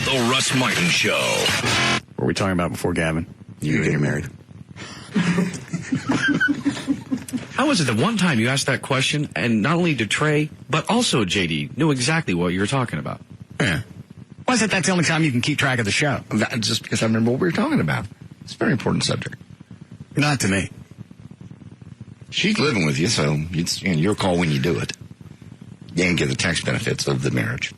The Russ Martin Show. What were we talking about before, Gavin? You getting married. How was it that one time you asked that question, and not only did Trey, but also JD knew exactly what you were talking about? Yeah. Why is it that's the only time you can keep track of the show? Just because I remember what we were talking about. It's a very important subject. Not to me. She's living with you, so it's your call when you do it. You ain't get the tax benefits of the marriage.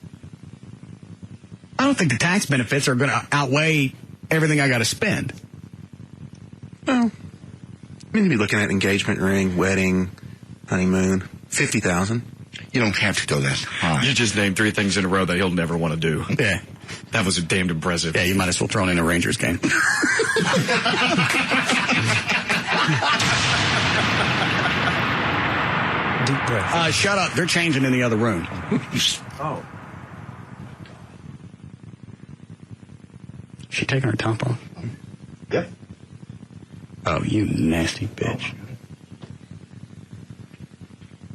I don't think the tax benefits are going to outweigh everything I got to spend. Well, I mean, you'd be looking at engagement ring, wedding, honeymoon, $50,000. You don't have to go that high. You just named 3 things in a row that he'll never want to do. Yeah. That was damned impressive. Yeah, you might as well throw in a Rangers game. Deep breath. Shut up. They're changing in the other room. Oh. She taking her top off? Yep. Oh, you nasty bitch.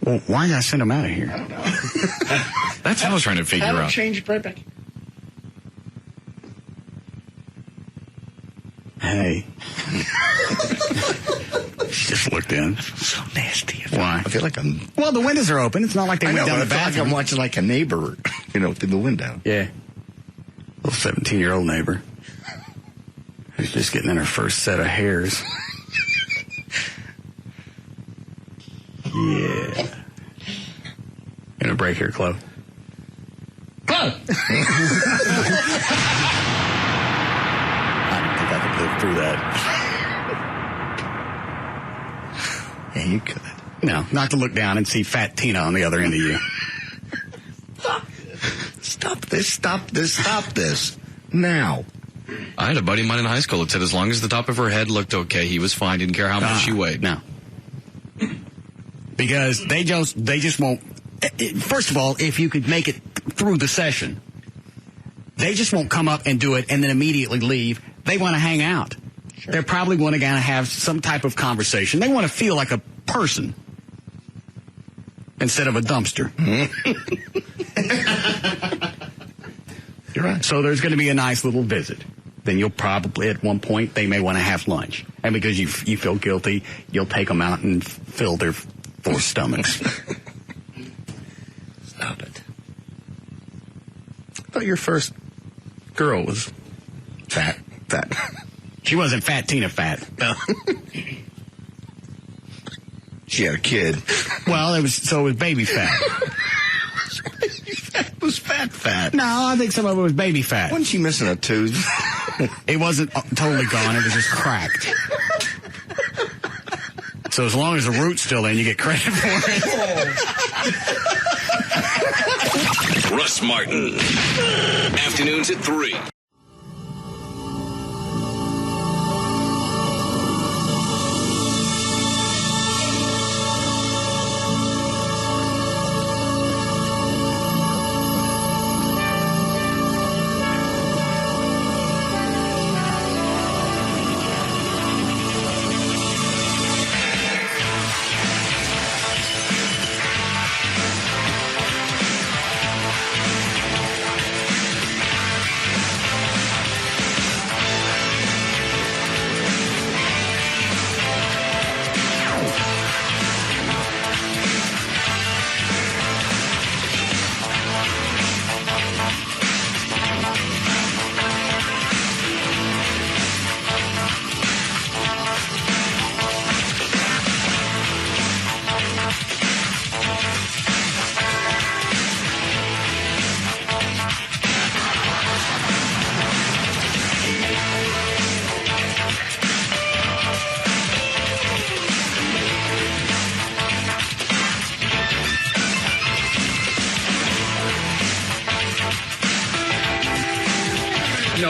Well, why did I send him out of here? I don't know. That's what I was trying to figure out. Change it right back. Hey. She just looked in. So nasty. Why? I feel like I'm... Well, the windows are open. It's not like they went down the bathroom. bathroom. I'm watching like a neighbor, through the window. Yeah. Little 17-year-old neighbor. Who's just getting in her first set of hairs. Yeah. Gonna break here, Chloe. Chloe! I don't think I could live through that. Yeah, you could. No, not to look down and see fat Tina on the other end of you. Stop this. Now. I had a buddy of mine in high school that said as long as the top of her head looked okay, he was fine. Didn't care how much she weighed. No. Because they just won't. First of all, if you could make it through the session, they just won't come up and do it and then immediately leave. They want to hang out. Sure. They're probably going to have some type of conversation. They want to feel like a person instead of a dumpster. You're right. So there's going to be a nice little visit. Then you'll probably, at one point, they may want to have lunch. And because you feel guilty, you'll take them out and fill their 4 stomachs. Stop it. I thought your first girl was Fat. She wasn't fat Tina fat. No. She had a kid. Well, it was baby fat. It was fat. No, I think some of it was baby fat. Wasn't she missing a tooth? It wasn't totally gone. It was just cracked. So as long as the root's still in, you get credit for it. Russ Martin. Afternoons at 3.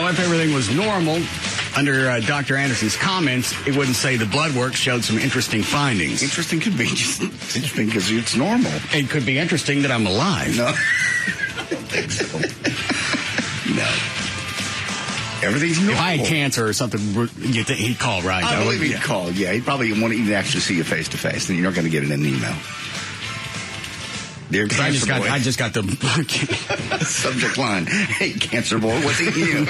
If everything was normal, under Dr. Anderson's comments, it wouldn't say the blood work showed some interesting findings. Interesting could be just interesting because it's normal. It could be interesting that I'm alive. No. I don't think so. No. Everything's normal. If I had cancer or something, you think he'd call, right? I believe he'd call, yeah. He'd probably want to even actually see you face to face, and you're not going to get it in an email. Dear I just Cancer got Boy. I just got the Subject line. Hey, Cancer Boy, what's eating you?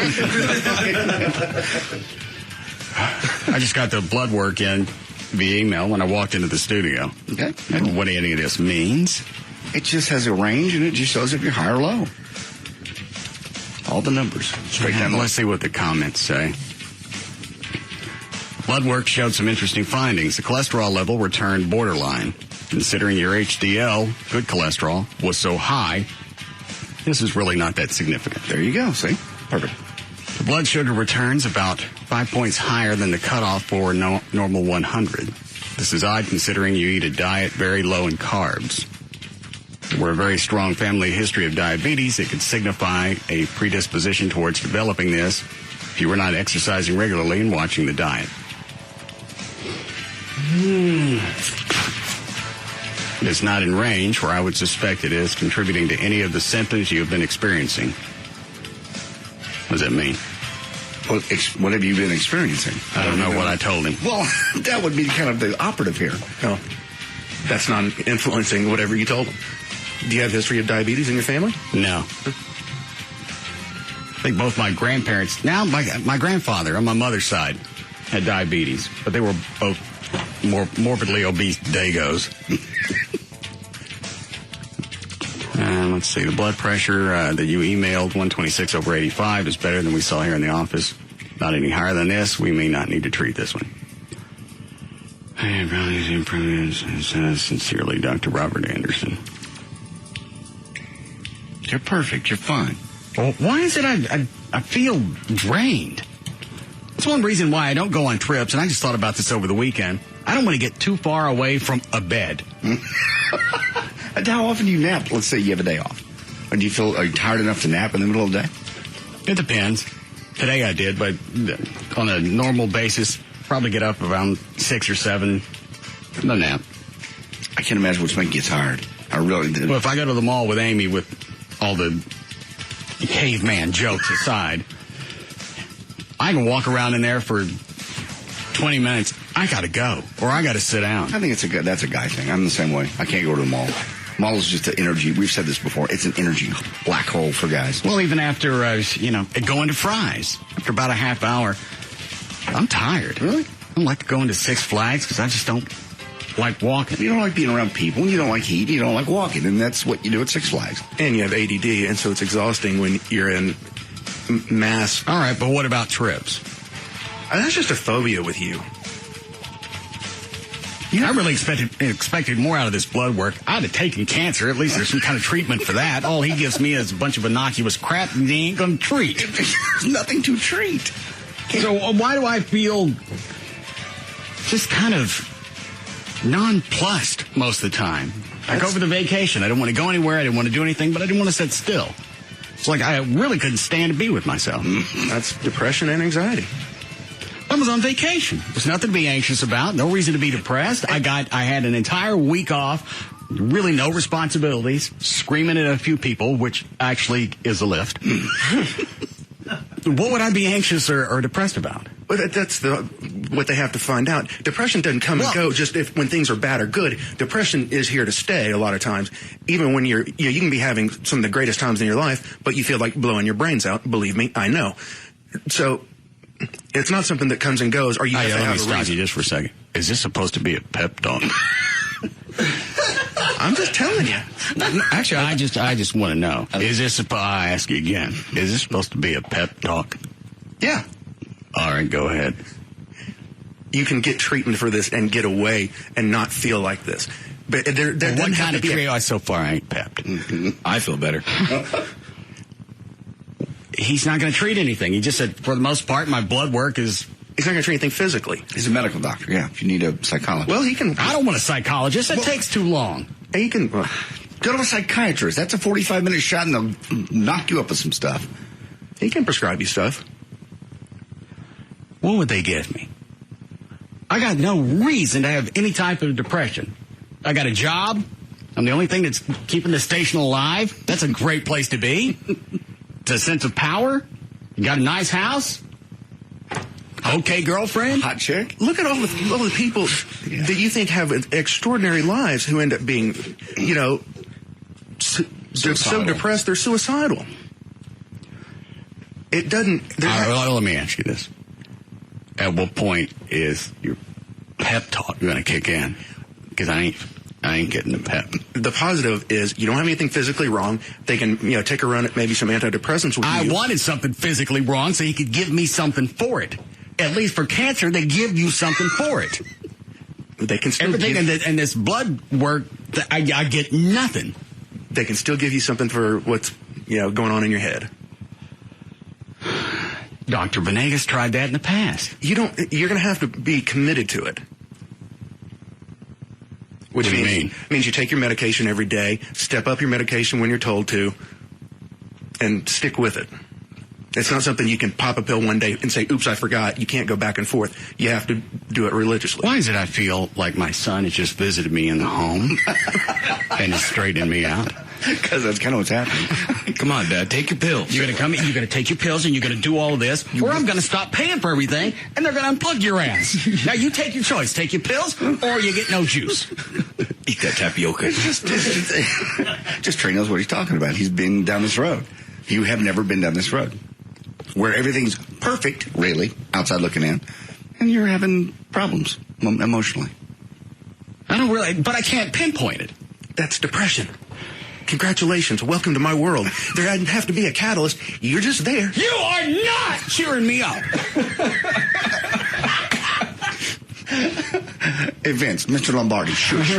I just got the blood work in via email when I walked into the studio. Okay. I don't know what any of this means. It just has a range, and it just shows if you're high or low. All the numbers. Straight down the Let's see what the comments say. Blood work showed some interesting findings. The cholesterol level returned borderline. Considering your HDL, good cholesterol, was so high, this is really not that significant. There you go. See? Perfect. The blood sugar returns about 5 points higher than the cutoff for normal 100. This is odd considering you eat a diet very low in carbs. We're a very strong family history of diabetes. It could signify a predisposition towards developing this if you were not exercising regularly and watching the diet. It's not in range where I would suspect it is contributing to any of the symptoms you have been experiencing. What does that mean? What have you been experiencing? I don't know what I told him. Well, that would be kind of the operative here. No, that's not influencing whatever you told him. Do you have a history of diabetes in your family? No. I think both my grandparents, now my grandfather on my mother's side had diabetes, but they were both more morbidly obese dagos. Let's see, the blood pressure that you emailed, 126/85, is better than we saw here in the office. Not any higher than this. We may not need to treat this one. Sincerely, Dr. Robert Anderson. You're perfect. You're fine. Well, why is it I feel drained? That's one reason why I don't go on trips, and I just thought about this over the weekend. I don't want to get too far away from a bed. And how often do you nap? Let's say you have a day off. Or do you are you tired enough to nap in the middle of the day? It depends. Today I did, but on a normal basis, probably get up around 6 or 7. No nap. I can't imagine what's making you tired. I really did. Well, if I go to the mall with Amy with all the caveman jokes aside, I can walk around in there for 20 minutes. I got to go, or I got to sit down. I think that's a guy thing. I'm the same way. I can't go to the mall. Mall is just an energy. We've said this before. It's an energy black hole for guys. Well, even after, going to Fry's, after about a half hour, I'm tired. Really? I don't like to go into Six Flags because I just don't like walking. You don't like being around people, and you don't like heat, you don't like walking, and that's what you do at Six Flags. And you have ADD, and so it's exhausting when you're in mass. All right, but what about trips? That's just a phobia with you. I really expected more out of this blood work. I'd have taken cancer. At least there's some kind of treatment for that. All he gives me is a bunch of innocuous crap, and he ain't going to treat. There's nothing to treat. So why do I feel just kind of nonplussed most of the time? I go over the vacation. I didn't want to go anywhere. I didn't want to do anything, but I didn't want to sit still. It's like I really couldn't stand to be with myself. That's depression and anxiety. I was on vacation. There's nothing to be anxious about. No reason to be depressed. I had an entire week off. Really no responsibilities. Screaming at a few people, which actually is a lift. What would I be anxious or depressed about? But that's what they have to find out. Depression doesn't come and go just when things are bad or good. Depression is here to stay a lot of times. Even when you can be having some of the greatest times in your life, but you feel like blowing your brains out. Believe me, I know. So it's not something that comes and goes. Or you have to let have me a stop reason. you just for a second. Is this supposed to be a pep talk? I'm just telling you. Actually, I just want to know. Is this? I ask you again. Is this supposed to be a pep talk? Yeah. All right, go ahead. You can get treatment for this and get away and not feel like this. But there What kind of trio? So far, I ain't pepped. I feel better. He's not going to treat anything. He just said, for the most part, my blood work is... He's not going to treat anything physically. He's a medical doctor, yeah. If you need a psychologist. Well, he can... I don't want a psychologist. That takes too long. He can... Go to a psychiatrist. That's a 45-minute shot, and they'll knock you up with some stuff. He can prescribe you stuff. What would they give me? I got no reason to have any type of depression. I got a job. I'm the only thing that's keeping the station alive. That's a great place to be. It's a sense of power. You got a nice house. Okay, girlfriend. Hot chick. Look at all the people that you think have extraordinary lives who end up being, They're so depressed, they're suicidal. It doesn't... All right, let me ask you this. At what point is your pep talk going to kick in? Because I ain't getting the pep. The positive is you don't have anything physically wrong. They can, take a run at maybe some antidepressants with you. I wanted something physically wrong so he could give me something for it. At least for cancer, they give you something for it. They can still everything in this blood work, I get nothing. They can still give you something for what's going on in your head. Dr. Venegas tried that in the past. You're going to have to be committed to it. Which means you take your medication every day, step up your medication when you're told to, and stick with it. It's not something you can pop a pill one day and say, oops, I forgot. You can't go back and forth. You have to do it religiously. Why is it I feel like my son has just visited me in the home and is straightening me out? Because that's kind of what's happening. Come on, Dad, take your pills. You're going to come in, you're going to take your pills, and you're going to do all of this, or I'm going to stop paying for everything, and they're going to unplug your ass. Now, you take your choice. Take your pills, or you get no juice. Eat that tapioca. Just Trey knows what he's talking about. He's been down this road. You have never been down this road. Where everything's perfect, really, outside looking in, and you're having problems emotionally. I don't really, but I can't pinpoint it. That's depression. Congratulations. Welcome to my world. There doesn't have to be a catalyst. You're just there. You are not cheering me up. Hey, Vince, Mr. Lombardi, shush.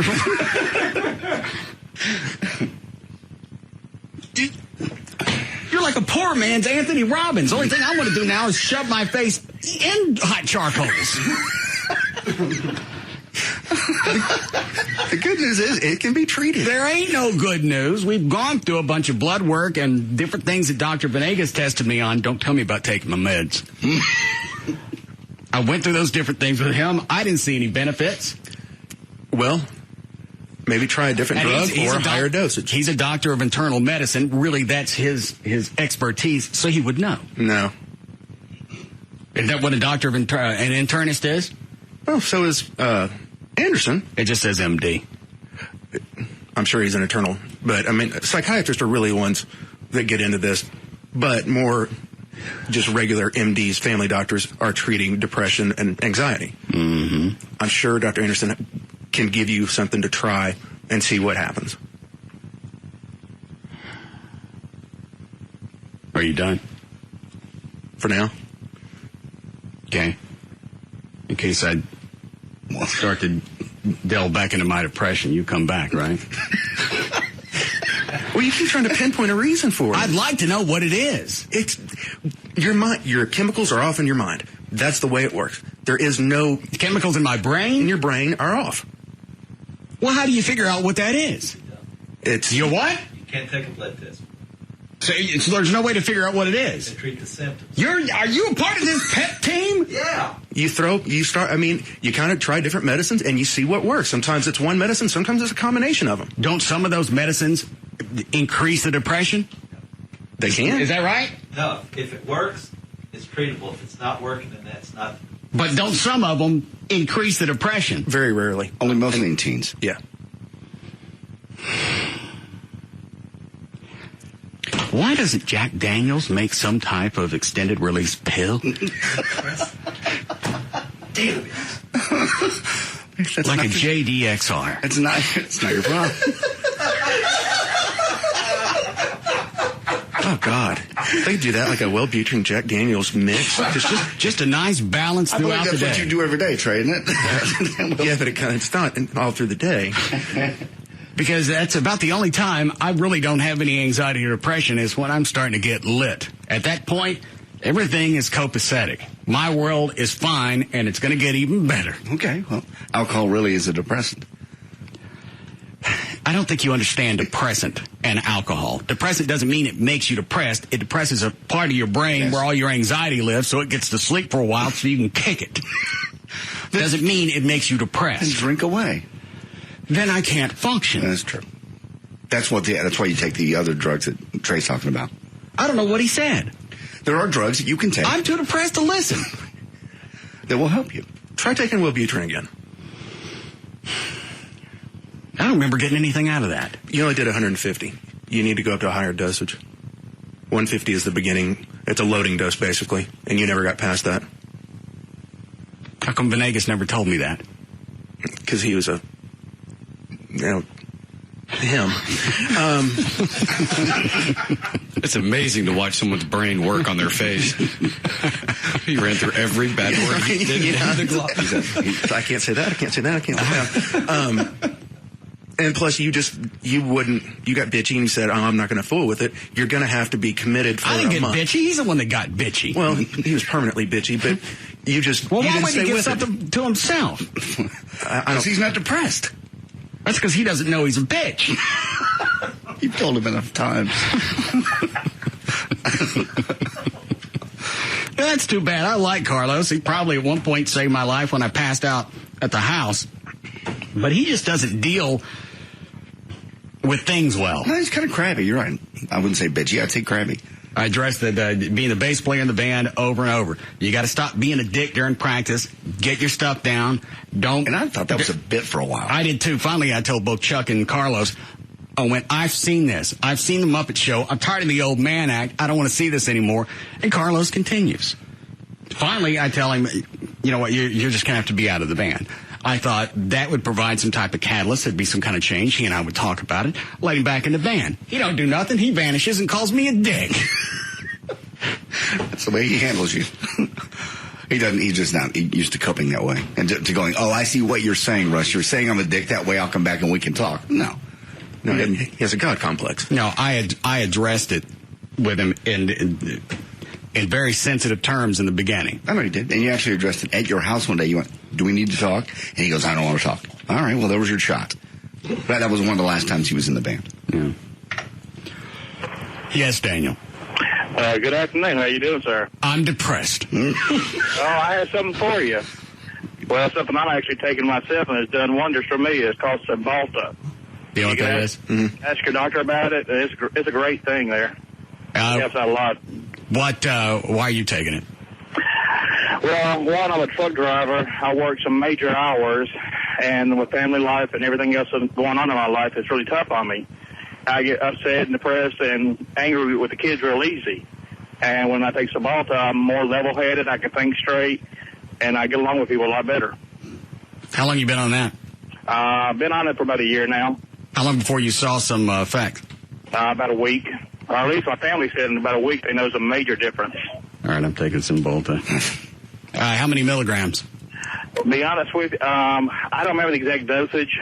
You're like a poor man's Anthony Robbins. The only thing I want to do now is shove my face in hot charcoals. The good news is it can be treated. There ain't no good news. We've gone through a bunch of blood work and different things that Dr. Venegas tested me on. Don't tell me about taking my meds. I went through those different things with him. I didn't see any benefits. Well, maybe try a different drug or a higher dosage. He's a doctor of internal medicine. Really, that's his expertise, so he would know. No. Is that what a doctor of an internist is? Well, so is Anderson. It just says MD. I'm sure he's an internal. But, psychiatrists are really the ones that get into this. But more just regular MDs, family doctors, are treating depression and anxiety. Mm-hmm. I'm sure Dr. Anderson can give you something to try and see what happens. Are you done? For now. Okay. In case I start to delve back into my depression, you come back, right? Well, you keep trying to pinpoint a reason for it. I'd like to know what it is. It's your mind. Your chemicals are off in your mind. That's the way it works. There is no... The chemicals in my brain? In your brain are off. Well, how do you figure out what that is? It's... You what? You can't take a blood test. So there's no way to figure out what it is? They treat the symptoms. Are you a part of this pep team? Yeah. You kind of try different medicines and you see what works. Sometimes it's one medicine, sometimes it's a combination of them. Don't some of those medicines increase the depression? They can. Is that right? No, if it works, it's treatable. If it's not working, then that's not. But don't some of them increase the depression? Very rarely. Only mostly in teens. Yeah. Why doesn't Jack Daniels make some type of extended release pill? That's like a JDXR. It's not your problem. Oh, God. They could do that like a Wellbutrin Jack Daniels mix. Just a nice balance throughout the day. That's what you do every day, Trey, isn't it? Yeah, but it's not all through the day. Because that's about the only time I really don't have any anxiety or depression is when I'm starting to get lit. At that point, everything is copacetic. My world is fine, and it's going to get even better. Okay, well, alcohol really is a depressant. I don't think you understand depressant and alcohol. Depressant doesn't mean it makes you depressed. It depresses a part of your brain where all your anxiety lives, so it gets to sleep for a while so you can kick it. Doesn't mean it makes you depressed. And drink away. Then I can't function. That's true. That's why you take the other drugs that Trey's talking about. I don't know what he said. There are drugs that you can take. I'm too depressed to listen. That will help you. Try taking Wellbutrin again. I don't remember getting anything out of that. You only did 150. you need to go up to a higher dosage. 150 is the beginning. It's a loading dose, basically, and you never got past that. How come Venegas never told me that? Because he was him. It's amazing to watch someone's brain work on their face. He ran through every bad word he did. I can't say that. I can't say that. I can't say that. And plus, you got bitchy and you said, I'm not going to fool with it. You're going to have to be committed for I didn't a get month. bitchy. He's the one that got bitchy. Well, he was permanently bitchy, but you just well, you why didn't would stay he give with something to himself? Because he's not depressed. That's because he doesn't know he's a bitch. You've told him enough times. That's too bad. I like Carlos. He probably at one point saved my life when I passed out at the house. But he just doesn't deal with things well. No, he's kind of crabby. You're right. I wouldn't say bitchy. I'd say crabby. I addressed that being the bass player in the band over and over. You got to stop being a dick during practice. Get your stuff down. And I thought that was a bit for a while. I did too. Finally, I told both Chuck and Carlos, I've seen this. I've seen the Muppet Show. I'm tired of the old man act. I don't want to see this anymore. And Carlos continues. Finally, I tell him, you know what, you're just going to have to be out of the band. I thought that would provide some type of catalyst. There'd be some kind of change. He and I would talk about it. Let him back in the band. He don't do nothing. He vanishes and calls me a dick. That's the way he handles you. He doesn't. He's just not used to coping that way. And to going, I see what you're saying, Russ. You're saying I'm a dick. That way I'll come back and we can talk. No, he has a God complex. No, I addressed it with him in very sensitive terms in the beginning. I know you did. And you actually addressed it at your house one day. You went, do we need to talk? And he goes, I don't want to talk. All right, well, there was your shot. But that was one of the last times he was in the band. Yeah. Yes, Daniel. Good afternoon. How you doing, sir? I'm depressed. I have something for you. Well, something I'm actually taking myself and has done wonders for me. It's called Cymbalta. You know what that is? Mm-hmm. Ask your doctor about it. It's a great thing there. It helps out a lot. Why are you taking it? Well, one, I'm a truck driver. I work some major hours, and with family life and everything else that's going on in my life, it's really tough on me. I get upset and depressed and angry with the kids real easy. And when I take Cymbalta, I'm more level-headed, I can think straight, and I get along with people a lot better. How long you been on that? I've been on it for about a year now. How long before you saw some effect? About a week. Or at least my family said in about a week they noticed a major difference. All right, I'm taking Cymbalta. How many milligrams? To be honest with you, I don't remember the exact dosage,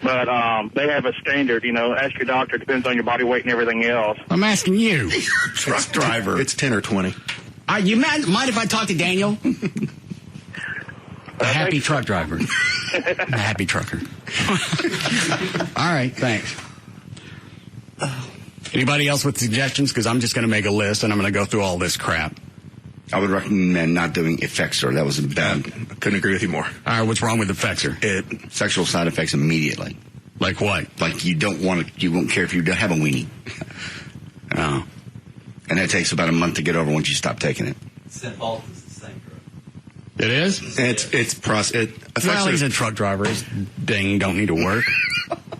but they have a standard, ask your doctor, depends on your body weight and everything else. I'm asking you. Truck driver. It's 10 or 20. You mind if I talk to Daniel? A happy truck driver. A happy trucker. All right, thanks. Anybody else with suggestions? Because I'm just going to make a list, and I'm going to go through all this crap. I would recommend not doing Effexor. That was bad. I couldn't agree with you more. All right, what's wrong with Effexor? Sexual side effects immediately. Like what? Like you won't care if you have a weenie. Oh. And that takes about a month to get over once you stop taking it. Cymbalta is the same drug. It is? Well, he's a truck driver. His ding don't need to work.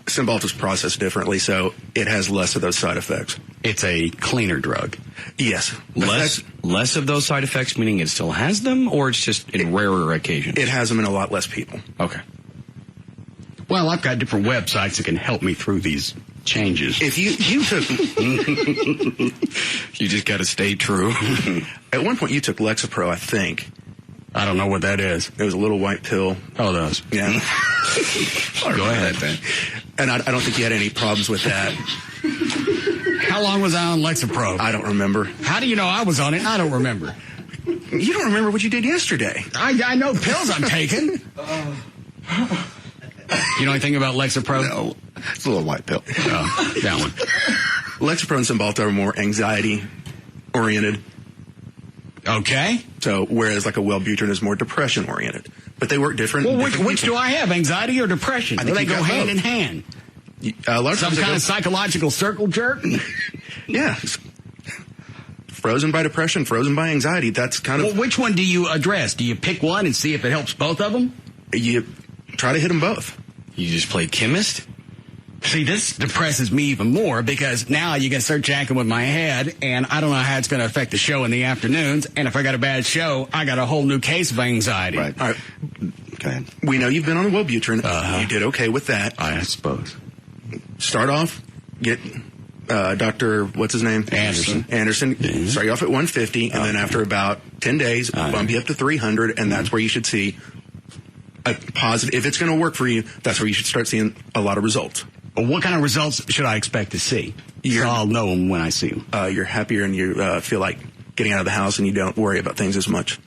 Cymbalta's processed differently, so it has less of those side effects. It's a cleaner drug. Yes. Less of those side effects, meaning it still has them, or it's just in rarer occasions? It has them in a lot less people. Okay. Well, I've got different websites that can help me through these changes. If you took... You just got to stay true. At one point, you took Lexapro, I think. I don't know what that is. It was a little white pill. Oh, those. Yeah. Go ahead, Ben. And I don't think you had any problems with that. How long was I on Lexapro? I don't remember. How do you know I was on it? I don't remember. You don't remember what you did yesterday. I know pills I'm taking. You know anything about Lexapro? No. It's a little white pill. Oh, that one. Lexapro and Cymbalta are more anxiety-oriented. Okay. So, whereas like a Wellbutrin is more depression-oriented. But they work different. Well, which do I have, anxiety or depression? I think they you go got hand both. in hand. Some Some kind of psychological circle jerk? Yeah. Frozen by depression, frozen by anxiety. That's kind of... Well, which one do you address? Do you pick one and see if it helps both of them? You try to hit them both. You just play chemist? See, this depresses me even more because now you can start jacking with my head, and I don't know how it's going to affect the show in the afternoons. And if I got a bad show, I got a whole new case of anxiety. Right. All right. Go ahead. We know you've been on Wellbutrin. You did okay with that. I suppose. Start off, get Dr. What's his name? Anderson. Mm-hmm. Start you off at 150, and then after about 10 days, bump you up to 300, and that's where you should see a positive. If it's going to work for you, that's where you should start seeing a lot of results. Well, what kind of results should I expect to see? So I'll know them when I see them. You're happier, and you feel like getting out of the house, and you don't worry about things as much.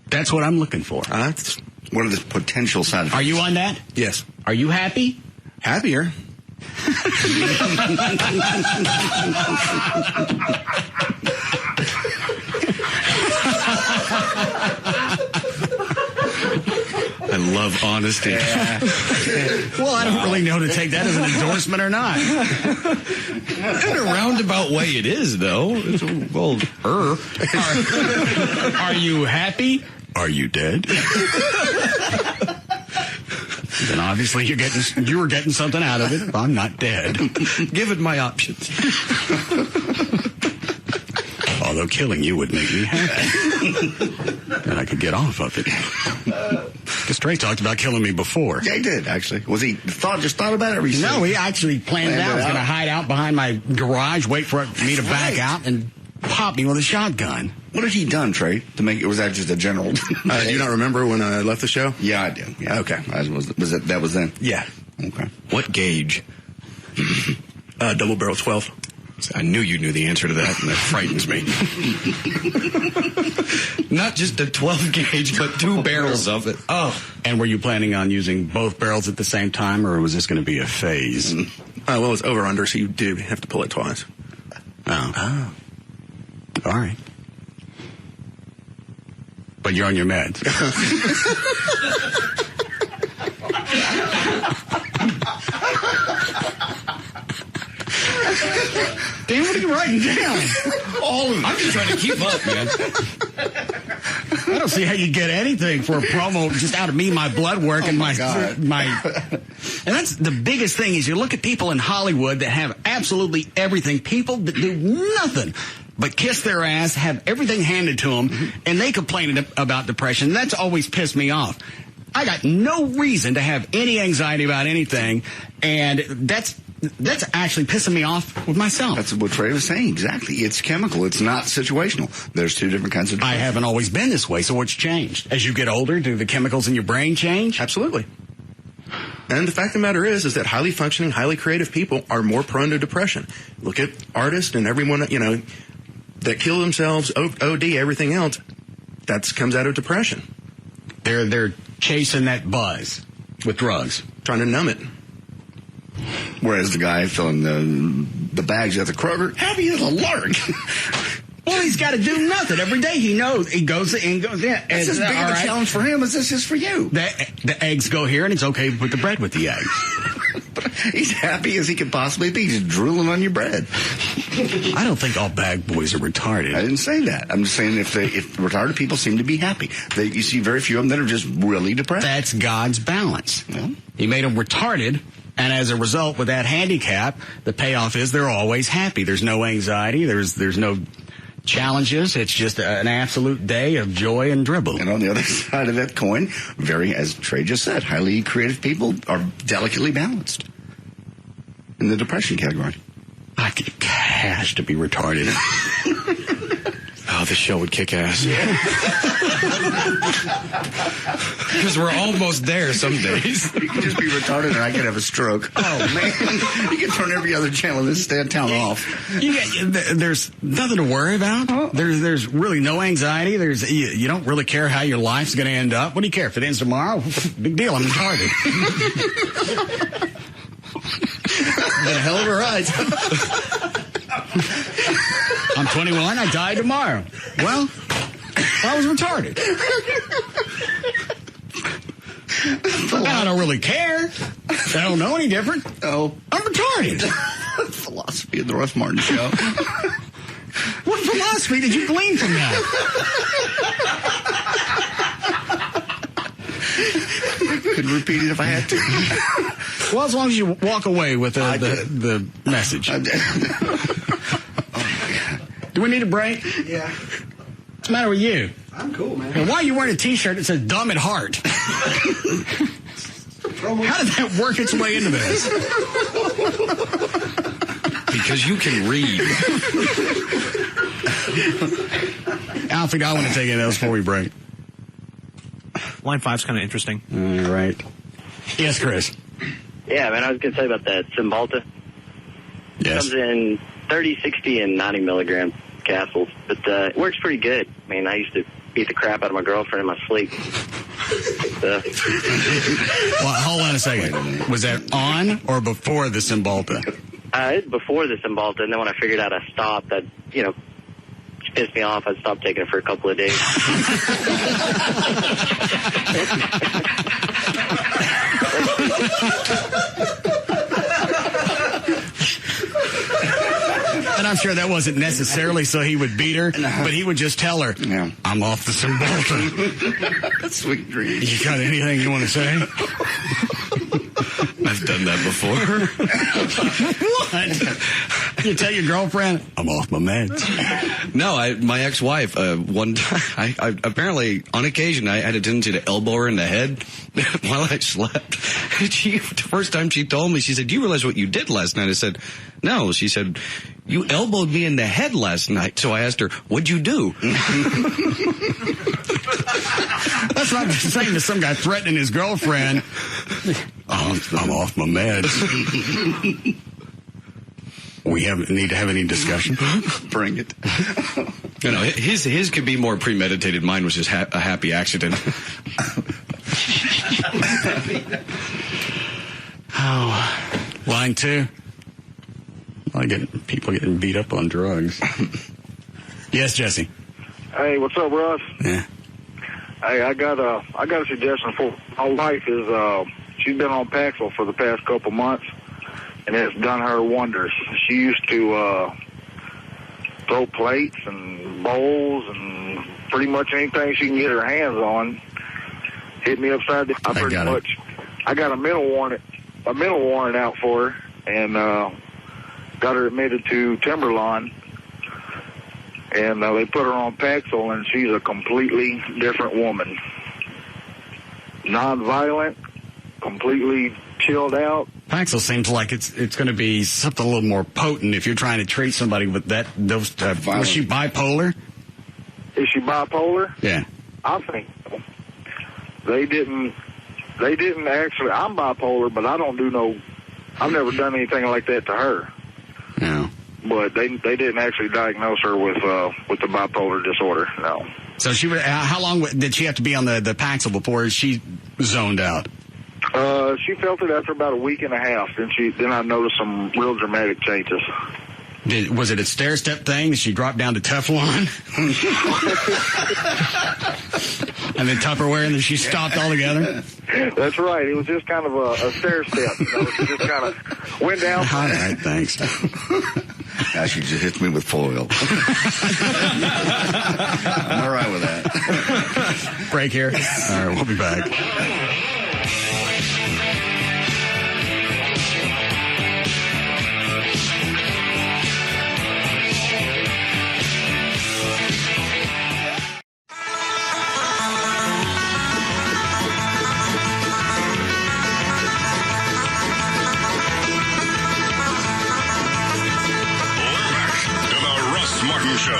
That's what I'm looking for. What are the potential side effects? Are you on that? Yes. Are you happy? Happier. I love honesty. Yeah. Well, I don't really know to take that as an endorsement or not. In a roundabout way, it is, though. It's Are you happy? Are you dead? Then obviously you were getting something out of it. If I'm not dead. Give it my options. Although killing you would make me happy. And I could get off of it. Because Trey talked about killing me before. Yeah, he did, actually. Was he just thought about it? Or No, he actually planned it out. He was going to hide out behind my garage, wait for me to back out, and pop me with a shotgun. What had he done, Trey, to make it? Was that just a general? Do you not remember when I left the show? Yeah, I do. Yeah. Okay. That was then? Yeah. Okay. What gauge? Double barrel 12. I knew you knew the answer to that, and that frightens me. Not just a 12 gauge, but 2 barrels of it. Oh. And were you planning on using both barrels at the same time, or was this going to be a phase? Well, it's over under, so you do have to pull it twice. Oh. All right. But you're on your meds. Dan, what are you writing down? All of them. I'm just trying to keep up, man. I don't see how you get anything for a promo just out of me, my blood work, and my. And that's the biggest thing is you look at people in Hollywood that have absolutely everything. People that do nothing but kiss their ass, have everything handed to them, and they complain about depression. That's always pissed me off. I got no reason to have any anxiety about anything, and that's actually pissing me off with myself. That's what Trey was saying. Exactly. It's chemical. It's not situational. There's 2 different kinds of depression. I haven't always been this way, so what's changed? As you get older, do the chemicals in your brain change? Absolutely. And the fact of the matter is that highly functioning, highly creative people are more prone to depression. Look at artists and everyone, that kill themselves, OD, everything else. That comes out of depression. They're chasing that buzz with drugs. Trying to numb it. Whereas the guy filling the bags at the Kroger, happy as a lark. Well, he's got to do nothing. Every day he knows. He goes in. It's as big of a challenge for him as this is for you. The eggs go here, and it's okay to put the bread with the eggs. He's happy as he could possibly be. He's drooling on your bread. I don't think all bag boys are retarded. I didn't say that. I'm just saying if retarded people seem to be happy. You see very few of them that are just really depressed. That's God's balance. Yeah. He made them retarded, and as a result, with that handicap, the payoff is they're always happy. There's no anxiety. There's no challenges. It's just an absolute day of joy and dribble. And on the other side of that coin, as Trey just said, highly creative people are delicately balanced in the depression category. I get cash to be retarded. Oh, this show would kick ass. Because we're almost there some days. You can just be retarded and I could have a stroke. Oh, man. You can turn every other channel in this town off. There's nothing to worry about. There's really no anxiety. You don't really care how your life's going to end up. What do you care? If it ends tomorrow, big deal. I'm retarded. Been a hell of a ride. I'm 21. I die tomorrow. Well, I was retarded. I don't really care. I don't know any different. Oh, I'm retarded. Philosophy of the Russ Martin Show. What philosophy did you glean from that? Could repeat it if I had to. Well, as long as you walk away with the message. I did. Do we need a break? Yeah. What's the matter with you? I'm cool, man. And why are you wearing a T-shirt that says "Dumb at Heart"? How did that work its way into this? Because you can read. Alfie, I want to take it else before we break. Line 5's kind of interesting. All right. Yes, Chris. Yeah, man, I was going to say about that Cymbalta. Yes. Comes in 30, 60, and 90 milligram capsules, but it works pretty good. I mean, I used to beat the crap out of my girlfriend in my sleep. Well, hold on a second. Was that on or before the Cymbalta? It's before the Cymbalta, and then when I figured out I stopped, that, you know, pissed me off. I stopped taking it for a couple of days. And I'm sure that wasn't necessarily so he would beat her, but he would just tell her, I'm off the Cymbalta. Sweet dreams. You got anything you want to say? I've done that before. What? You tell your girlfriend, I'm off my meds. No, my ex-wife, one time, I apparently, on occasion, I had a tendency to elbow her in the head while I slept. And the first time she told me, she said, "Do you realize what you did last night?" I said, "No." She said, "You elbowed me in the head last night." So I asked her, "What'd you do?" That's not the same as some guy threatening his girlfriend. I'm off my meds. We need to have any discussion. Bring it. You know, his could be more premeditated. Mine was just a happy accident. Oh, line 2. People getting beat up on drugs. Yes, Jesse. Hey, what's up, Russ? Yeah. Hey, I got a suggestion for my wife. Is she's been on Paxil for the past couple months, and it's done her wonders. She used to throw plates and bowls and pretty much anything she can get her hands on. Hit me upside the head. I got a mental warrant out for her, and got her admitted to Timberlawn. And they put her on Paxil, and she's a completely different woman. Non-violent, completely chilled out. Paxil seems like it's going to be something a little more potent if you're trying to treat somebody with those. Was she bipolar? Is she bipolar? Yeah. I think so. They didn't actually. I'm bipolar, but I don't do no. I've never done anything like that to her. No. But they didn't actually diagnose her with the bipolar disorder. No. So she how long did she have to be on the Paxil before she zoned out? She felt it after about a week and a half. Then I noticed some real dramatic changes. Was it a stair-step thing? Did she drop down to Teflon? And then Tupperware, and then she stopped altogether? That's right. It was just kind of a stair-step. You know? She just kind of went down. All right, thanks. Now she just hits me with foil. I'm all right with that. Break here. All right, we'll be back. Martin Show.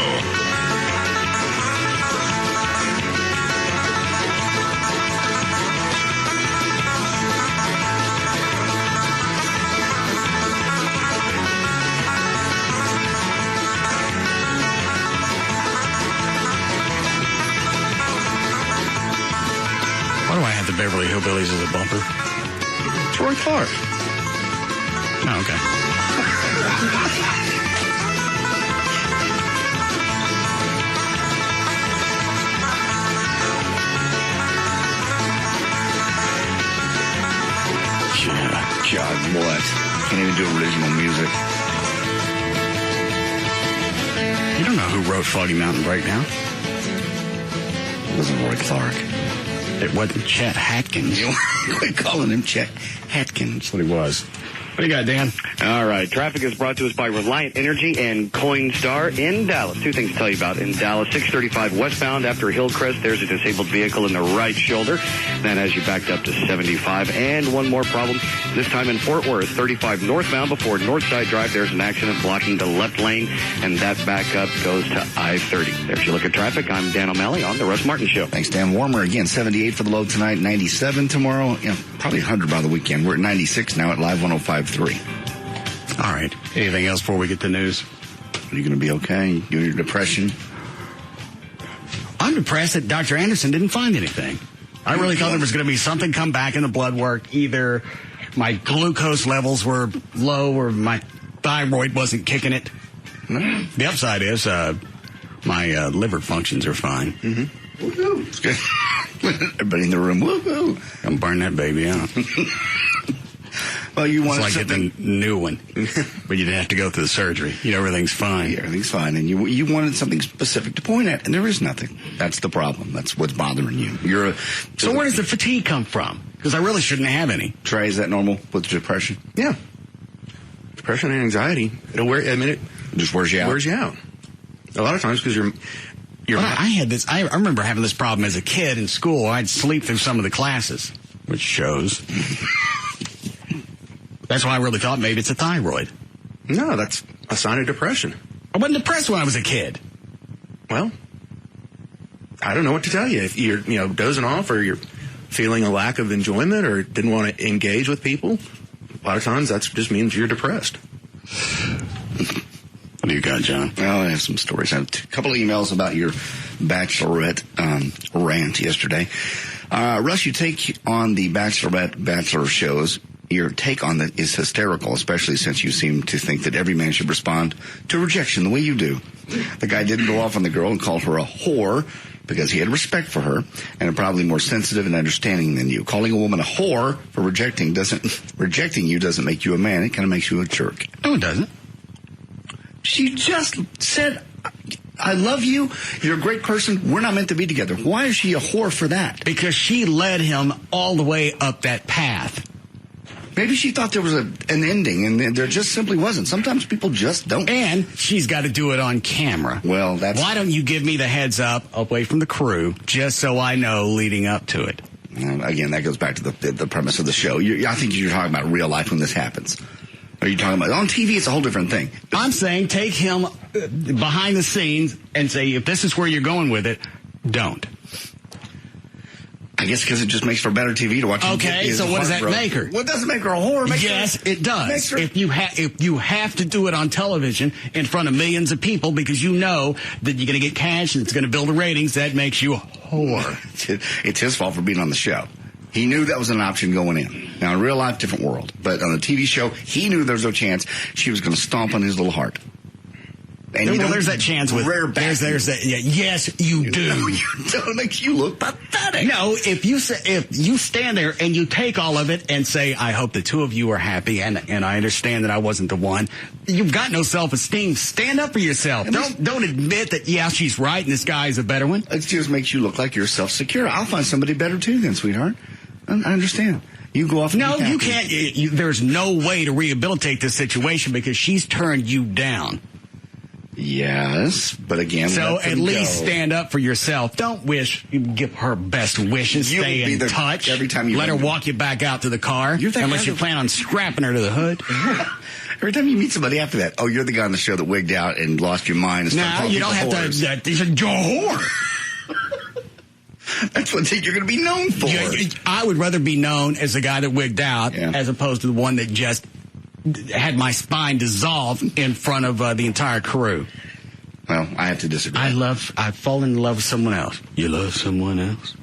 Why do I have the Beverly Hillbillies as a bumper? Troy Clark. Oh, okay. God, what? Can't even do original music. You don't know who wrote Foggy Mountain Breakdown? It wasn't Roy Clark. It wasn't Chet Hatkins. Quit calling him Chet Hatkins. That's what he was. What do you got, Dan? All right. Traffic is brought to us by Reliant Energy and Coinstar in Dallas. Two things to tell you about. In Dallas, 635 westbound after Hillcrest, there's a disabled vehicle in the right shoulder. That has you backed up to 75. And one more problem, this time in Fort Worth, 35 northbound before Northside Drive, there's an accident blocking the left lane, and that backup goes to I-30. There's your look at traffic. I'm Dan O'Malley on the Russ Martin Show. Thanks, Dan. Warmer again, 78 for the low tonight, 97 tomorrow. Probably 100 by the weekend. We're at 96 now at Live 105.3. All right. Anything else before we get to news? Are you going to be okay? Your depression? I'm depressed that Dr. Anderson didn't find anything. I really thought there was going to be something come back in the blood work. Either my glucose levels were low or my thyroid wasn't kicking it. No. The upside is my liver functions are fine. Mm-hmm. Woo-hoo. It's good. Everybody in the room, woo-hoo. I'm burning that baby out. Well, you wanted it's like something... getting a new one, but you didn't have to go through the surgery. Everything's fine. Yeah, everything's fine, and you wanted something specific to point at, and there is nothing. That's the problem. That's what's bothering you. So where does the fatigue come from? Because I really shouldn't have any. Trey, is that normal with depression? Yeah. Depression and anxiety. It just wears you out. Wears you out. A lot of times because you're I had this. I remember having this problem as a kid in school. I'd sleep through some of the classes, which shows. That's why I really thought maybe it's a thyroid. No, that's a sign of depression. I wasn't depressed when I was a kid. Well, I don't know what to tell you. If you're, dozing off or you're feeling a lack of enjoyment or didn't want to engage with people, a lot of times that just means you're depressed. What do you got, John? Well, I have some stories. I have a couple of emails about your Bachelorette rant yesterday. Russ, you take on the Bachelor shows. Your take on that is hysterical, especially since you seem to think that every man should respond to rejection the way you do. The guy didn't go off on the girl and called her a whore because he had respect for her and are probably more sensitive and understanding than you. Calling a woman a whore for rejecting you doesn't make you a man. It kind of makes you a jerk. No, it doesn't. She just said, I love you. You're a great person. We're not meant to be together. Why is she a whore for that? Because she led him all the way up that path. Maybe she thought there was an ending, and there just simply wasn't. Sometimes people just don't. And she's got to do it on camera. Well, Why don't you give me the heads up away from the crew, just so I know leading up to it? Again, that goes back to the premise of the show. I think you're talking about real life when this happens. Are you talking about on TV? It's a whole different thing. I'm saying take him behind the scenes and say, if this is where you're going with it, don't. I guess because it just makes for better TV to watch. Okay, so what does that make her? Well, it doesn't make her a whore. Yes, it does. If you have to do it on television in front of millions of people because you know that you're going to get cash and it's going to build the ratings, that makes you a whore. It's his fault for being on the show. He knew that was an option going in. Now, in real life, different world. But on the TV show, he knew there was no chance she was going to stomp on his little heart. And there's that chance with rare back. There's that. Yeah, yes, you do. No, you don't. Like, you look pathetic. No, if you stand there and you take all of it and say, I hope the two of you are happy, and I understand that I wasn't the one. You've got no self-esteem. Stand up for yourself. Don't admit that. Yeah, she's right, and this guy is a better one. It just makes you look like you're self-secure. I'll find somebody better too, then, sweetheart. I understand. You go off. No, you can't. There's no way to rehabilitate this situation because she's turned you down. Yes, but again, so at least stand up for yourself. Don't give her best wishes. Stay in touch. Every time you let her walk you back out to the car, unless you plan on strapping her to the hood. Every time you meet somebody after that, you're the guy on the show that wigged out and lost your mind. No, you don't have to. He's a whore. That's what you're going to be known for. I would rather be known as the guy that wigged out as opposed to the one that just had my spine dissolve in front of the entire crew. Well, I have to disagree. I've fallen in love with someone else. You love someone else?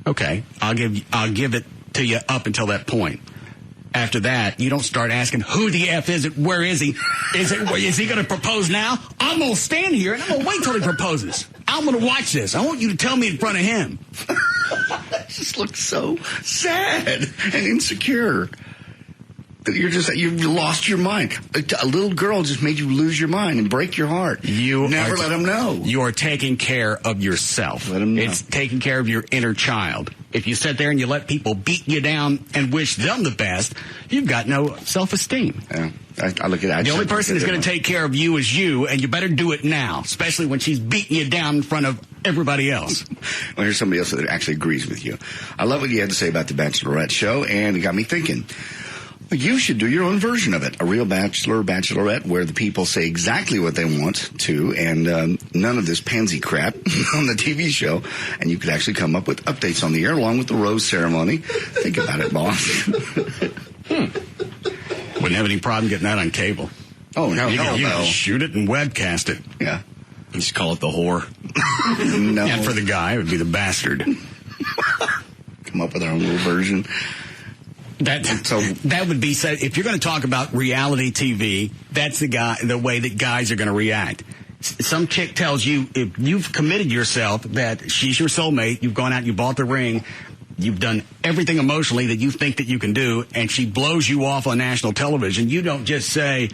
Okay, I'll give it to you up until that point. After that, you don't start asking, who the F is it? Where is he? Is he going to propose now? I'm going to stand here and I'm going to wait till he proposes. I'm going to watch this. I want you to tell me in front of him. That just looks so sad and insecure. You've lost your mind. A little girl just made you lose your mind and break your heart. You never let them know. You are taking care of yourself. Let them know. It's taking care of your inner child. If you sit there and you let people beat you down and wish them the best, you've got no self-esteem. Yeah, I look at that. The only person who's going to take care of you is you, and you better do it now, especially when she's beating you down in front of everybody else. Well, here's somebody else that actually agrees with you. I love what you had to say about the Bachelorette show, and it got me thinking. You should do your own version of it. A real bachelor, bachelorette, where the people say exactly what they want to, and none of this pansy crap on the TV show. And you could actually come up with updates on the air along with the rose ceremony. Think about it, boss. Wouldn't have any problem getting that on cable. Oh, no, You no. can shoot it and webcast it. Yeah. You just call it the whore. No. And for the guy, it would be the bastard. Come up with our own little version. That would be said. If you're going to talk about reality TV, that's the way that guys are going to react. Some chick tells you, if you've committed yourself that she's your soulmate, you've gone out, you bought the ring, you've done everything emotionally that you think that you can do, and she blows you off on national television, you don't just say,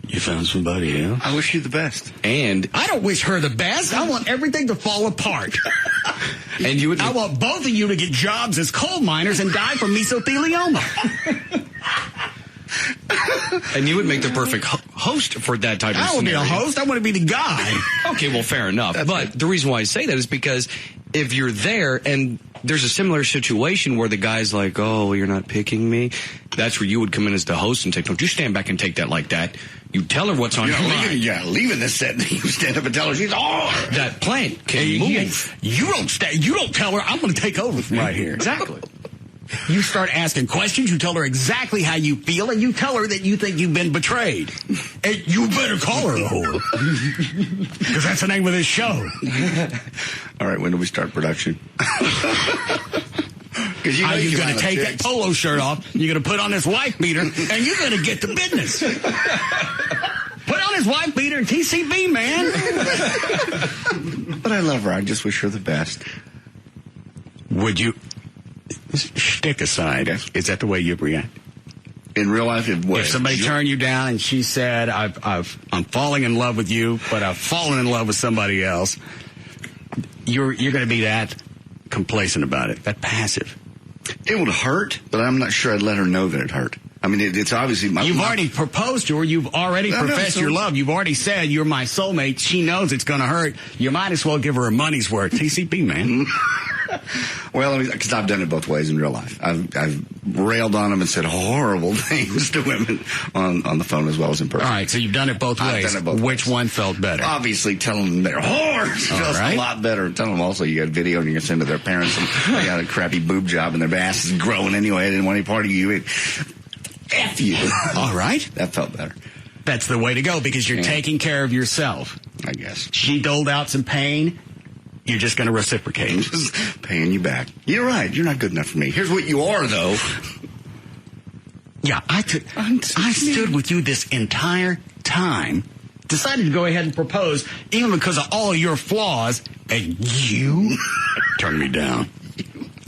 you found somebody else? I wish you the best. And I don't wish her the best. I want everything to fall apart. and you would. I want both of you to get jobs as coal miners and die from mesothelioma. And you would make the perfect host for that type of I want to be scenario. a host. I want to be the guy. Okay, well, fair enough. But the reason why I say that is because if you're there and there's a similar situation where the guy's like, oh, you're not picking me, that's where you would come in as the host and take, don't you stand back and take that like that. You tell her what's on your mind. Leaving this set, you stand up and tell her she's hard. That plane can move. You don't tell her, I'm going to take over from right here. Exactly. You start asking questions, you tell her exactly how you feel, and you tell her that you think you've been betrayed. And you better call her a whore. Because that's the name of this show. All right, when do we start production? Are you going to take that polo shirt off, you're going to put on this wife beater, and you're going to get to business. Put on his wife beater and TCB, man. But I love her. I just wish her the best. Would you... Shtick aside, is that the way you'd react? In real life, if somebody turned you down and she said, I'm falling in love with you, but I've fallen in love with somebody else, you're going to be that complacent about it, that passive. It would hurt, but I'm not sure I'd let her know that it hurt. I mean, it's obviously... You've already proposed to her. You've already professed your love. You've already said you're my soulmate. She knows it's going to hurt. You might as well give her a money's worth. TCP, man. Well, because I've done it both ways in real life. I've railed on them and said horrible things to women on the phone as well as in person. All right, so you've done it both ways. I've done it both Which ways. one felt better? Obviously, telling them they're whores feels a lot better. Tell them also you got a video and you're going to send to their parents and they got a crappy boob job and their ass is growing anyway. I didn't want any part of you. F you. All right. That felt better. That's the way to go because you're taking care of yourself. I guess. She doled out some pain. You're just going to reciprocate. I'm just paying you back. You're right. You're not good enough for me. Here's what you are, though. Yeah, I stood with you this entire time, decided to go ahead and propose, even because of all of your flaws, and you turned me down.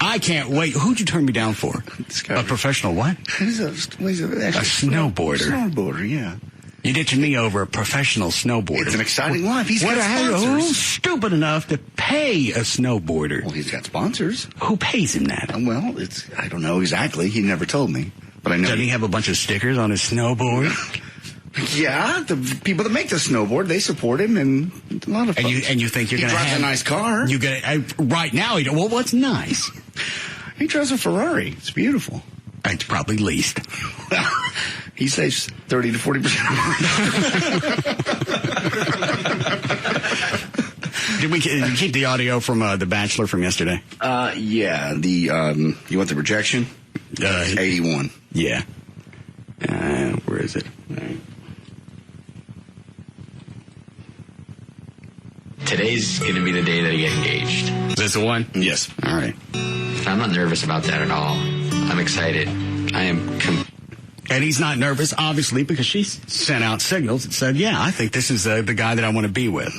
I can't wait. Who'd you turn me down for? A professional what? He's a snowboarder. Snowboarder, yeah. You ditched me over a professional snowboarder. It's an exciting life. He's got sponsors. Who's stupid enough to pay a snowboarder? Well, he's got sponsors. Who pays him that? Well, I don't know exactly. He never told me. But I know. Doesn't he have a bunch of stickers on his snowboard? Yeah, the people that make the snowboard, they support him, and a lot of folks. And you think you're going to have... He drives a nice car. You get right now, well, what's nice? He drives a Ferrari. It's beautiful. It's probably leased. He saves 30 to 40%. Did we keep the audio from The Bachelor from yesterday? Yeah. You want the projection? 81. Yeah. Where is it? Today's going to be the day that I get engaged. Is this the one? Yes. All right. I'm not nervous about that at all. I'm excited. I am... And he's not nervous, obviously, because she sent out signals that said, yeah, I think this is the guy that I want to be with.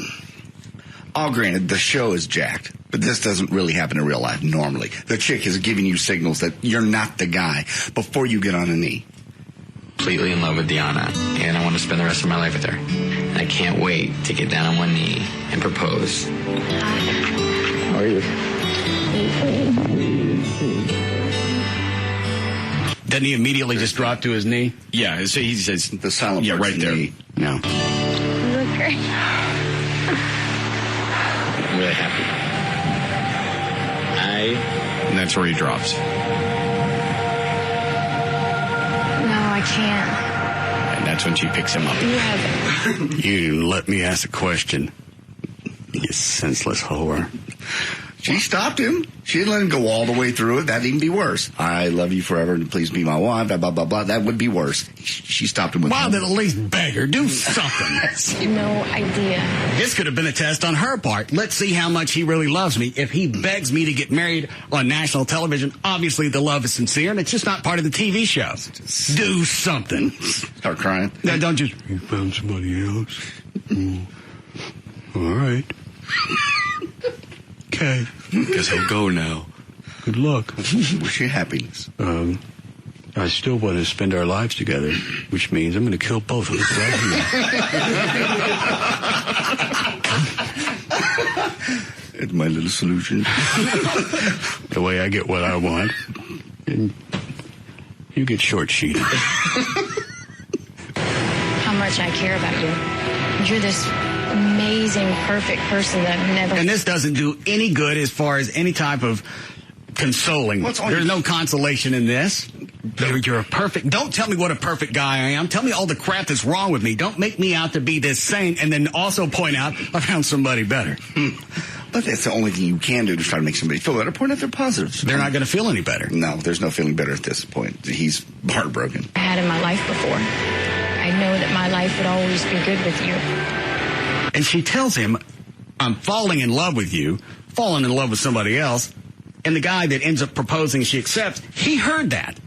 All granted, the show is jacked, but this doesn't really happen in real life normally. The chick is giving you signals that you're not the guy before you get on a knee. completely in love with Deanna, and I want to spend the rest of my life with her. And I can't wait to get down on one knee and propose. How are you? Doesn't he immediately just drop to his knee? Yeah, so he says The silent yeah, right there. knee. No. You look great. I'm really happy. And that's where he drops. No, I can't. And that's when she picks him up. You have. You didn't let me ask a question. You senseless whore. She stopped him. She didn't let him go all the way through it. That'd even be worse. I love you forever and please be my wife, blah, blah, blah, blah. That would be worse. She stopped him with Why then at least beg her? Do something. No idea. This could have been a test on her part. Let's see how much he really loves me. If he begs me to get married on national television, obviously the love is sincere, and it's just not part of the TV show. Do something. Start crying. Now, don't just, you found somebody else. All right. Okay. Guess he'll go now. Good luck. Wish you happiness. I still want to spend our lives together, which means I'm going to kill both of us right here. It's my little solution. The way I get what I want, and you get short-sheeted. How much I care about you. You're this amazing, perfect person that I've never... And this doesn't do any good as far as any type of consoling. There's no consolation in this. You're a perfect... Don't tell me what a perfect guy I am. Tell me all the crap that's wrong with me. Don't make me out to be this saint and then also point out I found somebody better. But that's the only thing you can do to try to make somebody feel better. Point out their positives. They're not going to feel any better. No, there's no feeling better at this point. He's heartbroken. I had in my life before. I know that my life would always be good with you. And she tells him, I'm falling in love with you, falling in love with somebody else. And the guy that ends up proposing, she accepts, he heard that.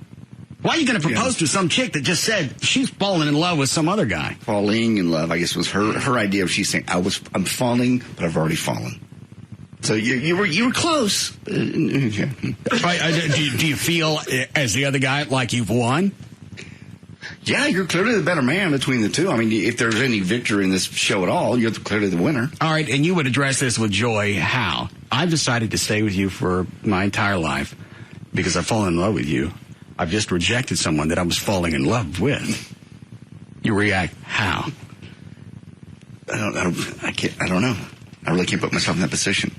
Why are you going to propose to some chick that just said she's falling in love with some other guy? Falling in love, I guess, was her idea of she's saying, I'm falling, but I've already fallen. So you were close. Yeah. Do you feel, as the other guy, like you've won? Yeah, you're clearly the better man between the two. I mean, if there's any victor in this show at all, you're clearly the winner. All right, and you would address this with joy. How? I've decided to stay with you for my entire life because I've fallen in love with you. I've just rejected someone that I was falling in love with. You react how? I don't know. I really can't put myself in that position.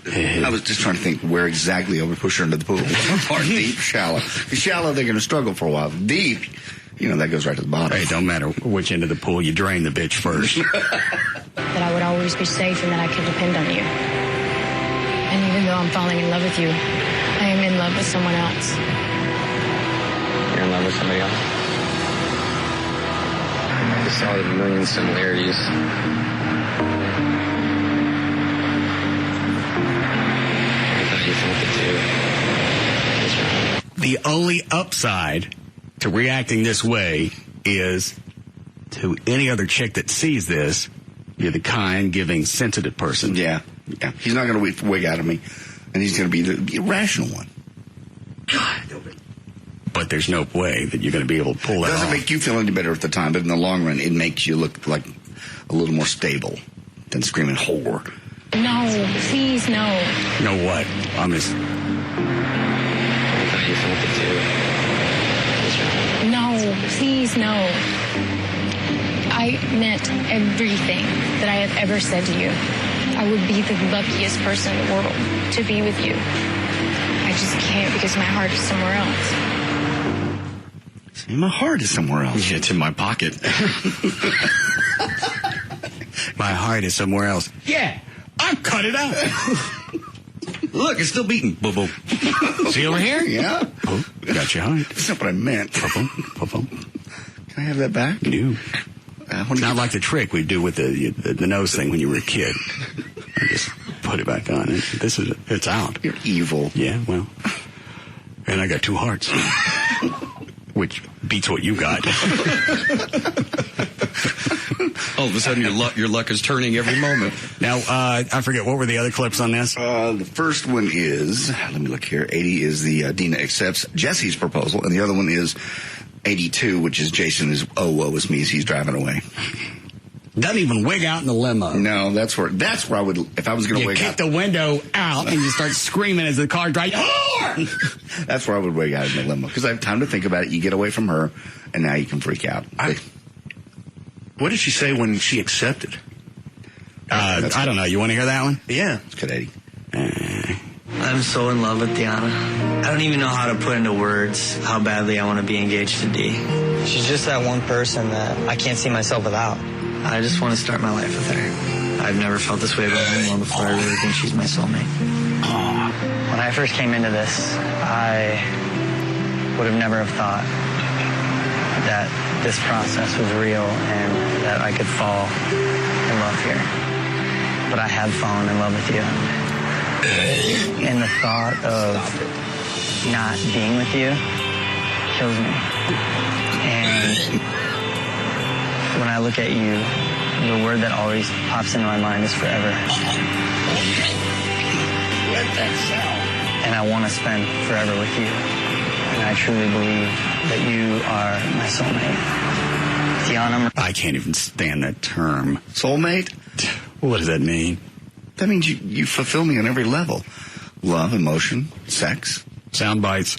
I was just trying to think where exactly I would push her into the pool. Or deep, shallow. If shallow, they're going to struggle for a while. Deep, that goes right to the bottom. Hey, it don't matter which end of the pool, you drain the bitch first. That I would always be safe and that I could depend on you. And even though I'm falling in love with you, I am in love with someone else. You're in love with somebody else? I just saw the million similarities. The only upside to reacting this way is to any other chick that sees this, you're the kind, giving, sensitive person. Yeah. He's not going to wig out of me, and he's going to be the rational one. But there's no way that you're going to be able to pull that off. It doesn't make you feel any better at the time, but in the long run, it makes you look like a little more stable than screaming whore. No, please, no. You know what? I'm just... No, please, no. I meant everything that I have ever said to you. I would be the luckiest person in the world to be with you. I just can't because my heart is somewhere else. See, my heart is somewhere else. Yeah, it's in my pocket. My heart is somewhere else. Yeah, I've cut it out. Look, it's still beating. Boom, boom. See over here? Yeah. Oh, got your heart. That's not what I meant. Can I have that back? No. It's not like the trick we do with the nose thing when you were a kid. I just put it back on. It's out. You're evil. Yeah, well. And I got two hearts. Which beats what you got. All of a sudden, your luck is turning every moment. Now, I forget, what were the other clips on this? The first one is, let me look here, 80 is the Dina accepts Jesse's proposal, and the other one is 82, which is Jason is, oh, woe is me as he's driving away. Doesn't even wig out in the limo. No, that's where I would, if I was going to wig out. You kick the window out and you start screaming as the car drives. That's where I would wig out in the limo. Because I have time to think about it. You get away from her, and now you can freak out. What did she say when she accepted? I don't know. You want to hear that one? Yeah. It's good, Eddie. I'm so in love with Deanna. I don't even know how to put into words how badly I want to be engaged to Dee. She's just that one person that I can't see myself without. I just want to start my life with her. I've never felt this way about anyone before. I really think she's my soulmate. When I first came into this, I would have never have thought that this process was real and that I could fall in love here. But I have fallen in love with you. And the thought of not being with you kills me. And when I look at you, the word that always pops into my mind is forever. Let that sound. And I want to spend forever with you. And I truly believe that you are my soulmate. Deanna. I can't even stand that term. Soulmate? What does that mean? That means you fulfill me on every level. Love, emotion, sex. Sound bites.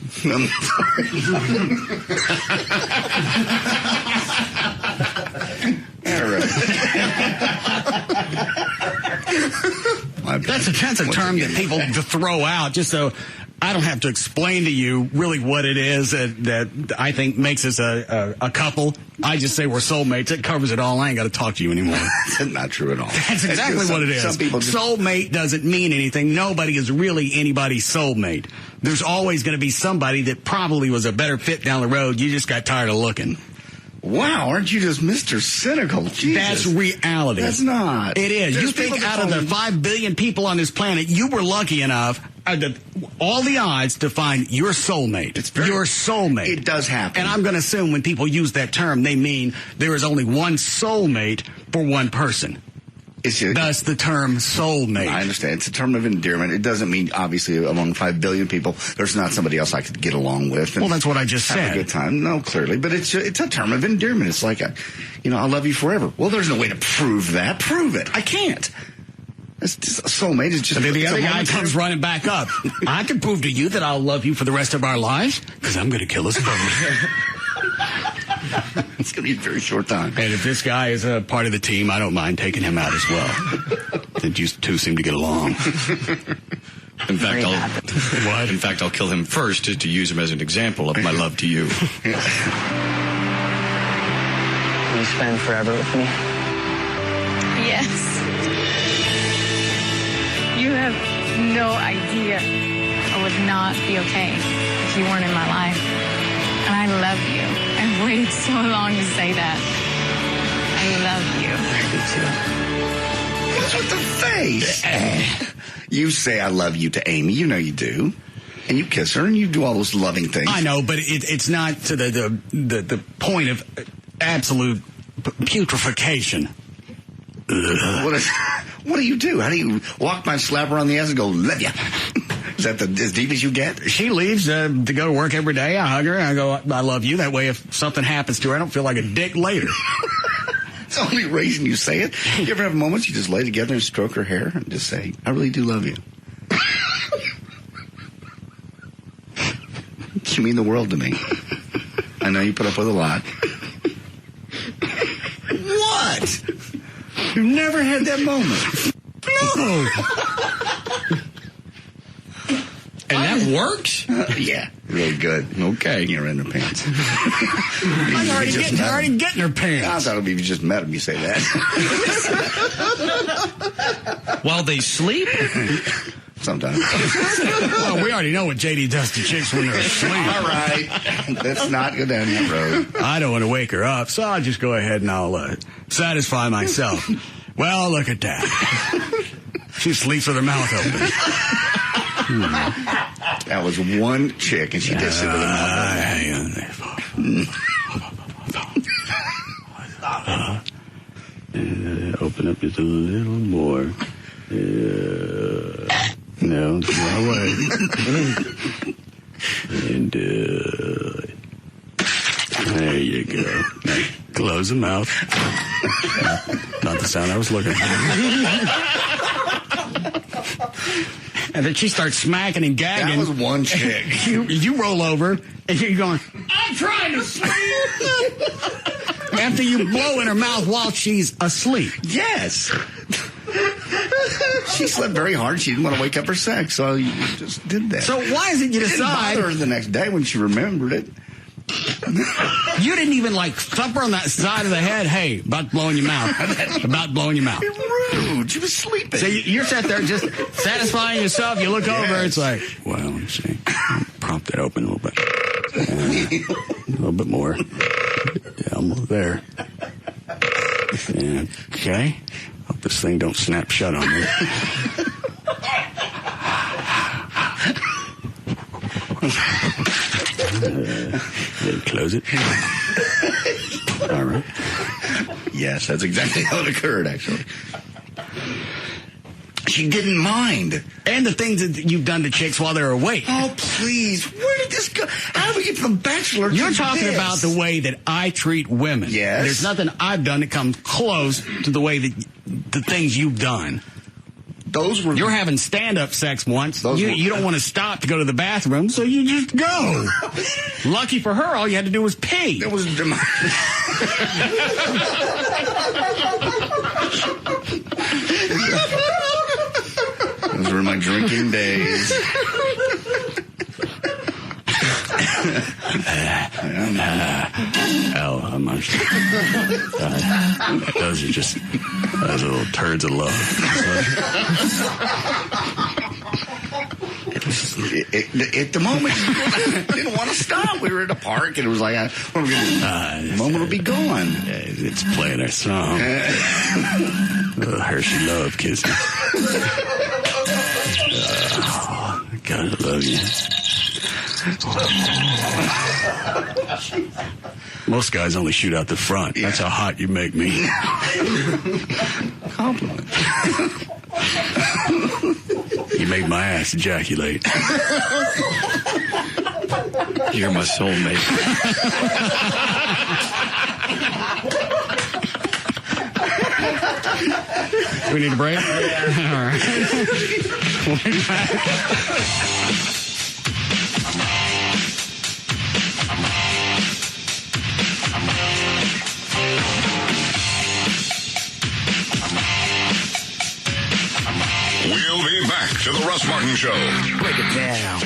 That's a term that people throw out just so I don't have to explain to you really what it is that I think makes us a couple. I just say we're soulmates. It covers it all. I ain't got to talk to you anymore. That's not true at all. That's exactly what it is. Some people soulmate doesn't mean anything. Nobody is really anybody's soulmate. There's always going to be somebody that probably was a better fit down the road. You just got tired of looking. Wow, aren't you just Mr. Cynical? Jesus. That's reality. That's not. It is. You think out of the 5 billion people on this planet, you were lucky enough, all the odds to find your soulmate. Your soulmate. It does happen. And I'm going to assume when people use that term, they mean there is only one soulmate for one person. Thus the term soulmate. I understand. It's a term of endearment. It doesn't mean, obviously, among 5 billion people, there's not somebody else I could get along with. Well, that's what I just said. Have a good time. No, clearly. But it's a term of endearment. It's like, I love you forever. Well, there's no way to prove that. Prove it. I can't. It's just a soulmate. It's just the other guy comes running back up. I can prove to you that I'll love you for the rest of our lives because I'm going to kill us both. It's going to be a very short time. And if this guy is a part of the team, I don't mind taking him out as well. You two seem to get along. In fact, I'll kill him first to use him as an example of my love to you. Will you spend forever with me? Yes. You have no idea I would not be okay if you weren't in my life. And I love you. I've waited so long to say that. I love you. I do too. What's with the face? You say I love you to Amy. You know you do. And you kiss her and you do all those loving things. I know, but it's not to the point of absolute putrefaction. What do you do? How do you walk by, slap her on the ass and go, love ya? Is that as deep as you get? She leaves to go to work every day. I hug her and I go, I love you. That way if something happens to her, I don't feel like a dick later. It's the only reason you say it. You ever have moments you just lay together and stroke her hair and just say, I really do love you? You mean the world to me. I know you put up with a lot. What? You've never had that moment. No. And that works? Yeah, really good. Okay. You're in her pants. I'm already getting her pants. I thought if you just met him, you say that. While they sleep? Sometimes. Well, we already know what JD does to chicks when they're asleep. All right. Let's not go down that road. I don't want to wake her up, so I'll just go ahead and I'll satisfy myself. Well, look at that. She sleeps with her mouth open. That was one chick, and she did sit with her mouth open. Open up just a little more. No, no way. And close the mouth. Not the sound I was looking for. And then she starts smacking and gagging. That was one chick. You roll over, and you're going, I'm trying to sleep. After you blow in her mouth while she's asleep. Yes. She slept very hard. She didn't want to wake up for sex, so you just did that. So why is it you decide? Didn't bother her the next day when she remembered it. You didn't even thump her on that side of the head. Hey, about blowing your mouth. About blowing your mouth. Rude. She was sleeping. So you're sat there just satisfying yourself. You look over, it's like, well, let me see. Prop that open a little bit. A little bit more. Yeah, almost there. Yeah, okay. Hope this thing don't snap shut on me. Close it. All right. Yes, that's exactly how it occurred, actually. She didn't mind. And the things that you've done to chicks while they're awake. Oh, please. Where did this go? How do we get from Bachelor to You're talking this? about the way that I treat women. Yes. There's nothing I've done that comes close to the way that the things you've done. You're having stand-up sex once. You don't want to stop to go to the bathroom, so you just go. Lucky for her, all you had to do was pee. It was... Those were my drinking days. Those are just those little turds of love. At the moment, didn't want to stop. We were at a park, and it was like, what are we going to do? The moment will be gone. It's playing our song. Hershey Love Kisses. God, I love you. Most guys only shoot out the front. That's how hot you make me. Compliment. You make my ass ejaculate. You're my soulmate. Do we need a break? Yeah. All right. We'll be back. We'll be back to the Russ Martin Show. Break it down.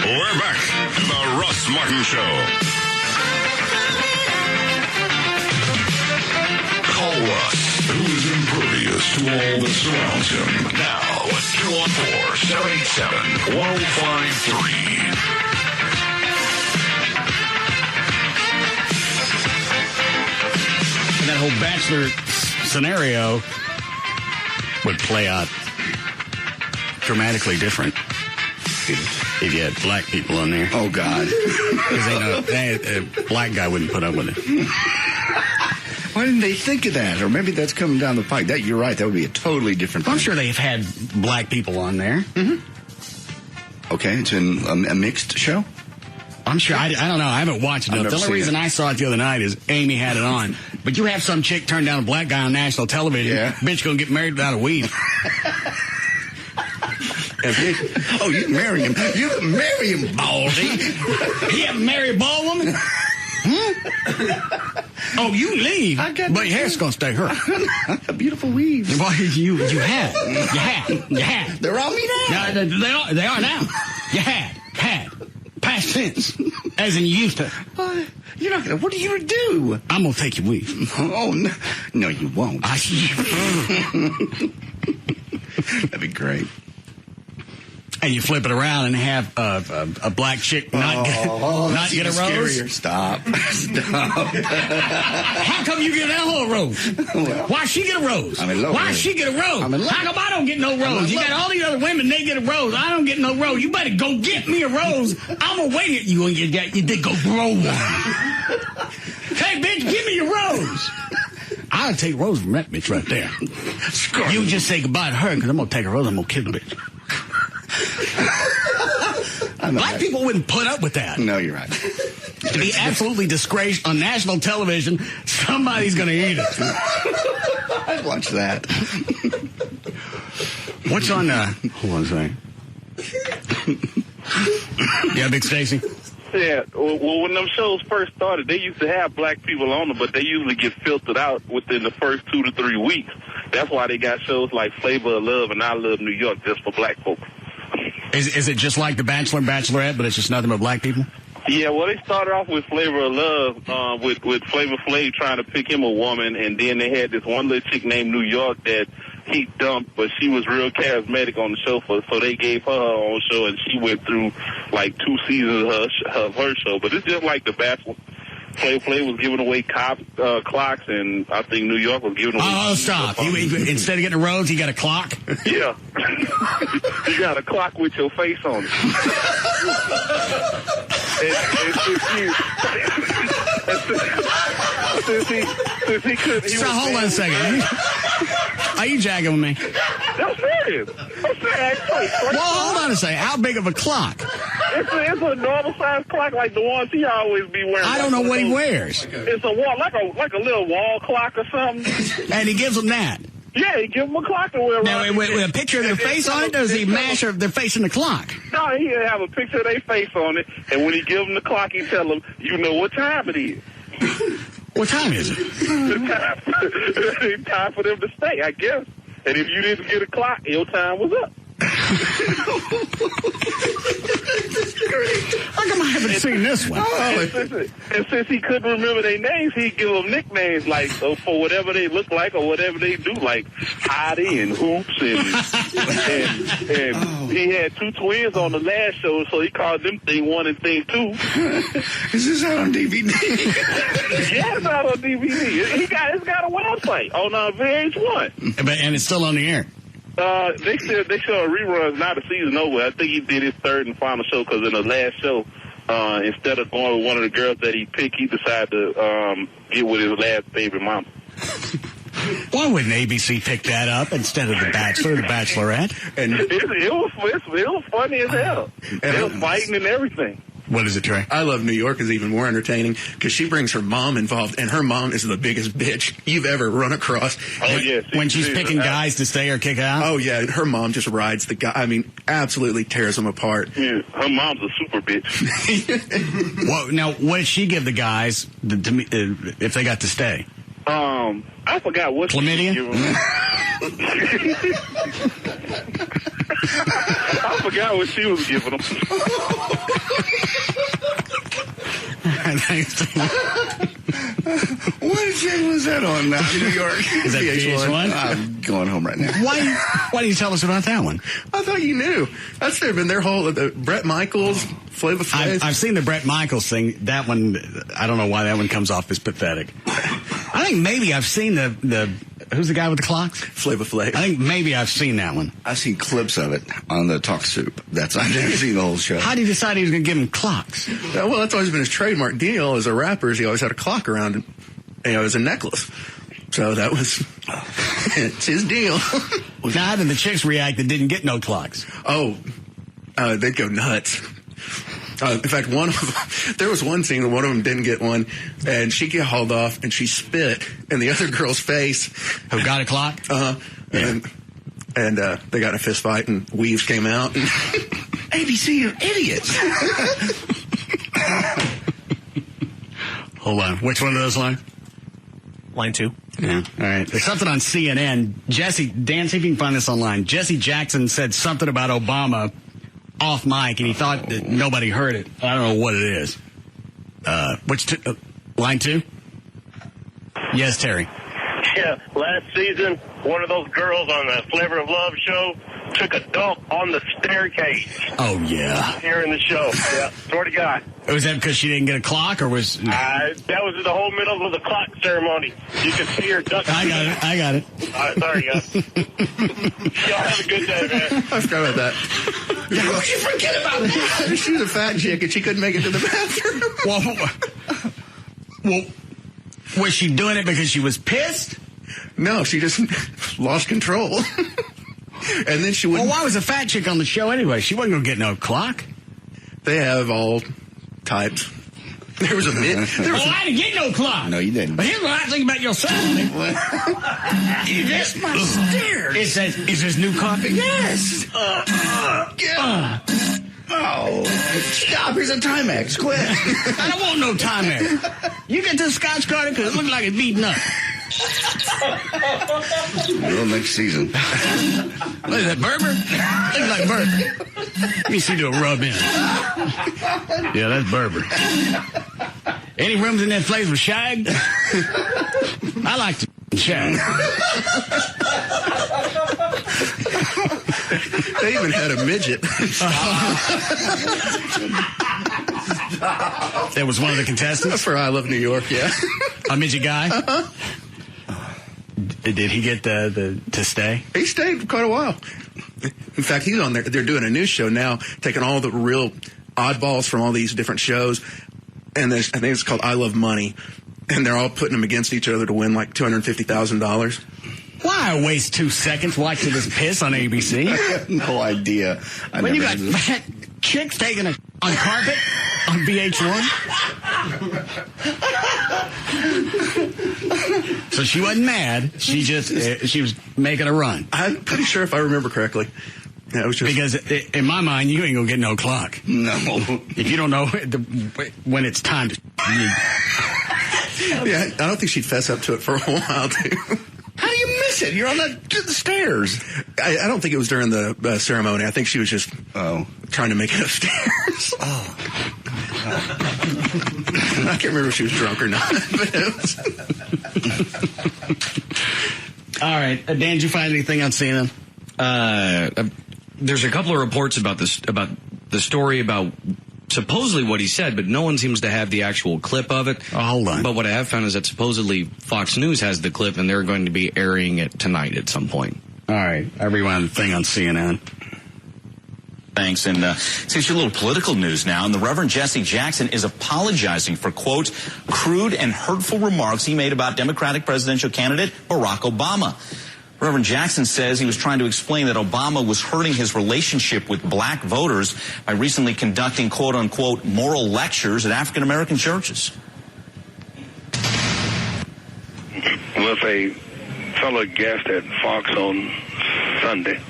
We're back to the Russ Martin Show. Call Russ, who is impervious to all that surrounds him. Now, 214-787-1053. And that whole Bachelor scenario would play out dramatically different if you had black people on there. Oh, God. Because a black guy wouldn't put up with it. Why didn't they think of that? Or maybe that's coming down the pike. You're right. That would be a totally different thing. I'm sure they've had black people on there. Mm-hmm. Okay, it's in a mixed show? I'm sure. I don't know. I haven't watched it enough. The only reason I saw it the other night is Amy had it on. But you have some chick turn down a black guy on national television. Yeah. Bitch gonna get married without a weave. Oh, you can marry him. You can marry him, Baldy. You haven't married a bald woman? Oh, you leave, but your hair's gonna stay hurt. A beautiful weave. Well, you had. They're on me now. They are now. You had. Past tense. As in you used to. You're not gonna. What are you gonna do? I'm gonna take your weave. Oh no, you won't. That'd be great. And you flip it around and have a black chick not get a rose? Scarier. Stop. How come you get that whole rose? Why she get a rose? Why she get a rose? How come I don't get no rose? You got all these other women, they get a rose. I don't get no rose. You better go get me a rose. I'm going to wait at you and you did go grow one. Hey, bitch, give me your rose. I'll take Rose from that bitch right there. You just say goodbye to her, because I'm going to take her Rose. I'm going to kill the bitch. Black people wouldn't put up with that. No, you're right. To be absolutely disgraced on national television, somebody's going to eat it. I'd watch that. What's on, hold on a second. Yeah, Big Stacy? Yeah, well, when them shows first started, they used to have black people on them, but they usually get filtered out within the first 2 to 3 weeks. That's why they got shows like Flavor of Love and I Love New York just for black folks. Is it just like The Bachelor and Bachelorette, but it's just nothing but black people? Yeah, well, they started off with Flavor of Love, with Flavor Flav trying to pick him a woman, and then they had this one little chick named New York that he dumped, but she was real charismatic on the show, so they gave her own show, and she went through like 2 seasons of her show. But it's just like The Bachelor. Flav was giving away clocks, and I think New York was giving away... Oh, stop. Instead of getting a rose, you got a clock? Yeah. You got a clock with your face on it. Since he couldn't... So hold on a second. Are you jagging with me? I'm serious. Well, hold on a second. How big of a clock? It's a normal size clock like the ones he always be wearing. I don't know what he wears. It's a wall, like a little wall clock or something. And he gives them that. Yeah, he gives them a clock to wear. Now, with a picture of their face on it, does he mash their face in the clock? No, he have a picture of their face on it, and when he gives them the clock, he tell them, you know what time it is. What time is it? It's time for them to stay, I guess. And if you didn't get a clock, your time was up. How come I haven't seen this one? And since he couldn't remember their names, he'd give them nicknames like for whatever they look like or whatever they do, like Hottie and Hoops, and he had 2 twins on the last show, so he called them Thing 1 and Thing 2. Is this out on DVD? Yeah, it's out on DVD. It's got a website on VH1. And it's still on the air. They show reruns, not a season over. I think he did his 3rd and final show because in the last show, instead of going with one of the girls that he picked, he decided to get with his last favorite mama. Why wouldn't ABC pick that up instead of The Bachelor, The Bachelorette? And it was funny as hell. They were fighting and everything. What is it, Trey? I Love New York is even more entertaining because she brings her mom involved, and her mom is the biggest bitch you've ever run across. Oh, yeah. When she's picking guys to stay or kick out? Oh, yeah. Her mom just rides the guy. I mean, absolutely tears them apart. Yeah, her mom's a super bitch. Well, now, what did she give the guys if they got to stay? I forgot what chlamydia? I forgot what she was giving them. What channel was that on now? New York? Is that VH1? I'm going home right now. Why did you tell us about that one? I thought you knew. That's been their whole Brett Michaels, Flavor Flav. I've seen the Brett Michaels thing. That one, I don't know why that one comes off as pathetic. I think maybe I've seen the who's the guy with the clocks? Flavor Flav. I think maybe I've seen that one. I've seen clips of it on the Talk Soup. I've never seen the whole show. How did he decide he was going to give him clocks? Well, that's always been his trademark deal as a rapper. Is he always had a clock around him, as a necklace. So that was it's his deal. Now, how did the chicks react that didn't get no clocks? Oh, they'd go nuts. In fact, there was one scene where one of them didn't get one, and she got hauled off, and she spit in the other girl's face. Who got a clock? Yeah. And they got in a fist fight, and weaves came out. And ABC, you're idiots. Hold on. Which one of those lines? Line 2. Yeah. All right. There's something on CNN. Dan, see if you can find this online. Jesse Jackson said something about Obama off mic, and he thought that nobody heard it. I don't know what it is. Line 2? Yes, Terry. Yeah, last season, one of those girls on the Flavor of Love show took a dump on the staircase. Oh, yeah. Here in the show. Yeah, swear to God. Was that because she didn't get a clock, or was... That was in the whole middle of the clock ceremony. You could see her ducking. I got it. All right, sorry, guys. Y'all have a good day, man. I forgot about that. How could you forget about that? She was a fat chick, and she couldn't make it to the bathroom. Well, was she doing it because she was pissed? No, she just lost control. And then she wouldn't. Well, why was a fat chick on the show anyway? She wasn't going to get no clock. They have all types. There was a bit. I didn't get no clock. No, you didn't. But here's what I think about yourself. That's my stairs. It says, is this new coffee? Yes. Oh, stop. Here's a Timex. Quit. I don't want no Timex. You get this Scotch Carter because it looks like it's beaten up. Well, next season. Look at that Berber. Looks like Berber. Let me see the rub in. Yeah, that's Berber. Any rooms in that place with shag? I like to shag. They even had a midget. That was one of the contestants? For I Love New York, yeah. A midget guy? Uh-huh. Did he get to stay? He stayed for quite a while. In fact, he's on there. They're doing a new show now, taking all the real oddballs from all these different shows, and I think it's called I Love Money, and they're all putting them against each other to win like $250,000. Why waste 2 seconds watching this piss on ABC? I have no idea. When you got fat chicks taking on carpet on VH1? So she wasn't mad. She was making a run. I'm pretty sure if I remember correctly. Yeah, it was just because in my mind, you ain't gonna get no clock. No. If you don't know when it's time to. Yeah, I don't think she'd fess up to it for a while, too. How do you miss it? You're on the stairs. I don't think it was during the ceremony. I think she was just trying to make it upstairs. Oh. I can't remember if she was drunk or not. But it was... All right. Dan, did you find anything on CNN? There's a couple of reports about this, about the story about supposedly what he said, but no one seems to have the actual clip of it. Oh, hold on. But what I have found is that supposedly Fox News has the clip, and they're going to be airing it tonight at some point. All right. Everyone, thing on CNN. Thanks. And since you're a little political news now, and the Reverend Jesse Jackson is apologizing for, quote, crude and hurtful remarks he made about Democratic presidential candidate Barack Obama. Reverend Jackson says he was trying to explain that Obama was hurting his relationship with black voters by recently conducting, quote unquote, moral lectures at African American churches. With a fellow guest at Fox on Sunday,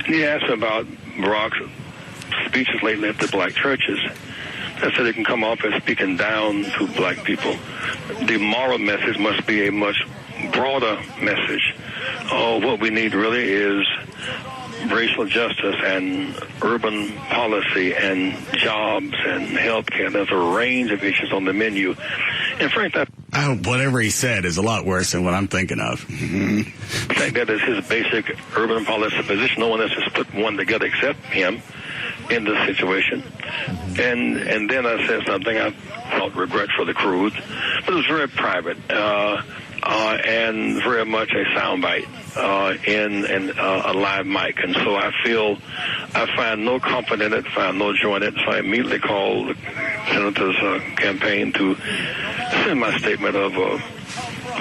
he asked about Barack's speeches lately at the black churches. I said it can come off as speaking down to black people. The moral message must be a much broader message. What we need really is racial justice and urban policy and jobs and health care. There's a range of issues on the menu. And Frank, I hope whatever he said is a lot worse than what I'm thinking of. I think that is his basic urban policy position. No one else has put one together except him in this situation. And then I said something I felt regret for the crude, but it was very private. And very much a soundbite in a live mic. And so I find no comfort in it, find no joy in it. So I immediately called the senator's campaign to send my statement of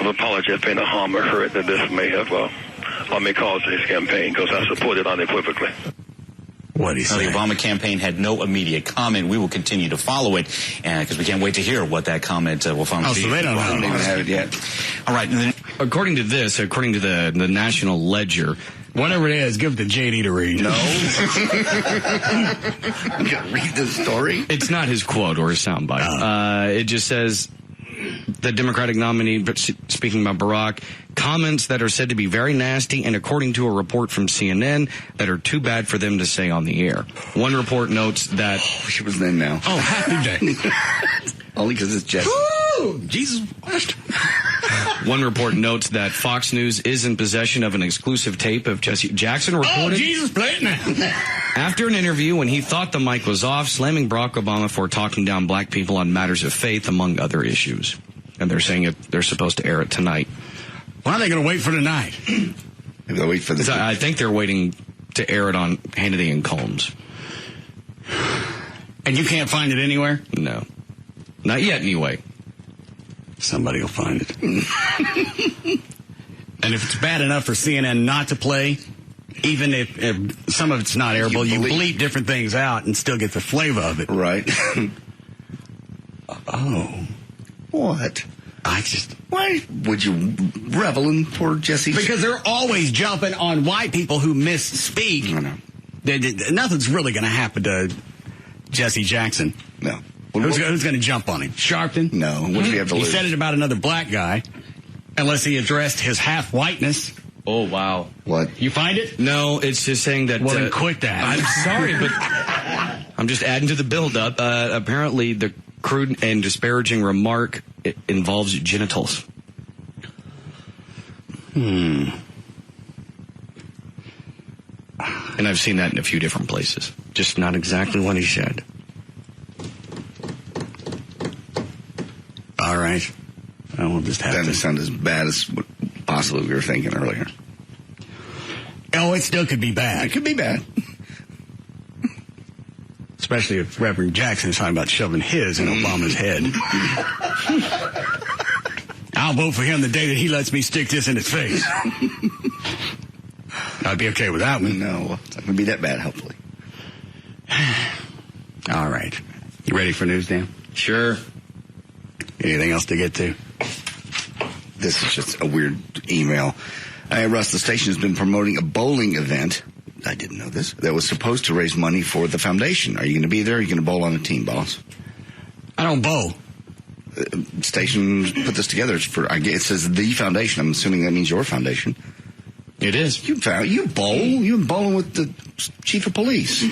apology if any harm or hurt that this may have may cause his campaign, because I support it unequivocally. What he said. The Obama campaign had no immediate comment. We will continue to follow it because we can't wait to hear what that comment will finally be. So they don't even have it yet. All right. And then, according to the National Ledger, whatever it is, give it to JD to read. No. I'm going to read the story. It's not his quote or his soundbite. It just says the Democratic nominee, but speaking about Barack, comments that are said to be very nasty and, according to a report from CNN, that are too bad for them to say on the air. One report notes that... Oh, she was in now. Oh, happy day. Only because it's Jesse. Woo! Jesus. One report notes that Fox News is in possession of an exclusive tape of Jesse Jackson reported... Oh, Jesus, play it now. After an interview when he thought the mic was off, slamming Barack Obama for talking down black people on matters of faith, among other issues. And they're saying they're supposed to air it tonight. Why are they going to wait for tonight? They'll wait for the... I think they're waiting to air it on Hannity and Combs. And you can't find it anywhere? No. Not yet, anyway. Somebody will find it. And if it's bad enough for CNN not to play, even if some of it's not airable, you bleep different things out and still get the flavor of it. Right. Oh. What? Why would you revel in poor Jesse? Because they're always jumping on white people who misspeak. I know. Nothing's really going to happen to Jesse Jackson. No. Who's going to jump on him? Sharpton? No. What does he have to lose? He said it about another black guy, unless he addressed his half-whiteness. Oh, wow. What? You find it? No, it's just saying that... Well, then quit that. I'm sorry, but I'm just adding to the build-up. Apparently, the crude and disparaging remark involves genitals. And I've seen that in a few different places. Just not exactly what he said. All right. We'll just have Doesn't sound as bad as what possibly we were thinking earlier. Oh, it still could be bad. It could be bad. Especially if Reverend Jackson is talking about shoving his in Obama's head. I'll vote for him the day that he lets me stick this in his face. I'd be okay with that one. No, it's not going to be that bad, hopefully. All right. You ready for news, Dan? Sure. Anything else to get to? This is just a weird email. Hey, Russ, the station has been promoting a bowling event. I didn't know this. That was supposed to raise money for the foundation. Are you going to be there? Or are you going to bowl on a team, boss? I don't bowl. Station put this together. It says the foundation. I'm assuming that means your foundation. It is. You bowl. You've been bowling with the chief of police.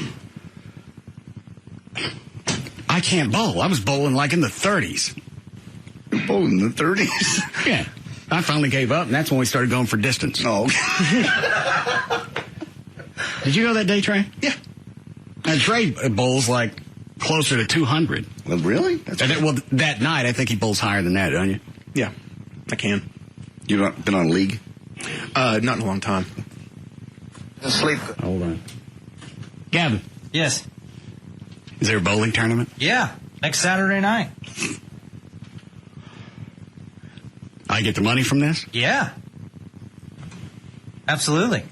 I can't bowl. I was bowling like in the 30s. You're bowling in the 30s? Yeah. I finally gave up, and that's when we started going for distance. Oh, okay. Did you go that day, Trey? Yeah. And Trey bowls like closer to 200. Well, really? That night, I think he bowls higher than that, don't you? Yeah, I can. You've not been on a league? Not in a long time. Sleep. Hold on. Gavin. Yes. Is there a bowling tournament? Yeah, next Saturday night. I get the money from this? Yeah. Absolutely.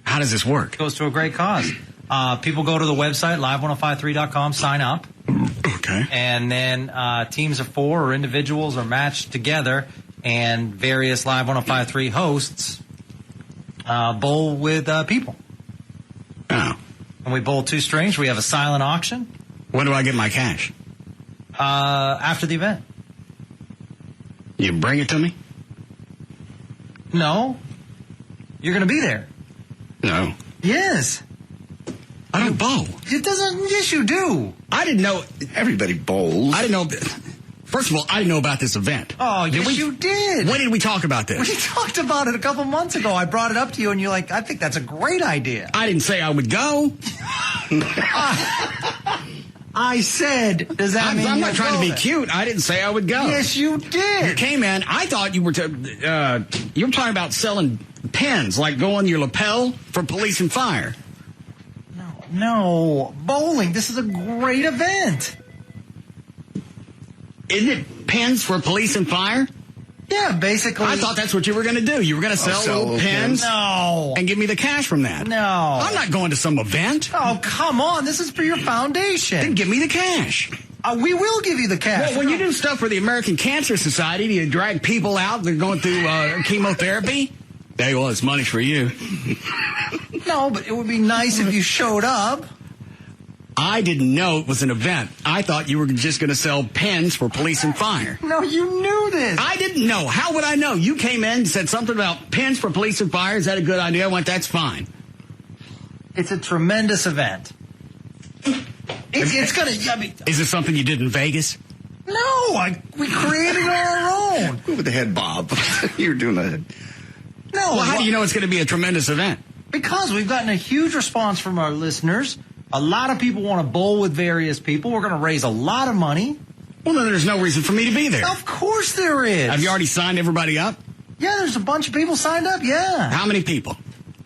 How does this work? It goes to a great cause. People go to the website, live1053.com, sign up. Okay. And then teams of 4 or individuals are matched together, and various Live 1053 hosts bowl with people. Oh. And we bowl 2 strings. We have a silent auction. When do I get my cash? After the event. You bring it to me? No. You're going to be there. No. Yes. I don't bowl. It doesn't. Yes, you do. I didn't know. Everybody bowls. I didn't know. First of all, I didn't know about this event. Oh, yes, you did. When did we talk about this? We talked about it a couple months ago. I brought it up to you, and you're like, I think that's a great idea. I didn't say I would go. I said, does that mean I'm not trying to be there? cute. I didn't say I would go. Yes, you did. You came in. I thought you were you were talking about selling pens, like go on your lapel for police and fire. No, bowling. This is a great event. Isn't it pens for police and fire? Yeah, basically. I thought that's what you were going to do. You were going to sell little pens. No. And give me the cash from that. No. I'm not going to some event. Oh, come on. This is for your foundation. Then give me the cash. We will give you the cash. Well, when you do stuff for the American Cancer Society, do you drag people out? They're going through chemotherapy? Hey, well, it's money for you. No, but it would be nice if you showed up. I didn't know it was an event. I thought you were just going to sell pens for police and fire. No, you knew this. I didn't know. How would I know? You came in and said something about pens for police and fire. Is that a good idea? I went, that's fine. It's a tremendous event. It's going to... I mean, is it something you did in Vegas? No, we created it on our own. Go with the head, Bob. You're doing that. No. Well, how do you know it's going to be a tremendous event? Because we've gotten a huge response from our listeners. A lot of people want to bowl with various people. We're going to raise a lot of money. Well, then there's no reason for me to be there. Of course there is. Have you already signed everybody up? Yeah, there's a bunch of people signed up, yeah. How many people?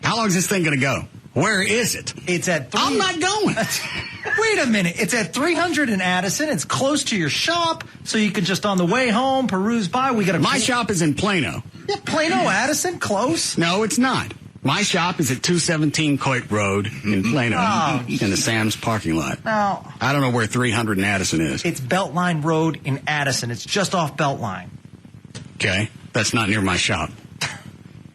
How long is this thing going to go? Where is it? It's at... I'm not going. Wait a minute. It's at 300 in Addison. It's close to your shop, so you can just on the way home peruse by. My shop is in Plano. Yeah, Plano, Addison, close. No, it's not. My shop is at 217 Coit Road in Plano, in the Sam's parking lot. No. I don't know where 300 in Addison is. It's Beltline Road in Addison. It's just off Beltline. Okay, that's not near my shop.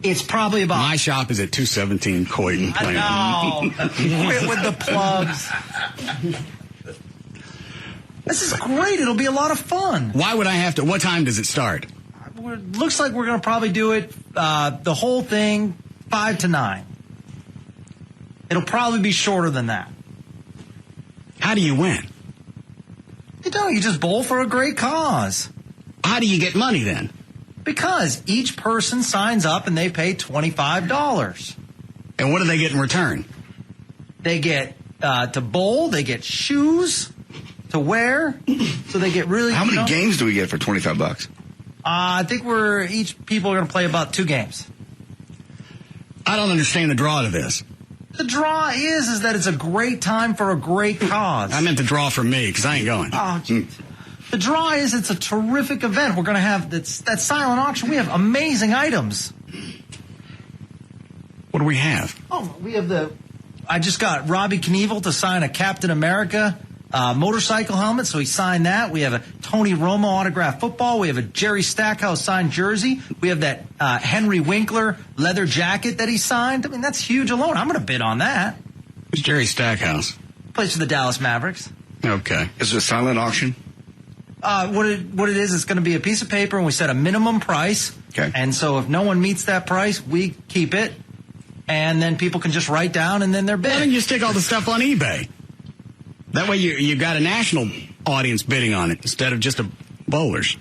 It's probably about... My shop is at 217 Coit in Plano. No. Quit with the plugs. This is great. It'll be a lot of fun. Why would I have to? What time does it start? It looks like we're going to probably do it, the whole thing, 5 to 9. It'll probably be shorter than that. How do you win? You don't. You just bowl for a great cause. How do you get money then? Because each person signs up and they pay $25. And what do they get in return? They get to bowl. They get shoes to wear. So they get really... How many games do we get for $25? I think each people are going to play about 2 games. I don't understand the draw to this. The draw is that it's a great time for a great cause. I meant the draw for me, because I ain't going. Oh, the draw is it's a terrific event. We're going to have that silent auction. We have amazing items. What do we have? Oh, we have I just got Robbie Knievel to sign a Captain America motorcycle helmet, so he signed that. We have a Tony Romo autographed football. We have a Jerry Stackhouse signed jersey. We have that Henry Winkler leather jacket that he signed. I mean, that's huge alone. I'm going to bid on that. Who's Jerry Stackhouse? Plays for the Dallas Mavericks. Okay. Is it a silent auction? What it is, it's going to be a piece of paper, and we set a minimum price. Okay. And so if no one meets that price, we keep it, and then people can just write down, and then they're bid. Why don't you stick all the stuff on eBay? That way you got a national audience bidding on it instead of just a bowlers.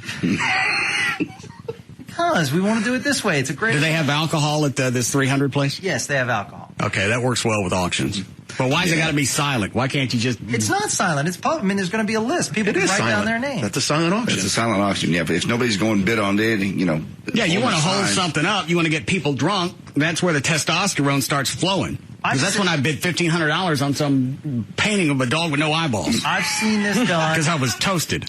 Because we want to do it this way. It's a great... Do they have alcohol at this 300 place? Yes, they have alcohol. Okay, that works well with auctions. But why's it got to be silent? Why can't you just... It's not silent. It's public. I mean, there's going to be a list. People can write down their name. That's a silent auction. It's a silent auction, yeah. But if nobody's going bid on it, Yeah, you want to hold something up. You want to get people drunk. That's where the testosterone starts flowing. Because that's when I bid $1,500 on some painting of a dog with no eyeballs. I've seen this done. Because I was toasted.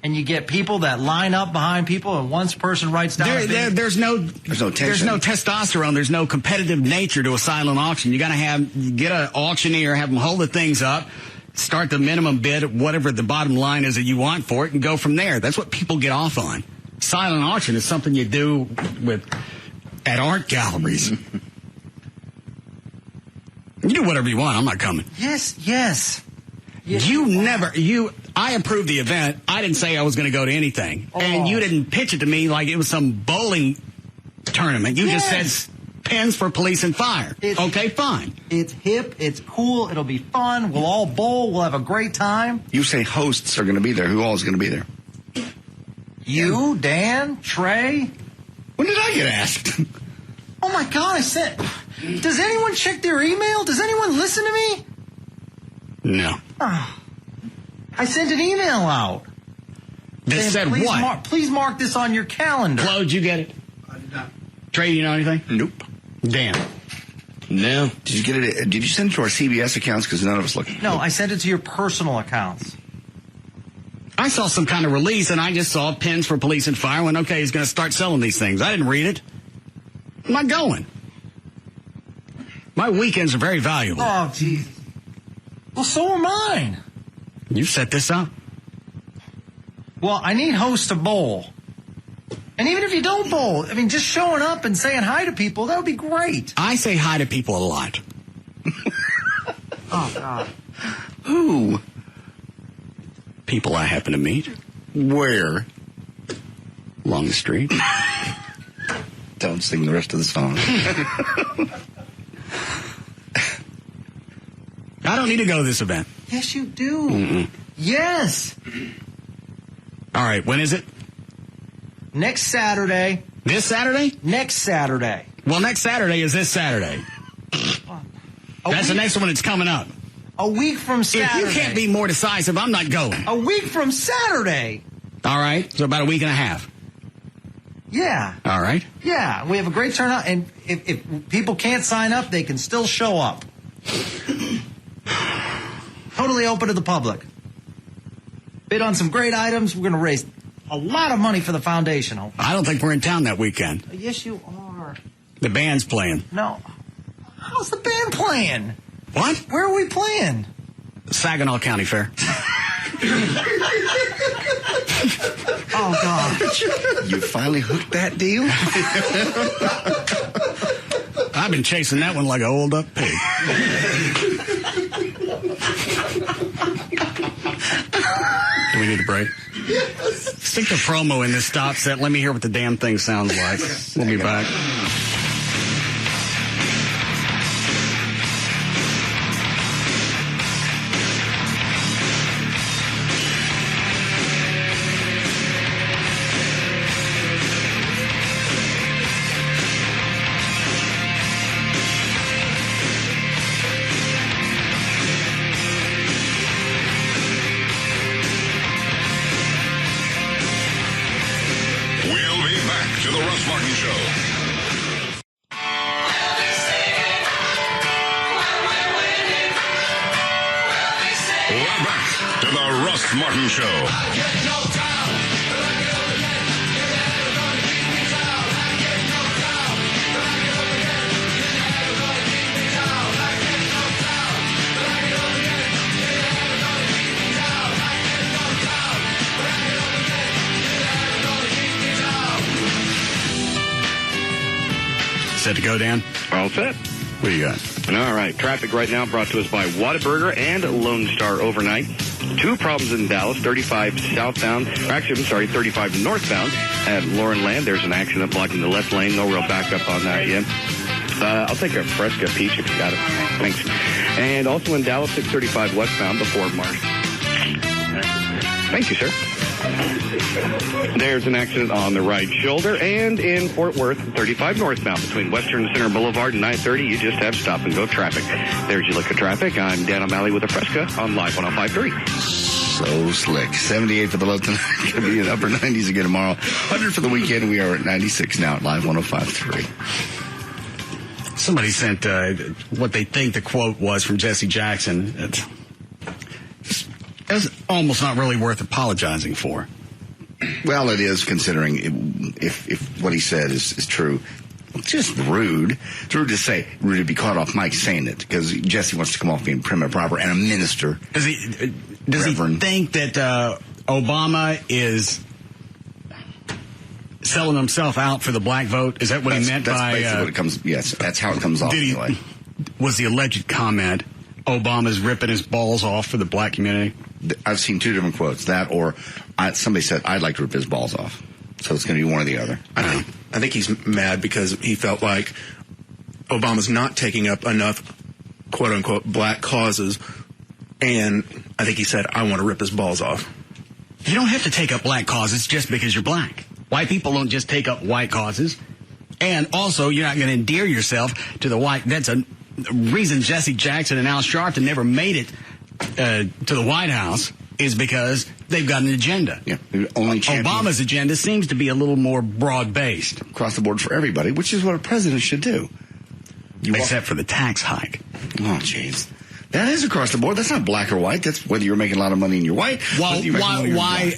And you get people that line up behind people, and once person writes down... There's no tension. There's no testosterone. There's no competitive nature to a silent auction. You got to get an auctioneer, have them hold the things up, start the minimum bid, whatever the bottom line is that you want for it, and go from there. That's what people get off on. Silent auction is something you do at art galleries. You do whatever you want. I'm not coming. Yes. I approved the event. I didn't say I was going to go to anything. Oh. And you didn't pitch it to me like it was some bowling tournament. You just said pins for police and fire. Okay, fine. It's hip. It's cool. It'll be fun. We'll all bowl. We'll have a great time. You say hosts are going to be there. Who all is going to be there? You, Dan, Trey. When did I get asked? Oh, my God. I said... Does anyone check their email? Does anyone listen to me? No. Oh, I sent an email out. That said what? Please mark this on your calendar. Flo, did you get it? I did not. Trey, do you know anything? Nope. Damn. No. Did you get it? Did you send it to our CBS accounts? Because none of us looked. No, I sent it to your personal accounts. I saw some kind of release, and I just saw pins for police and fire. Went, okay, he's going to start selling these things. I didn't read it. I'm not going. My weekends are very valuable. Oh, jeez. Well, so are mine. You set this up. Well, I need hosts to bowl. And even if you don't bowl, I mean, just showing up and saying hi to people, that would be great. I say hi to people a lot. Oh, God. Who? People I happen to meet. Where? Along the street. Don't sing the rest of the song. I don't need to go to this event. Yes, you do. Mm-mm. Yes. All right, when is it? Next Saturday. This Saturday? Next Saturday. Well, next Saturday is this Saturday. That's the next one that's coming up. A week from Saturday. If you can't be more decisive, I'm not going. A week from Saturday. All right, so about a week and a half. Yeah. All right. Yeah, we have a great turnout, and if people can't sign up, they can still show up. Totally open to the public. Bid on some great items. We're going to raise a lot of money for the foundation. I don't think we're in town that weekend. Yes, you are. The band's playing. No. How's the band playing? What? Where are we playing? Saginaw County Fair. Oh, God. You finally hooked that deal? I've been chasing that one like a old up pig. Do we need a break? Yes. Stick the promo in this stop set. Let me hear what the damn thing sounds like. We'll be back. We'll be back to the Russ Martin Show. We're back to the Russ Martin Show. Set to go, Dan? All set. What do you got? All right. Traffic right now brought to us by Whataburger and Lone Star overnight. Two problems in Dallas, 35 southbound, actually, I'm sorry, 35 northbound at Lauren Land. There's an accident blocking the left lane. No real backup on that yet. I'll take a Fresca Peach if you got it. Thanks. And also in Dallas, 635 westbound before Marsh. Thank you, sir. There's an accident on the right shoulder, and in Fort Worth, 35 northbound between Western Center Boulevard and 930, you just have stop-and-go traffic. There's your look at traffic. I'm Dan O'Malley with a Fresca on Live 105.3. So slick. 78 for the low tonight. Going to be in upper 90s again tomorrow. 100 for the weekend. We are at 96 now at Live 105.3. Somebody sent what they think the quote was from Jesse Jackson. It's almost not really worth apologizing for. Well, it is, considering if what he said is true. It's just rude. It's rude to say, rude to be caught off mic saying it, because Jesse wants to come off being prim and proper and a minister. Does he think that Obama is selling himself out for the black vote? Is that what he meant by... That's basically what it comes... Yes, that's how it comes off anyway. Was the alleged comment, Obama's ripping his balls off for the black community? I've seen two different quotes. That or somebody said, I'd like to rip his balls off. So it's going to be one or the other. I think he's mad because he felt like Obama's not taking up enough, quote-unquote, black causes. And I think he said, I want to rip his balls off. You don't have to take up black causes just because you're black. White people don't just take up white causes. And also, you're not going to endear yourself to the white. That's a reason Jesse Jackson and Al Sharpton never made it to the White House, is because they've got an agenda. Yeah, only Obama's agenda seems to be a little more broad-based. Across the board for everybody, which is what a president should do. Except for the tax hike. Oh, jeez. That is across the board. That's not black or white. That's whether you're making a lot of money and you're white. Well, why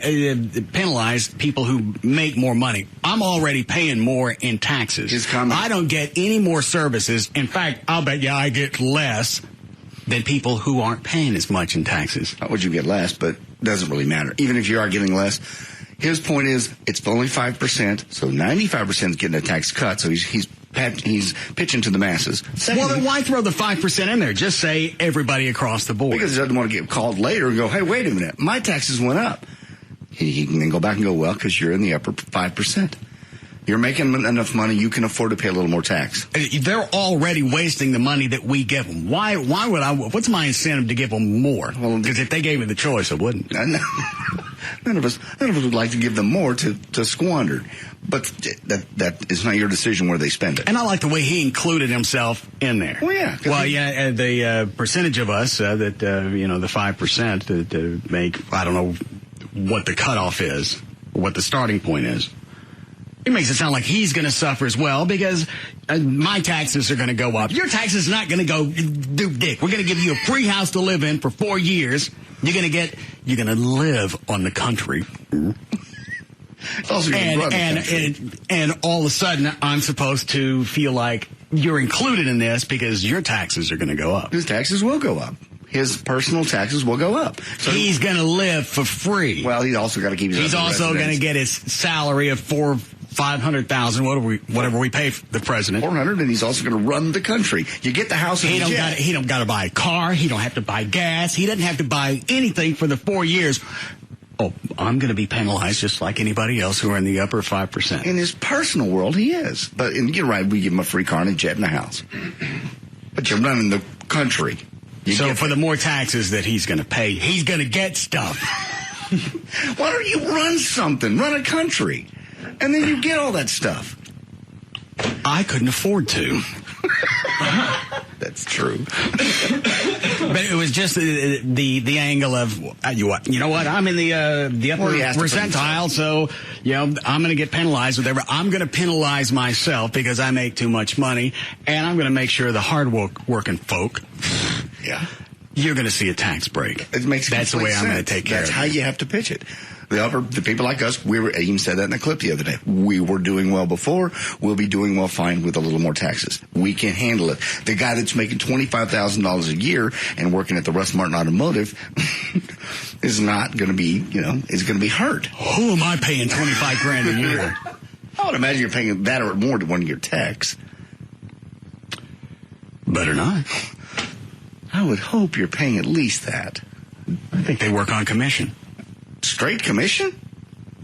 penalize people who make more money? I'm already paying more in taxes. I don't get any more services. In fact, I'll bet you I get less than people who aren't paying as much in taxes. Not would you get less, but it doesn't really matter. Even if you are getting less, his point is it's only 5%, so 95% is getting a tax cut, so he's pitching to the masses. Well, then why throw the 5% in there? Just say everybody across the board. Because he doesn't want to get called later and go, hey, wait a minute, my taxes went up. He can then go back and go, well, because you're in the upper 5%. You're making enough money, you can afford to pay a little more tax. They're already wasting the money that we give them. Why would I? What's my incentive to give them more? Well, because if they gave me the choice, I wouldn't. None of us would like to give them more to squander. But that is not your decision where they spend it. And I like the way he included himself in there. Well, yeah. Well, yeah, the percentage of us the 5% that make, I don't know what the cutoff is, or what the starting point is. It makes it sound like he's going to suffer as well because my taxes are going to go up. Your taxes are not going to go do dick. We're going to give you a free house to live in for 4 years. You're going to live on the country. It's also gonna run the country. and all of a sudden, I'm supposed to feel like you're included in this because your taxes are going to go up. His taxes will go up. His personal taxes will go up. So he's going to live for free. Well, he's also got to keep his He's also going to get his salary of $500,000, whatever we pay the president. $400,000, and he's also going to run the country. You get the house and he don't got to buy a car. He don't have to buy gas. He doesn't have to buy anything for the 4 years. Oh, I'm going to be penalized just like anybody else who are in the upper 5%. In his personal world, he is. But you're right, we give him a free car and a jet and a house. But you're running the country. So for the more taxes that he's going to pay, he's going to get stuff. Why don't you run something? Run a country. And then you get all that stuff. I couldn't afford to. That's true. But it was just the angle of, you know what, I'm in the upper percentile, so, I'm going to get penalized with everything. I'm going to penalize myself because I make too much money, and I'm going to make sure the hard-working folk, you're going to see a tax break. It makes That's the way sense. I'm going to take care of it. That's how you have to pitch it. The people like us, I even said that in the clip the other day. We were doing well before. We'll be doing well fine with a little more taxes. We can handle it. The guy that's making $25,000 a year and working at the Russ Martin Automotive is not going to be, is going to be hurt. Who am I paying $25,000 a year? I would imagine you're paying that or more to one of your techs. Better not. I would hope you're paying at least that. I think they work on commission. Straight commission?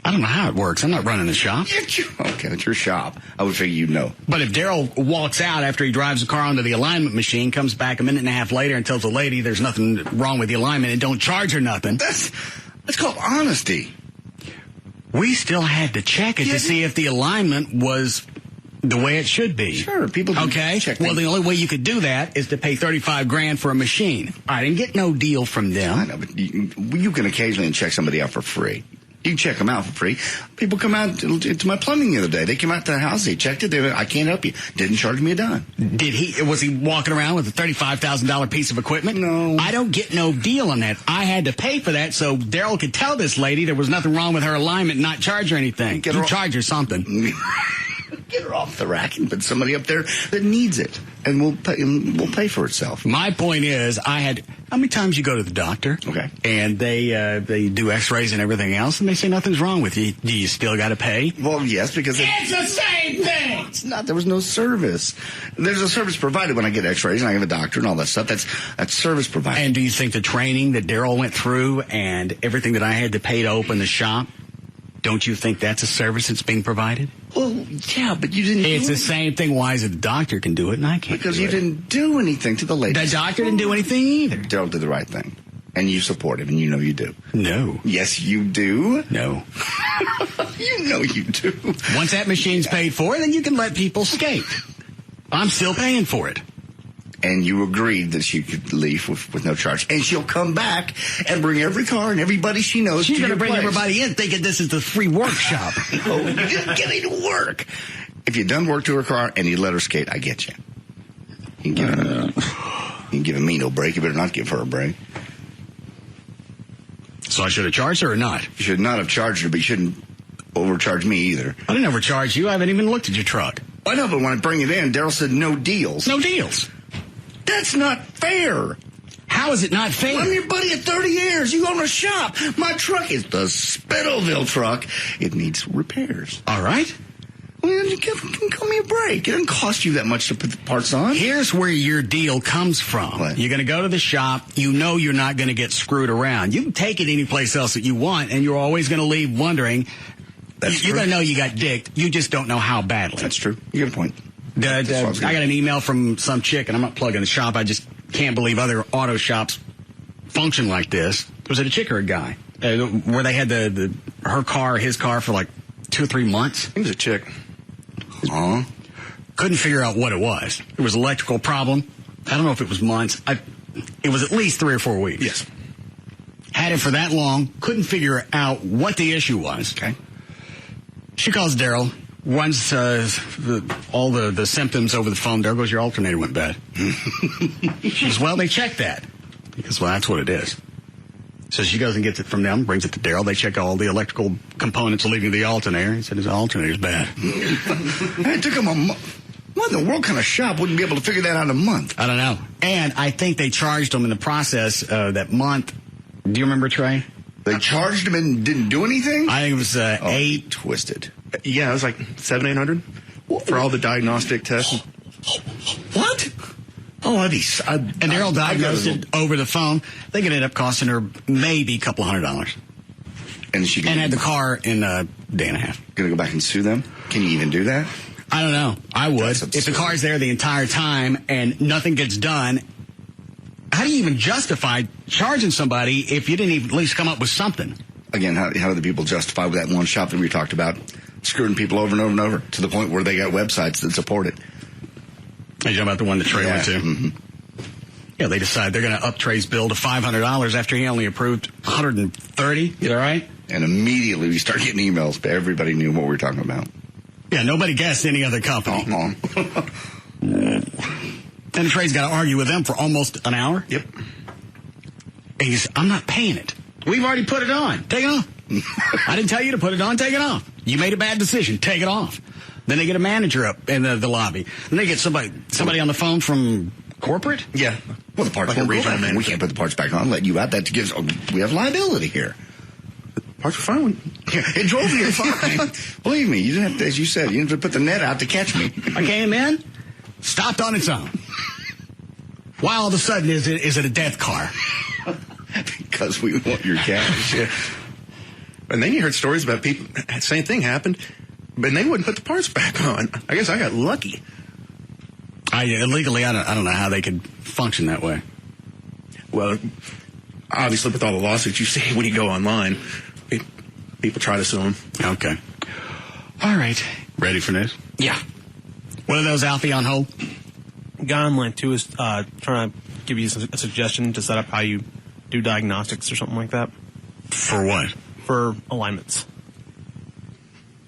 I don't know how it works. I'm not running the shop. Okay, it's your shop. I would figure you'd know. But if Daryl walks out after he drives the car onto the alignment machine, comes back a minute and a half later and tells the lady there's nothing wrong with the alignment and don't charge her nothing. That's called honesty. We still had to check it to see if the alignment was the way it should be. Sure, people do check well, the only way you could do that is to pay $35,000 for a machine. I didn't get no deal from them. I know, but you can occasionally check somebody out for free. You can check them out for free. People come out to my plumbing the other day. They came out to the house. They checked it. They went, I can't help you. Didn't charge me a dime. Was he walking around with a $35,000 piece of equipment? No. I don't get no deal on that. I had to pay for that so Daryl could tell this lady there was nothing wrong with her alignment and not charge her anything. You charge her something. Get her off the rack and put somebody up there that needs it, and we'll pay for itself. My point is, how many times you go to the doctor, and they do X-rays and everything else, and they say nothing's wrong with you. Do you still got to pay? Well, yes, because it's the same thing. It's not. There was no service. There's a service provided when I get X-rays, and I have a doctor and all that stuff. That's service provided. And do you think the training that Daryl went through and everything that I had to pay to open the shop? Don't you think that's a service that's being provided? Well, yeah, but you didn't. It's the same thing. Why is it the doctor can do it and I can't? Because you didn't do anything to the lady. The doctor didn't do anything either. Daryl did the right thing, and you support him, and you know you do. No. Yes, you do. No. You know you do. Once that machine's paid for, then you can let people skate. I'm still paying for it. And you agreed that she could leave with no charge. And she'll come back and bring every car and everybody she knows She's to going to bring place. everybody in thinking this is the free workshop. No, you're just getting to work. If you done work to her car and you let her skate, I get you. You can give me no break. You better not give her a break. So I should have charged her or not? You should not have charged her, but you shouldn't overcharge me either. I didn't overcharge you. I haven't even looked at your truck. I know, but when I bring it in, Daryl said no deals. No deals. That's not fair. How is it not fair? I'm your buddy of 30 years. You own a shop. My truck is the Spittleville truck. It needs repairs. All right. Well, you can call me a break. It doesn't cost you that much to put the parts on. Here's where your deal comes from. What? You're going to go to the shop. You know you're not going to get screwed around. You can take it any place else that you want, and you're always going to leave wondering. You're going to know you got dicked. You just don't know how badly. That's true. You got a point. I got an email from some chick, and I'm not plugging the shop. I just can't believe other auto shops function like this. Was it a chick or a guy? Where they had her car, his car for like 2 or 3 months? It was a chick. Couldn't figure out what it was. It was an electrical problem. I don't know if it was months. It was at least 3 or 4 weeks. Yes. Had it for that long. Couldn't figure out what the issue was. Okay. She calls Daryl. Runs all the symptoms over the phone. There goes your alternator went bad. She says, well, they checked that. Because, well, that's what it is. So she goes and gets it from them, brings it to Daryl. They check all the electrical components leaving the alternator. He said his alternator's bad. It took him a month. What in the world kind of shop wouldn't be able to figure that out in a month? I don't know. And I think they charged him in the process that month. Do you remember, Trey? They charged him and didn't do anything? I think it was 8. Twisted. Yeah, it was like $700-800 for all the diagnostic tests. What? Oh, and Daryl diagnosed it over the phone. I think it ended up costing her maybe a couple $100. And she had the car in a day and a half. Gonna go back and sue them? Can you even do that? I don't know. I would. If the car's there the entire time and nothing gets done, how do you even justify charging somebody if you didn't even at least come up with something? Again, how do the people justify with that one shop that we talked about, screwing people over and over and over to the point where they got websites that support it? Are you talking about the one that Trey went to? Mm-hmm. Yeah, they decide they're going to up Trey's bill to $500 after he only approved $130. Is that right? And immediately we start getting emails, but everybody knew what we were talking about. Yeah, nobody guessed any other company. And Trey's got to argue with them for almost an hour. Yep. And he says, I'm not paying it. We've already put it on. Take it off. I didn't tell you to put it on. Take it off. You made a bad decision. Take it off. Then they get a manager up in the lobby. Then they get somebody on the phone from corporate? Yeah. Well, the parts like won't go back. We can't put the parts back on, let you out. That gives, we have liability here. Parts were fine. It drove me fine. Believe me, you didn't have to, as you said, you didn't have to put the net out to catch me. I came in, stopped on its own. Why all of a sudden is it a death car? Because we want your cash. Yeah. And then you heard stories about people, same thing happened, but they wouldn't put the parts back on. I guess I got lucky. Illegally, I don't know how they could function that way. Well, obviously with all the lawsuits you see when you go online, people try to sue them. Okay. All right. Ready for news? Yeah. What are those, Alfie, on hold? Guy on line 2 is trying to give you a suggestion to set up how you do diagnostics or something like that. For what? For alignments.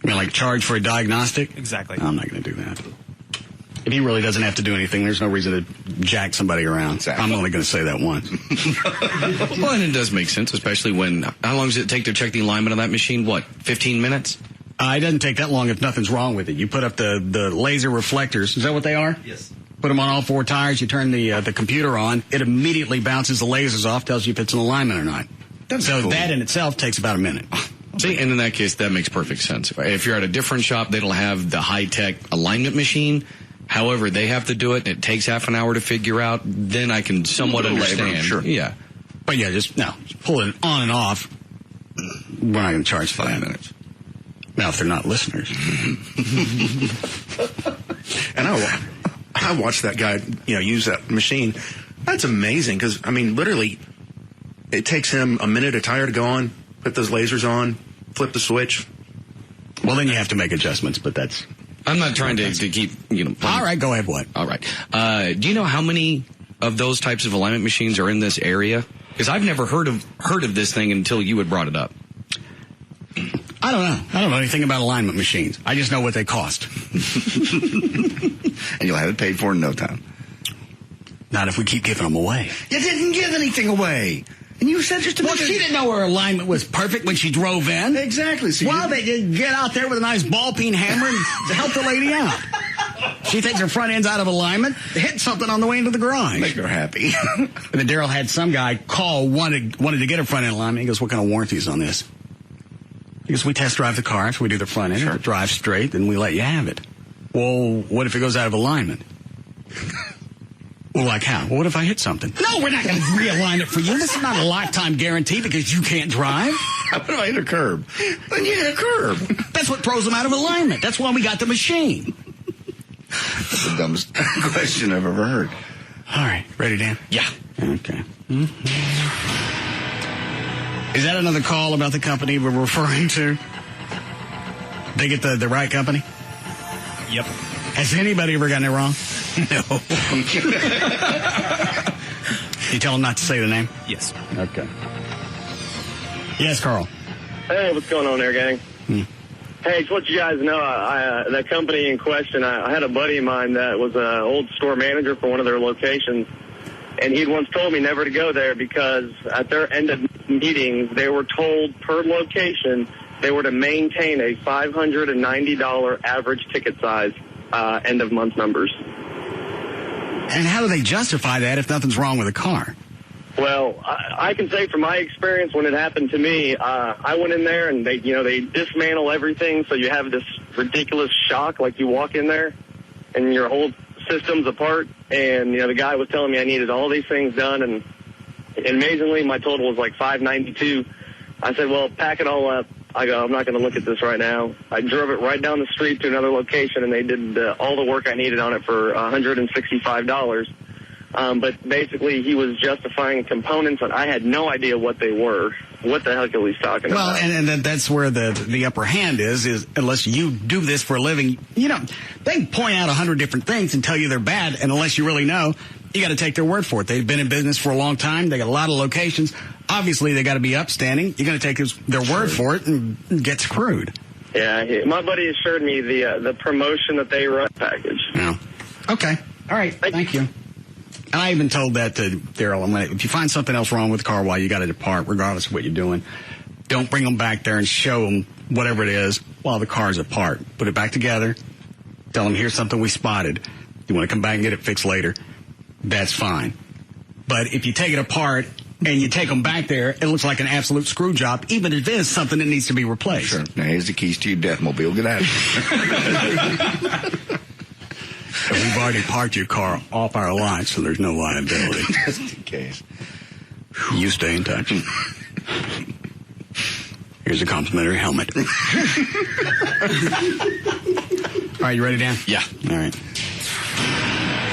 You mean like charge for a diagnostic? Exactly. I'm not going to do that. If he really doesn't have to do anything, there's no reason to jack somebody around. Exactly. I'm only going to say that once. Well, and it does make sense, especially when, how long does it take to check the alignment on that machine? What, 15 minutes? It doesn't take that long if nothing's wrong with it. You put up the laser reflectors. Is that what they are? Yes. Put them on all 4 tires. You turn the computer on. It immediately bounces the lasers off, tells you if it's in alignment or not. So that in itself takes about a minute. See, and in that case, that makes perfect sense. If you're at a different shop, they don't have the high-tech alignment machine. However, they have to do it, and it takes half an hour to figure out. Then I can somewhat understand. Sure. Yeah. But yeah, just pull it on and off. We're not going to charge 5 minutes. Now, if they're not listeners. And I watched that guy, use that machine. That's amazing because, literally, it takes him a minute a tire to go on, put those lasers on, flip the switch. Well, then you have to make adjustments, but that's... I'm not trying to keep, All right, go ahead, what? All right. Do you know how many of those types of alignment machines are in this area? Because I've never heard of this thing until you had brought it up. I don't know. I don't know anything about alignment machines. I just know what they cost. And you'll have it paid for in no time. Not if we keep giving them away. You didn't give anything away. And you said just to Well, she didn't know her alignment was perfect when she drove in. Exactly. So well, they did get out there with a nice ball-peen hammer and help the lady out. She thinks her front end's out of alignment, hit something on the way into the garage. Make her happy. And then Daryl had some guy call, wanted to get her front end alignment. He goes, what kind of warranty is on this? He goes, we test drive the car after we do the front end. Sure. If it drives straight, then we let you have it. Well, what if it goes out of alignment? Well, like how? Well, what if I hit something? No, we're not going to realign it for you. This is not a lifetime guarantee because you can't drive. What if I hit a curb? Then you hit a curb. That's what throws them out of alignment. That's why we got the machine. That's the dumbest question I've ever heard. All right. Ready, Dan? Yeah. Okay. Mm-hmm. Is that another call about the company we're referring to? They get the right company? Yep. Has anybody ever gotten it wrong? No. You tell them not to say the name? Yes. Okay. Yes, Carl. Hey, what's going on there, gang? Hey, just to let you guys know, that company in question, I had a buddy of mine that was an old store manager for one of their locations, And he'd once told me never to go there because at their end of meetings, they were told per location they were to maintain a $590 average ticket size end of month numbers. And how do they justify that if nothing's wrong with the car? Well, I can say from my experience when it happened to me, I went in there and they dismantle everything, so you have this ridiculous shock, like you walk in there and your whole system's apart. And the guy was telling me I needed all these things done, and amazingly, my total was like $592. I said, well, pack it all up. I go, I'm not going to look at this right now. I drove it right down the street to another location, and they did all the work I needed on it for $165. But basically, he was justifying components, and I had no idea what they were. What the heck are we talking about? Well, and that's where the upper hand is unless you do this for a living. They can point out 100 different things and tell you they're bad, and unless you really know, you got to take their word for it. They've been in business for a long time. They got a lot of locations. Obviously, they got to be upstanding. You're going to take their word for it and get screwed. Yeah, my buddy assured me the promotion that they run package. Yeah. Okay. All right. Thank you. And I even told that to Daryl. If you find something else wrong with the car while you got to depart, regardless of what you're doing, don't bring them back there and show them whatever it is while the car's apart. Put it back together. Tell them, here's something we spotted. You want to come back and get it fixed later? That's fine. But if you take it apart and you take them back there, it looks like an absolute screw job, even if it is something that needs to be replaced. Sure. Now, here's the keys to your Deathmobile. Get out of here. And we've already parked your car off our lot, so there's no liability. Just in case. You stay in touch. Here's a complimentary helmet. All right, you ready, Dan? Yeah. All right.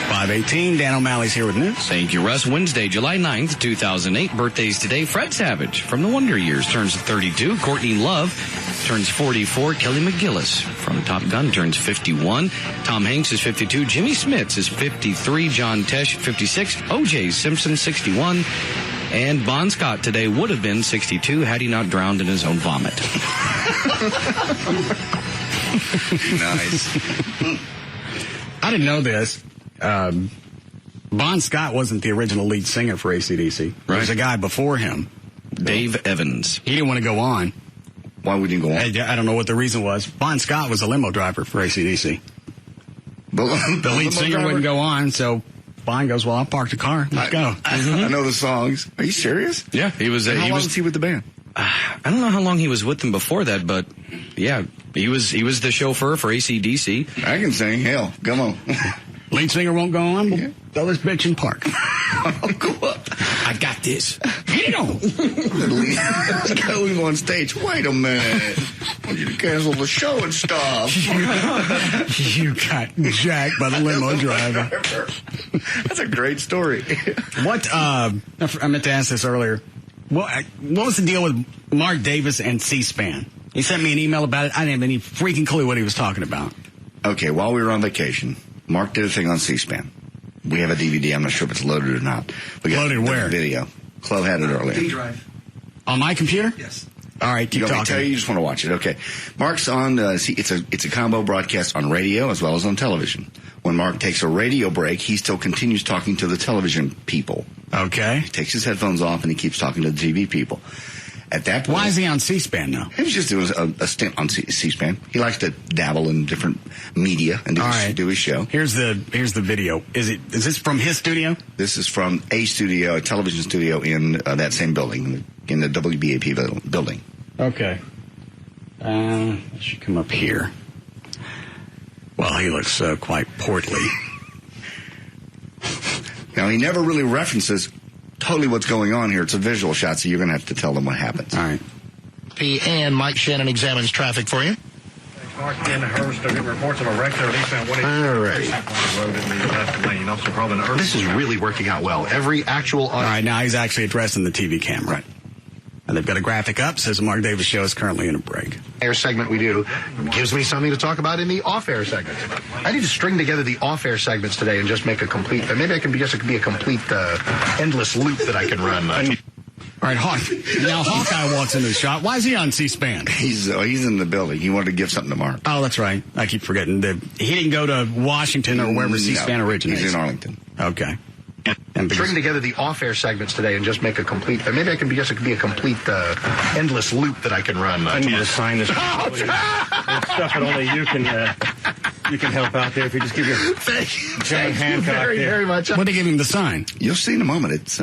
5:18, Dan O'Malley's here with news. Thank you, Russ. Wednesday, July 9th, 2008. Birthdays today. Fred Savage from the Wonder Years turns 32. Courtney Love turns 44. Kelly McGillis from Top Gun turns 51. Tom Hanks is 52. Jimmy Smits is 53. John Tesh, 56. O.J. Simpson, 61. And Bon Scott today would have been 62 had he not drowned in his own vomit. Nice. I didn't know this. Bon Scott wasn't the original lead singer for AC/DC. There was a guy before him. Dave Evans. He didn't want to go on. Why would he go on? I don't know what the reason was. Bon Scott was a limo driver for AC/DC. The lead singer wouldn't go on, so Bon goes, well, I'll park the car. Let's go. I know the songs. Are you serious? Yeah, he was. How long was he with the band? I don't know how long he was with them before that, but yeah, he was the chauffeur for AC/DC. I can sing. Hell, come on. Lead singer won't go on? Well, throw this bitch in park. I'll go up. I got this. Get on. Let's go on stage. Wait a minute. I want you to cancel the show and stuff. You got jacked by the limo driver. That's a great story. What, I meant to ask this earlier. What was the deal with Mark Davis and C-SPAN? He sent me an email about it. I didn't have any freaking clue what he was talking about. Okay, while we were on vacation, Mark did a thing on C-SPAN. We have a DVD. I'm not sure if it's loaded or not. We got loaded where? Video. Chloe had it earlier. D-Drive. On my computer? Yes. All right, keep talking. You just want to watch it. Okay. Mark's on, it's a combo broadcast on radio as well as on television. When Mark takes a radio break, he still continues talking to the television people. Okay. He takes his headphones off and he keeps talking to the TV people. At that point, why is he on C-SPAN now? He was just doing a stint on C-SPAN. He likes to dabble in different media and do his show. Here's the video. Is this from his studio? This is from a studio, a television studio in that same building, in the WBAP building. Okay. It should come up here. Well, he looks quite portly. Now, he never really references totally what's going on here. It's a visual shot, so you're going to have to tell them what happens. All right. And Mike Shannon examines traffic for you. Mark in Hurst, getting reports of a wreck there at eastbound 180 road in the left lane. Officer Carlin. This is really working out well. Every actual... All right, now he's actually addressing the TV camera. Right. And they've got a graphic up, says the Mark Davis Show is currently in a break. Air segment we do gives me something to talk about in the off-air segments. I need to string together the off-air segments today and just make a complete... Maybe it could be a complete endless loop that I can run. All right, now Hawkeye walks into the shot. Why is he on C-SPAN? He's in the building. He wanted to give something to Mark. Oh, that's right. I keep forgetting. He didn't go to Washington or wherever C-SPAN originates. He's in Arlington. Okay. And string together the off-air segments today and just make a complete. Maybe I can be just be a complete endless loop that I can run. I need to sign this. There's stuff that only you can help out there if you just give your John Hancock very, very much. What did they give him to sign? You'll see in a moment. It's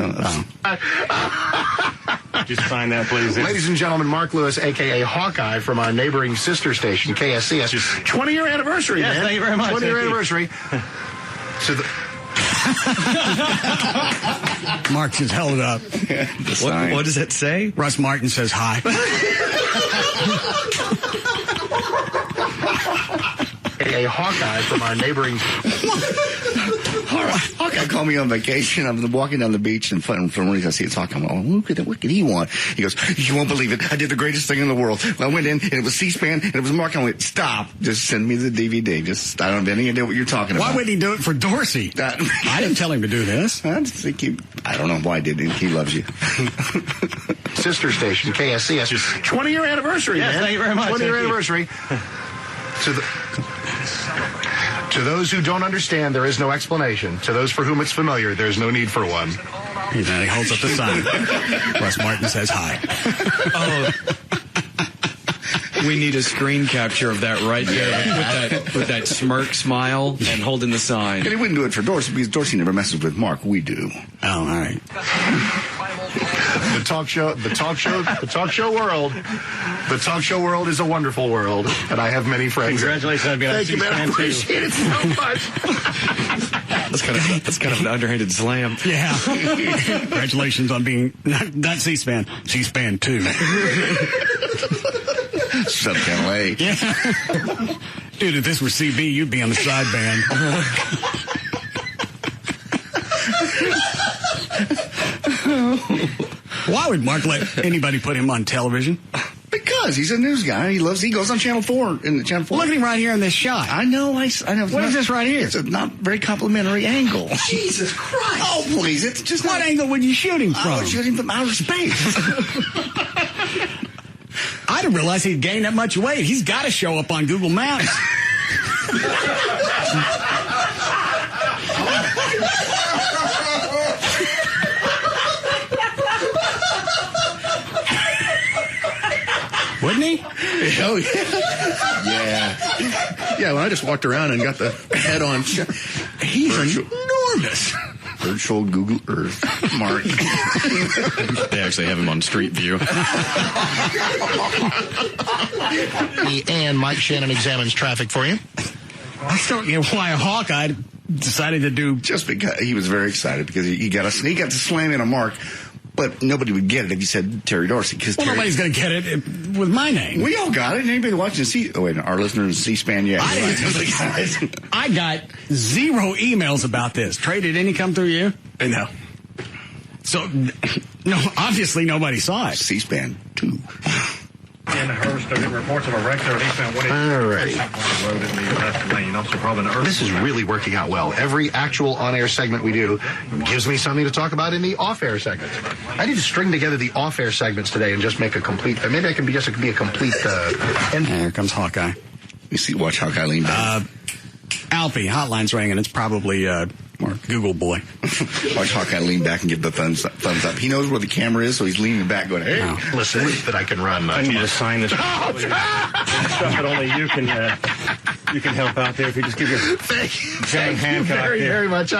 just sign that, please. Ladies and gentlemen, Mark Lewis, a.k.a. Hawkeye, from our neighboring sister station, KSCS. 20-year anniversary, yes, man. Thank you very much. 20-year anniversary. So Mark just held it up. What does that say? Russ Martin says hi. A Hawkeye from our neighboring. Hawkeye called me on vacation. I was walking down the beach in Florida. I see it's Hawkeye. I'm like, what could he want? He goes, you won't believe it. I did the greatest thing in the world. I went in, and it was C-SPAN, and it was Mark. I went, stop. Just send me the DVD. I don't have any idea what you're talking about. Why would he do it for Dorsey? I didn't tell him to do this. I don't know why he did it. He loves you. Sister station, KSCS. 20-year anniversary, yes, man. Thank you very much. 20-year anniversary. To those who don't understand, there is no explanation. To those for whom it's familiar, there's no need for one. He holds up the sign. Russ Martin says hi. Oh, we need a screen capture of that right there with that smirk smile and holding the sign. And he wouldn't do it for Dorsey because Dorsey never messes with Mark. We do. Oh, all right. The talk show world. The talk show world is a wonderful world, and I have many friends. Congratulations on being on C-SPAN. Thank you, man. I appreciate it so much. That's kind of an underhanded slam. Yeah. Congratulations on being not C-SPAN, C-SPAN 2. Sub-KLLI. Yeah. Dude, if this were CB, you'd be on the sideband. Why would Mark let anybody put him on television? Because he's a news guy. He goes on Channel 4. Channel 4. Look at him right here in this shot. I know. I know. What is this right here? It's a not very complimentary angle. Jesus Christ. Oh, please. It's just what angle would you shoot him from? I would shoot him from outer space. I didn't realize he'd gained that much weight. He's got to show up on Google Maps. Wouldn't he? Oh, yeah. Yeah, well, I just walked around and got the head on. He's enormous. Virtual Google Earth, Mark. They actually have him on Street View. And Mike Shannon examines traffic for you. I still don't get why a Hawkeye decided to do. Just because he was very excited because he got to slam in a Mark. But nobody would get it if you said Terry Dorsey. Nobody's going to get it with my name. We all got it. Anybody watching our listeners C-SPAN, yeah. I got 0 emails about this. Trey, did any come through you? No. So, no, obviously nobody saw it. C-SPAN 2. In Hurst, there were reports of a wreck there at eastbound 180 lane. Also, probably this is really working out well. Every actual on-air segment we do gives me something to talk about in the off-air segments. I need to string together the off-air segments today and just make a complete. Maybe I can be just be a complete. Here comes Hawkeye. Watch Hawkeye lean back. Alfie, hotline's ringing. It's probably Google boy. Watch Hawkeye lean back and give the thumbs up. He knows where the camera is, so he's leaning back going, hey. Listen, that I can run. I need to sign this. Stuff that only you can help out there if you just give your John Hancock. Very, very much.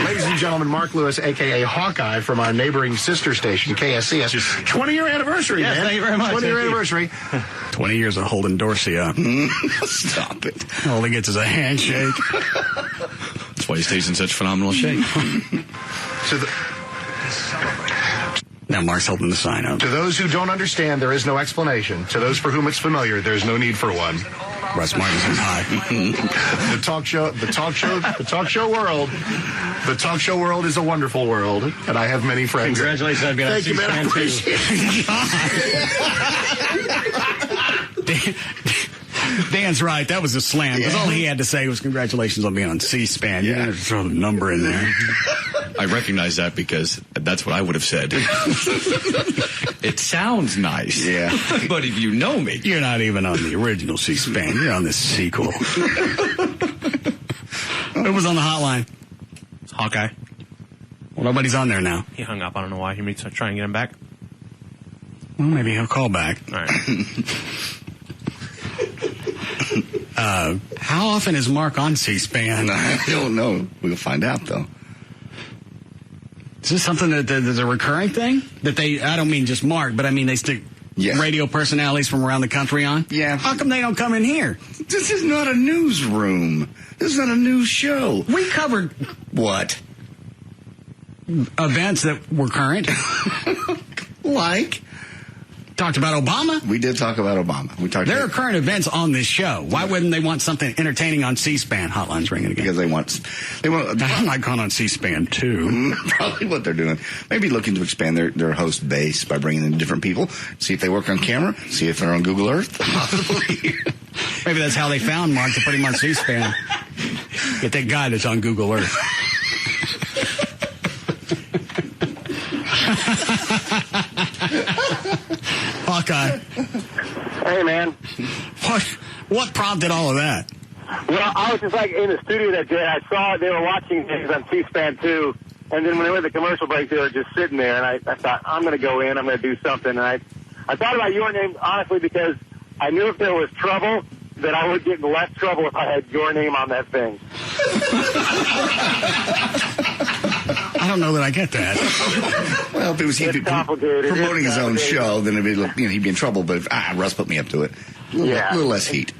Ladies and gentlemen, Mark Lewis, a.k.a. Hawkeye, from our neighboring sister station, KSCS. 20-year anniversary, yes, man. Thank you very much. 20-year anniversary. 20 years of holding Dorsey up. Stop it. All he gets is a handshake. That's why he stays in such phenomenal shape. Now Mark's holding the sign up. To those who don't understand, there is no explanation. To those for whom it's familiar, there's no need for one. Russ Martin says hi. The talk show world. The talk show world is a wonderful world, and I have many friends. Congratulations on being on C-SPAN. Thank you, man. I appreciate it. Dan's right. That was a slam. Because all he had to say was congratulations on being on C-SPAN. You didn't throw the number in there. I recognize that because that's what I would have said. It sounds nice. Yeah. But if you know me. You're not even on the original C-SPAN. You're on the sequel. It was on the hotline. Hawkeye. Well, nobody's on there now. He hung up. I don't know why. You may try and get him back. Well, maybe he'll call back. All right. How often is Mark on C-SPAN? I don't know. We'll find out, though. Is this something that's a recurring thing? That I don't mean just Mark, but I mean they stick radio personalities from around the country on? Yeah. How come they don't come in here? This is not a newsroom. This is not a news show. We covered... What? Events that were current. Like? Talked about Obama. We did talk about Obama. There are current events on this show. Why wouldn't they want something entertaining on C-SPAN? Hotline's ringing again. Because they want. I'm not going on C-SPAN too. Probably what they're doing. Maybe looking to expand their host base by bringing in different people. See if they work on camera. See if they're on Google Earth. Possibly. Maybe that's how they found Mark, to put him on C-SPAN. Get that guy that's on Google Earth. Hawkeye. Hey, man. What prompted all of that? Well, I was just like in the studio that day. I saw they were watching things on C-SPAN 2, and then when they went to the commercial break, they were just sitting there, and I thought, I'm going to go in, I'm going to do something. And I thought about your name, honestly, because I knew if there was trouble, that I would get in less trouble if I had your name on that thing. I don't know that I get that. Well, if it was he'd promoting his own show, then he'd be in trouble. But Russ put me up to it. A little less heat.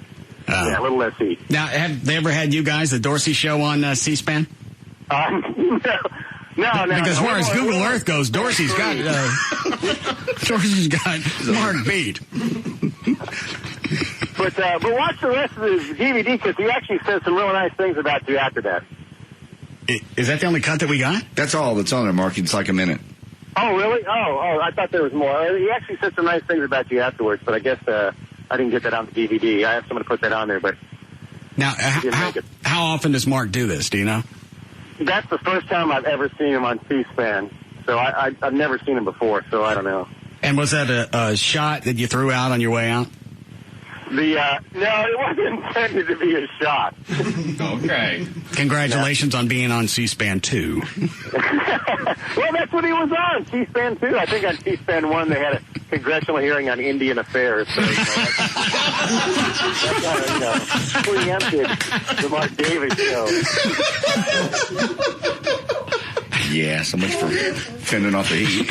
Yeah, a little less heat. Now, have they ever had you guys, the Dorsey Show, on C-SPAN? No. Because as far as Google Earth goes, Dorsey's got Mark beat. But watch the rest of the DVD, because he actually says some really nice things about you after that. Is that the only cut that we got? That's all that's on there, Mark. It's like a minute. Oh, really? Oh, I thought there was more. He actually said some nice things about you afterwards, but I guess I didn't get that on the DVD. I have someone to put that on there, but... Now, how often does Mark do this? Do you know? That's the first time I've ever seen him on C-SPAN, so I've never seen him before, so I don't know. And was that a shot that you threw out on your way out? No, it wasn't intended to be a shot. Okay. Congratulations on being on C-SPAN 2. Well, that's what he was on, C-SPAN 2. I think on C-SPAN 1 they had a congressional hearing on Indian affairs. So, that's kind of, preempted the Mark Davis show. Yeah, so much for fending off the heat.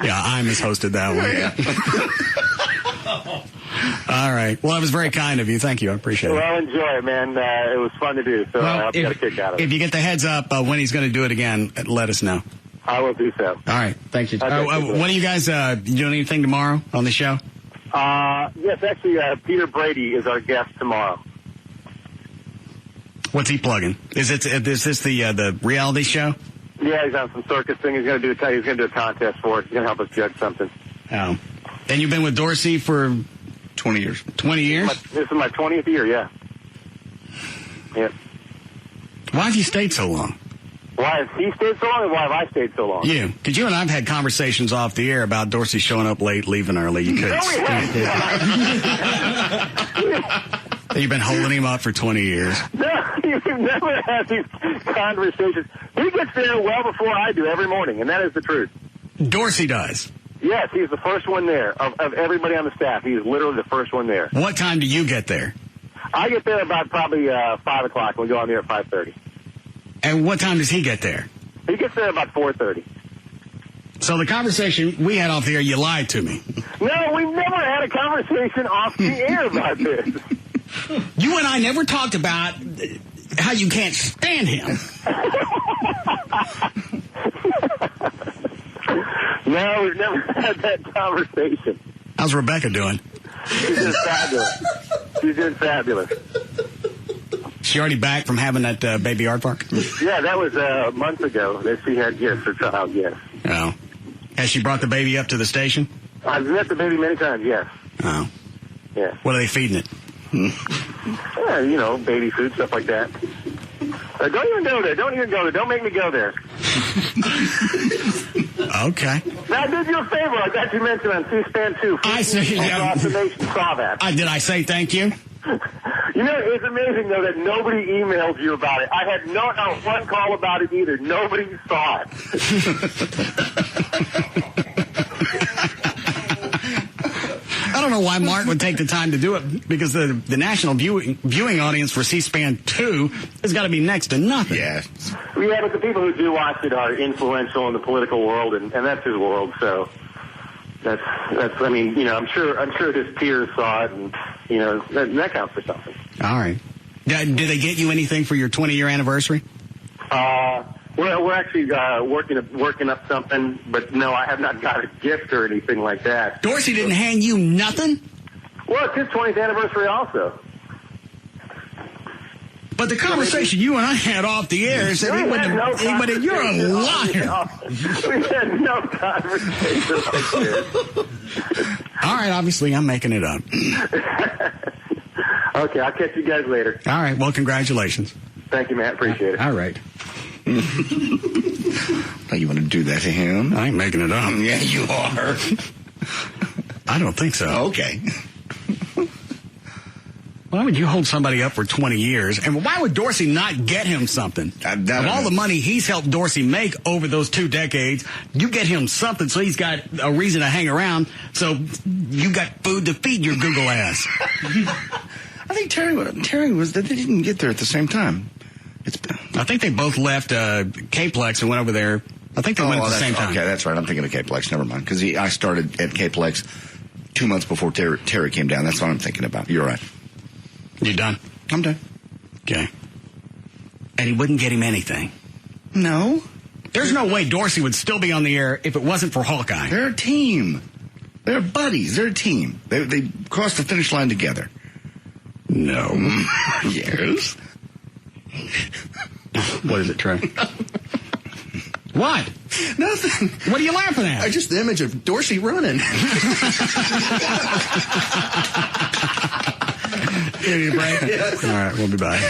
Yeah, Imus hosted that one. All right. Well, that was very kind of you. Thank you. I appreciate it. Well, enjoy it, man. It was fun to do, so I hope you got a kick out of it. If you get the heads up when he's going to do it again, let us know. I will do so. All right. Thank you. What are you guys you doing anything tomorrow on the show? Yes, actually, Peter Brady is our guest tomorrow. What's he plugging? Is this the reality show? Yeah, he's on some circus thing. He's going to do a contest for us. He's going to help us judge something. Oh. And you've been with Dorsey for 20 years. 20 years? This is my 20th year, yeah. Yep. Why have you stayed so long? Why has he stayed so long, or why have I stayed so long? You. Because you and I have had conversations off the air about Dorsey showing up late, leaving early. You couldn't stand it. You've been holding him up for 20 years. No, you've never had these conversations. He gets there well before I do every morning, and that is the truth. Dorsey does? Yes, he's the first one there. Of everybody on the staff, he's literally the first one there. What time do you get there? I get there about probably 5 o'clock. We go on there at 5:30. And what time does he get there? He gets there about 4:30. So the conversation we had off the air, you lied to me. No, we've never had a conversation off the air about this. You and I never talked about how you can't stand him. No, we've never had that conversation. How's Rebecca doing? She's just fabulous. She's doing fabulous. She already back from having that baby aardvark? Yeah, that was a month ago that she had, her child, yes. Oh. Has she brought the baby up to the station? I've met the baby many times, yes. Oh. Yeah. What are they feeding it? Baby food, stuff like that. Don't even go there. Don't even go there. Don't make me go there. Okay. Now, I did you a favor. I got you mentioned on C-SPAN 2. I see. Across the nation saw that. Did I say thank you? You know, it's amazing, though, that nobody emailed you about it. I had not one call about it either. Nobody saw it. I don't know why Mark would take the time to do it, because the national viewing audience for C-SPAN 2 has got to be next to nothing. Yeah. Yeah, but the people who do watch it are influential in the political world, and that's his world, so... That's. I mean, you know, I'm sure his peers saw it, and you know that counts for something. All right. Did they get you anything for your 20-year anniversary? We're actually working up something, but no, I have not got a gift or anything like that. Dorsey didn't hand you nothing? Well, it's his 20th anniversary also. But the conversation you and I had off the air said you're a liar. We had no conversation off the air. All right, obviously I'm making it up. Okay, I'll catch you guys later. All right, well, congratulations. Thank you, man. Appreciate it. All right. Oh, you want to do that to him? I ain't making it up. Yeah, you are. I don't think so. Okay. Why would you hold somebody up for 20 years? And why would Dorsey not get him something? Of all the money he's helped Dorsey make over those 2 decades, you get him something so he's got a reason to hang around, so you got food to feed your Google ass. I think Terry was, they didn't get there at the same time. I think they both left K-Plex and went over there. I think they went at the same time. Okay, that's right. I'm thinking of K-Plex. Never mind. Because I started at K-Plex 2 months before Terry came down. That's what I'm thinking about. You're right. You done? I'm done. Okay. And he wouldn't get him anything. No. There's no way Dorsey would still be on the air if it wasn't for Hawkeye. They're a team. They're buddies. They're a team. They crossed the finish line together. No. Yes. What is it, Trey? What? Nothing. What are you laughing at? Just the image of Dorsey running. Give you a break? Yes. All right, we'll be back.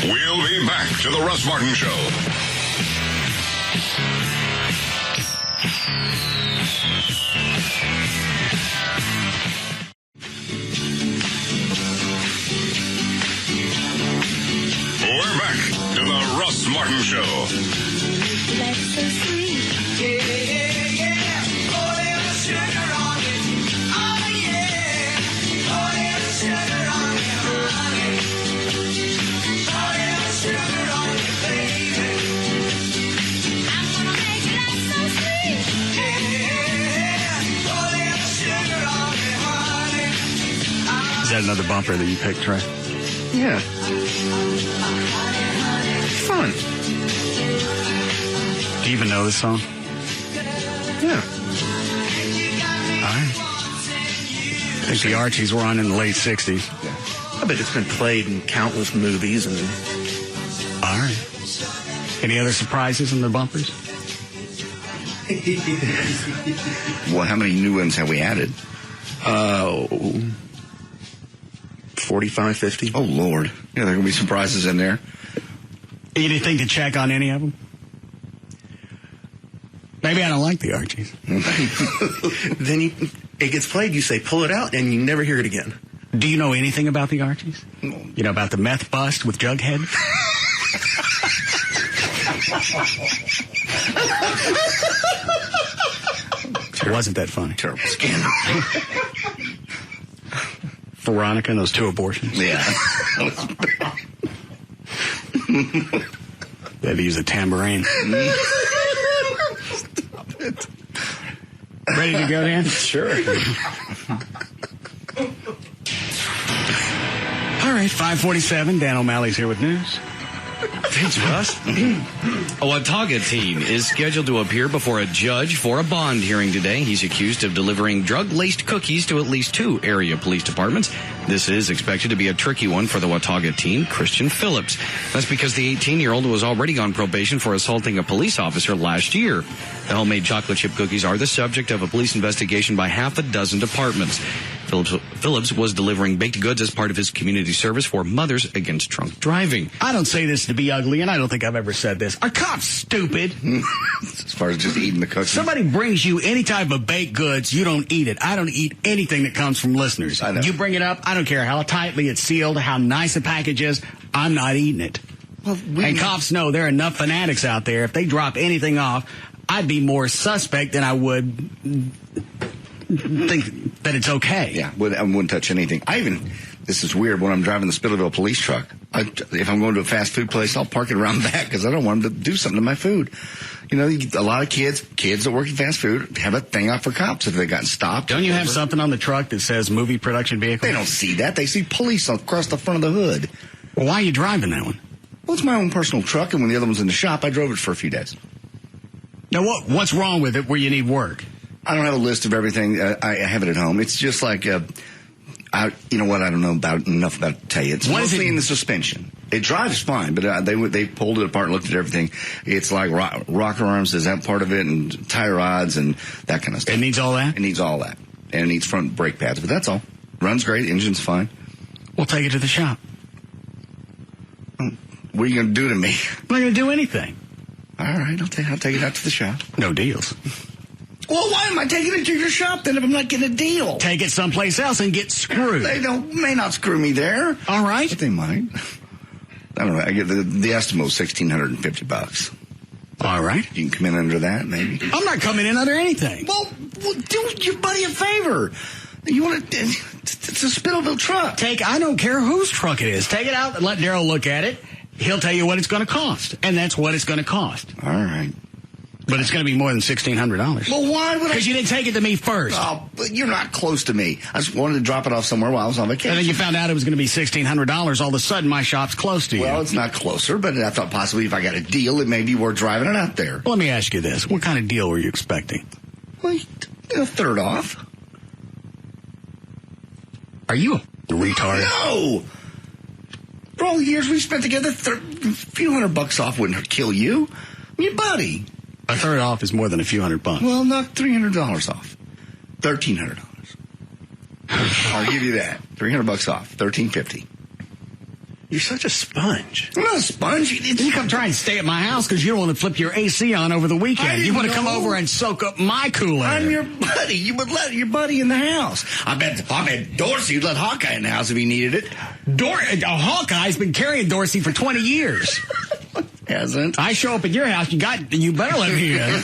We'll be back to the Russ Martin Show. We're back to the Russ Martin Show. That's so sweet. Yeah, yeah, yeah. Oh, there's sugar on it. Oh, yeah. Oh, there's sugar on it, honey. Oh, there's sugar on it, baby. I'm gonna make it like so sweet. Yeah. Oh, there's sugar on it, honey. Is that another bumper that you picked, Trey? Yeah. Fun. Do you even know this song? Yeah. All right. I think the Archies were on in the late 60s. Yeah. I bet it's been played in countless movies. And all right. Any other surprises in the bumpers? Well, how many new ones have we added? 45, 50. Oh, Lord. Yeah, there are going to be surprises in there. Anything to check on any of them? Maybe I don't like the Archies. Then it gets played, you say, pull it out, and you never hear it again. Do you know anything about the Archies? You know about the meth bust with Jughead? It wasn't that funny. Terrible scandal. Veronica and those 2 abortions. Yeah. They had to use a tambourine. Stop it. Ready to go, Dan? Sure. All right, 5:47. Dan O'Malley's here with news. Thanks, Russ. A Watauga teen is scheduled to appear before a judge for a bond hearing today. He's accused of delivering drug-laced cookies to at least 2 area police departments. This is expected to be a tricky one for the Watauga teen, Christian Phillips. That's because the 18-year-old was already on probation for assaulting a police officer last year. The homemade chocolate chip cookies are the subject of a police investigation by half a dozen departments. Phillips was delivering baked goods as part of his community service for Mothers Against Drunk Driving. I don't say this to be ugly, and I don't think I've ever said this. Are cops stupid? As far as just eating the cookies. Somebody brings you any type of baked goods, you don't eat it. I don't eat anything that comes from listeners. I know. You bring it up, I don't care how tightly it's sealed, how nice the package is, I'm not eating it. Well, and cops know there are enough fanatics out there. If they drop anything off, I'd be more suspect than I would think that it's okay. Yeah, I wouldn't touch anything. This is weird, when I'm driving the Spittleville police truck, if I'm going to a fast food place, I'll park it around back because I don't want them to do something to my food. You know, a lot of kids that work in fast food have a thing out for cops if they've gotten stopped. Don't you have something on the truck that says movie production vehicle? They don't see that. They see police across the front of the hood. Well, why are you driving that one? Well, it's my own personal truck, and when the other one's in the shop, I drove it for a few days. Now, what's wrong with it where you need work? I don't have a list of everything. I have it at home. It's just like, you know what? I don't know enough about it to tell you. It's mostly in the suspension. It drives fine, but they pulled it apart and looked at everything. It's like rocker arms is that part of it, and tire rods and that kind of stuff. It needs all that? It needs all that. And it needs front brake pads, but that's all. Runs great. Engine's fine. We'll take it to the shop. What are you going to do to me? I'm not going to do anything. All right, I'll take it out to the shop. No deals. Well, why am I taking it to your shop then if I'm not getting a deal? Take it someplace else and get screwed. They may not screw me there. All right. But they might. I don't know. I get the estimate was $1,650. All right. You can come in under that, maybe. I'm not coming in under anything. Well, do your buddy a favor. You want to? It's a Spittleville truck. I don't care whose truck it is. Take it out and let Daryl look at it. He'll tell you what it's going to cost, and that's what it's going to cost. All right. But it's going to be more than $1,600. Well, why would I? Because you didn't take it to me first. Oh, but you're not close to me. I just wanted to drop it off somewhere while I was on vacation. And then you found out it was going to be $1,600. All of a sudden, my shop's close to you. Well, it's not closer, but I thought possibly if I got a deal, it may be worth driving it out there. Well, let me ask you this. What kind of deal were you expecting? Well, a third off. Are you a retard? No! For all the years we spent together, a few $100 off wouldn't kill you. Your buddy. A third off is more than a few $100. Well, knock $300 off. $1,300. I'll give you that. $300 off. $1,350. You're such a sponge. I'm not a sponge. You come try and stay at my house because you don't want to flip your AC on over the weekend. You want to come over and soak up my cooler. I'm your buddy. You would let your buddy in the house. I bet Dorsey would let Hawkeye in the house if he needed it. Hawkeye's been carrying Dorsey for 20 years. Hasn't. I show up at your house, you better let me in.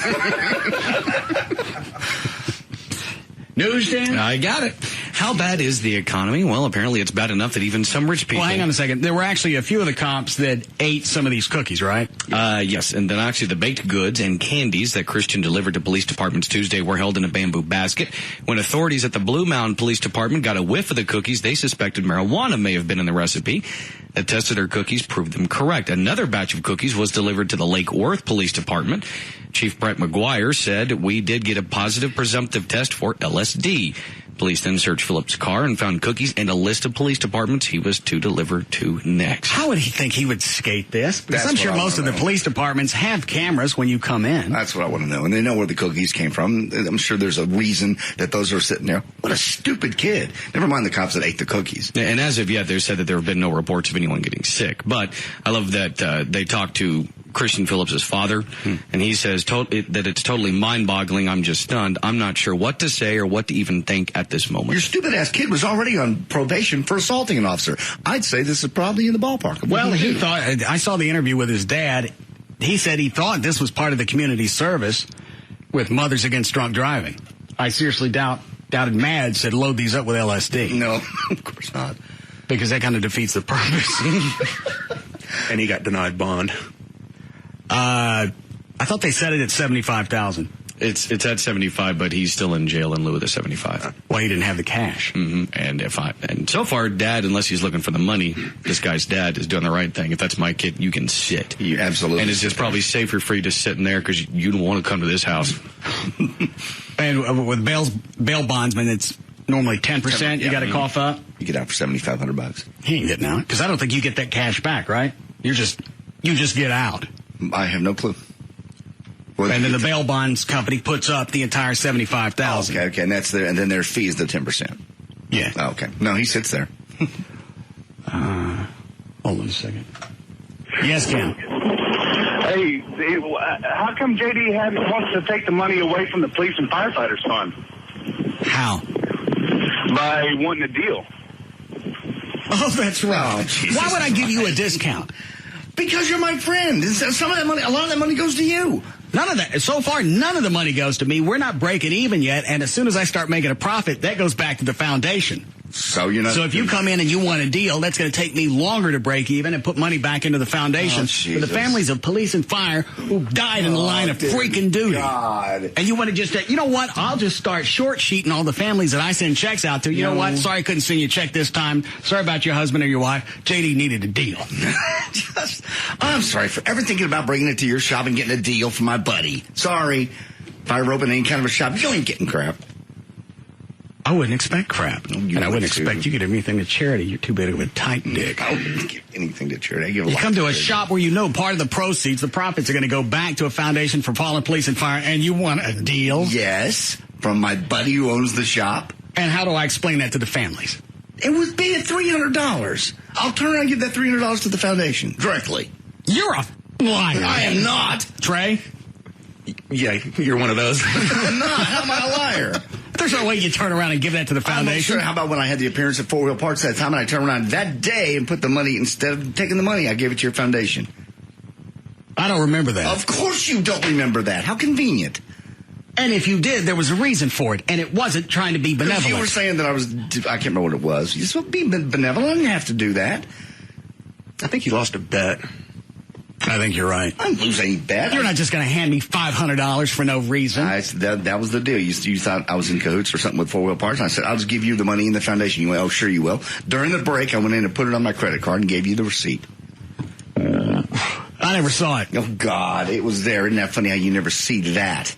News, Dan? I got it. How bad is the economy? Well, apparently it's bad enough that even some rich people... Well, hang on a second. There were actually a few of the cops that ate some of these cookies, right? Yes, and then actually the baked goods and candies that Christian delivered to police departments Tuesday were held in a bamboo basket. When authorities at the Blue Mountain Police Department got a whiff of the cookies, they suspected marijuana may have been in the recipe. A test of their cookies proved them correct. Another batch of cookies was delivered to the Lake Worth Police Department. Chief Brett McGuire said, "We did get a positive presumptive test for LSD." Police then searched Phillips' car and found cookies and a list of police departments he was to deliver to next. How would he think he would skate this? Because I'm sure most of the police departments have cameras when you come in. That's what I want to know. And they know where the cookies came from. I'm sure there's a reason that those are sitting there. What a stupid kid. Never mind the cops that ate the cookies. And as of yet, they said that there have been no reports of anyone getting sick. But I love that they talked to Christian Phillips' father, and he says that it's totally mind-boggling. I'm just stunned. I'm not sure what to say or what to even think at this moment. Your stupid-ass kid was already on probation for assaulting an officer. I'd say this is probably in the ballpark. Well, he thought... I saw the interview with his dad. He said he thought this was part of the community service with Mothers Against Drunk Driving. I seriously doubted Mad said load these up with LSD. No, of course not. Because that kind of defeats the purpose. And he got denied bond. I thought they set it at $75,000. It's at 75, but he's still in jail in lieu of the 75. Well, he didn't have the cash. Mm-hmm. And so far, Dad, unless he's looking for the money, this guy's dad is doing the right thing. If that's my kid, you can sit. You absolutely. And it's just probably safer for you to sit in there because you don't want to come to this house. And with bail bondsmen, it's normally 10%. You got to cough up. You get out for $7,500. He ain't getting out because I don't think you get that cash back, right? You just get out. I have no clue. And then the bail bonds company puts up the entire $75,000. Okay, and that's and then their fee is the 10%. Yeah. Oh, okay. No, he sits there. Hold on a second. Yes, Ken. Hey, how come JD wants to take the money away from the police and firefighters fund? How? By wanting a deal. Oh, that's right. Why would I give you a discount? Because you're my friend. Some of that money, a lot of that money goes to you. None of that. So far, none of the money goes to me. We're not breaking even yet. And as soon as I start making a profit, that goes back to the foundation. So you're not. So if you come in and you want a deal, that's going to take me longer to break even and put money back into the foundation for the families of police and fire who died in the line of freaking duty. God. And you want to just, you know what? I'll just start short sheeting all the families that I send checks out to. You know what? Sorry I couldn't send you a check this time. Sorry about your husband or your wife. JD needed a deal. I'm sorry for ever thinking about bringing it to your shop and getting a deal for my buddy. Sorry. If I were opening any kind of a shop, you ain't getting crap. I wouldn't expect crap. And I wouldn't expect you to give anything to charity. You're too big of a tight dick. I wouldn't give anything to charity. You come to a shop where you know part of the proceeds, the profits are going to go back to a foundation for fallen police and fire, and you want a deal? Yes, from my buddy who owns the shop. And how do I explain that to the families? It would be at $300. I'll turn around and give that $300 to the foundation directly. You're a liar. I am not. Trey? Yeah, you're one of those. I'm not. How am I a liar? There's no way you turn around and give that to the foundation. Sure. How about when I had the appearance at 4 Wheel Parts that time and I turned around that day and put the money, instead of taking the money, I gave it to your foundation? I don't remember that. Of course you don't remember that. How convenient. And if you did, there was a reason for it, and it wasn't trying to be benevolent. You were saying that I can't remember what it was. You're supposed to be benevolent. I didn't have to do that. I think you lost a bet. I think you're right. I didn't lose any bet. You're not just going to hand me $500 for no reason. That was the deal. You thought I was in cahoots or something with 4 Wheel Parts. And I said, I'll just give you the money in the foundation. You went, oh, sure you will. During the break, I went in and put it on my credit card and gave you the receipt. I never saw it. Oh, God. It was there. Isn't that funny how you never see that?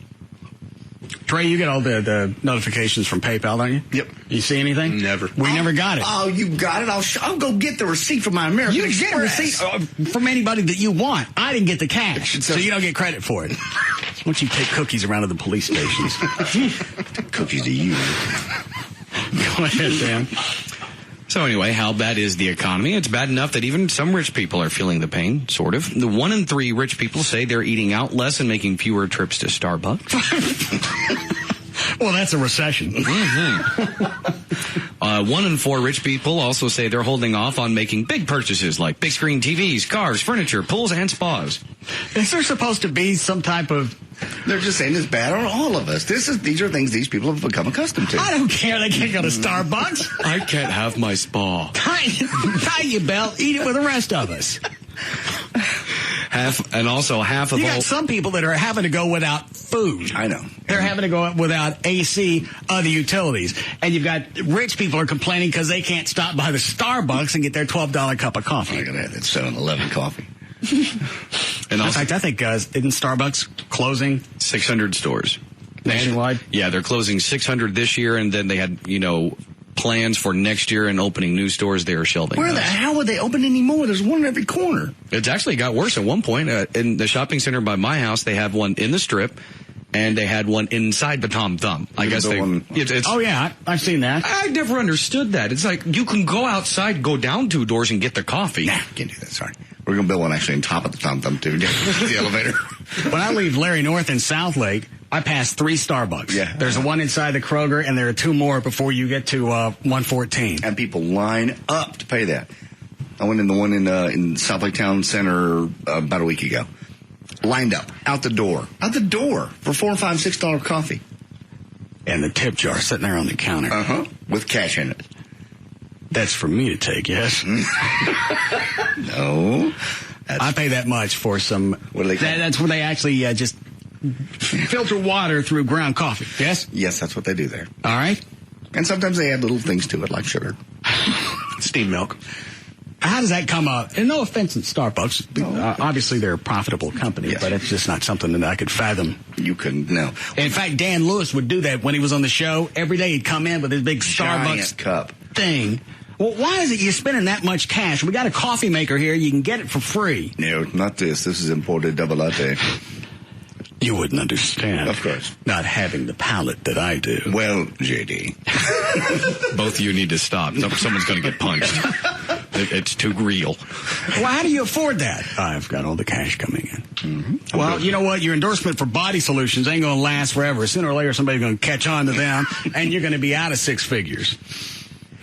Trey, you get all the notifications from PayPal, don't you? Yep. You see anything? Never. We never got it. Oh, you got it? I'll go get the receipt from my American Express. You get a receipt from anybody that you want. I didn't get the cash, so you don't get credit for it. Once you take cookies around to the police stations. Cookies to you. Go ahead, Dan. So anyway, how bad is the economy? It's bad enough that even some rich people are feeling the pain, sort of. The 1 in 3 rich people say they're eating out less and making fewer trips to Starbucks. Well, that's a recession. Mm-hmm. 1 in 4 rich people also say they're holding off on making big purchases like big screen TVs, cars, furniture, pools, and spas. Is there supposed to be some type of... They're just saying it's bad on all of us. These are things these people have become accustomed to. I don't care. They can't go to Starbucks. I can't have my spa. Tie your belt. Eat it with the rest of us. Half of you all... got some people that are having to go without food. I know. They're having to go without AC, other utilities. And you've got rich people are complaining because they can't stop by the Starbucks and get their $12 cup of coffee. I gotta have that 7-Eleven coffee. And in fact, I think, isn't Starbucks closing 600 stores nationwide? Yeah, they're closing 600 this year, and then they had, plans for next year and opening new stores. They are shelving. Where the hell would they open anymore? There's one in every corner. It's actually got worse at one point. In the shopping center by my house, they have one in the Strip, and they had one inside the Tom Thumb. I guess they... Oh, yeah, I've seen that. I never understood that. It's like you can go outside, go down 2 doors, and get the coffee. Nah, can't do that, sorry. We're going to build one actually on top of the Tom Thumb, too. The elevator. When I leave Larry North in South Lake, I pass 3 Starbucks. Yeah. There's one inside the Kroger, and there are 2 more before you get to 114. And people line up to pay that. I went in the one in South Lake Town Center about a week ago. Lined up. Out the door. For $4, $5, $6 coffee. And the tip jar sitting there on the counter. Uh-huh. With cash in it. That's for me to take, yes? No. I pay that much for some... What do they call it? That's where they actually just filter water through ground coffee, yes? Yes, that's what they do there. All right. And sometimes they add little things to it, like sugar. Steamed milk. How does that come up? And no offense at Starbucks. Obviously, they're a profitable company, yes. But it's just not something that I could fathom. You couldn't, no. In fact, Dan Lewis would do that when he was on the show. Every day he'd come in with his big Starbucks cup thing. Well, why is it you're spending that much cash? We got a coffee maker here. You can get it for free. No, not this. This is imported double latte. You wouldn't understand. Of course. Not having the palate that I do. Well, JD. Both of you need to stop. Someone's going to get punched. It's too real. Well, how do you afford that? I've got all the cash coming in. Mm-hmm. Well, you know what? Your endorsement for Body Solutions ain't going to last forever. Sooner or later, somebody's going to catch on to them, and you're going to be out of six figures.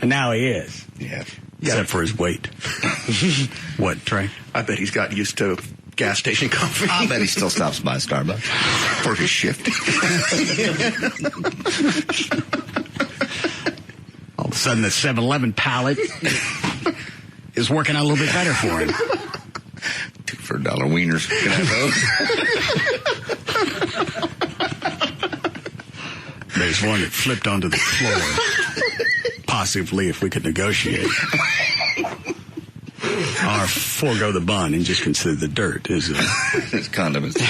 And now he is. Yeah. Except for his weight. What, Trey? I bet he's got used to gas station coffee. I bet he still stops by Starbucks for his shift. All of a sudden, the 7-Eleven palate is working out a little bit better for him. 2 for $1 wieners. Can I have those? There's one that flipped onto the floor. Possibly, if we could negotiate. Or forego the bun and just consider the dirt as condiments.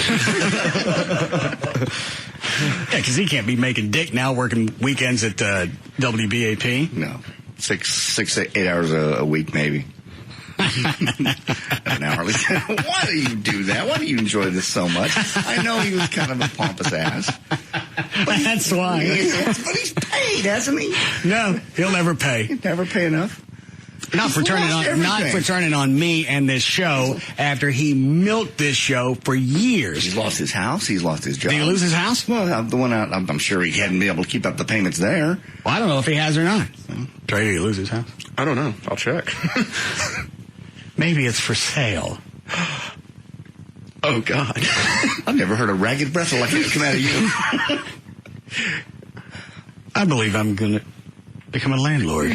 Yeah, because he can't be making dick now working weekends at WBAP. No. 6 to 8 hours a week, maybe. An hourly. Why do you do that? Why do you enjoy this so much? I know he was kind of a pompous ass. That's why. But he's paid, hasn't he? No, he'll never pay. He'll never pay enough. Not for turning on me and this show after he milked this show for years. He's lost his house. He's lost his job. Did he lose his house? Well, the one out, I'm sure he hadn't been able to keep up the payments there. Well, I don't know if he has or not. Trey, did he lose his house? I don't know. I'll check. Maybe it's for sale. Oh, God. I've never heard a ragged breath like that come out of you. I believe I'm going to become a landlord.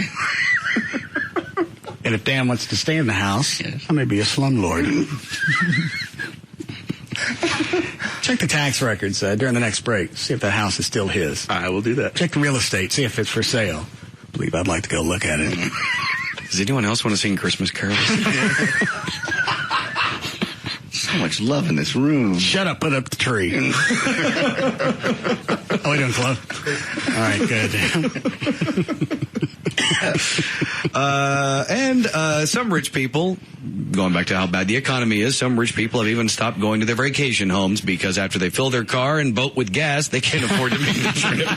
And if Dan wants to stay in the house, I may be a slumlord. Check the tax records during the next break. See if that house is still his. I will do that. Check the real estate. See if it's for sale. I believe I'd like to go look at it. Does anyone else want to sing Christmas carols? So much love in this room. Shut up. Put up the tree. Oh, we doing close? All right, good. And some rich people, going back to how bad the economy is, some rich people have even stopped going to their vacation homes because after they fill their car and boat with gas, they can't afford to make the trip.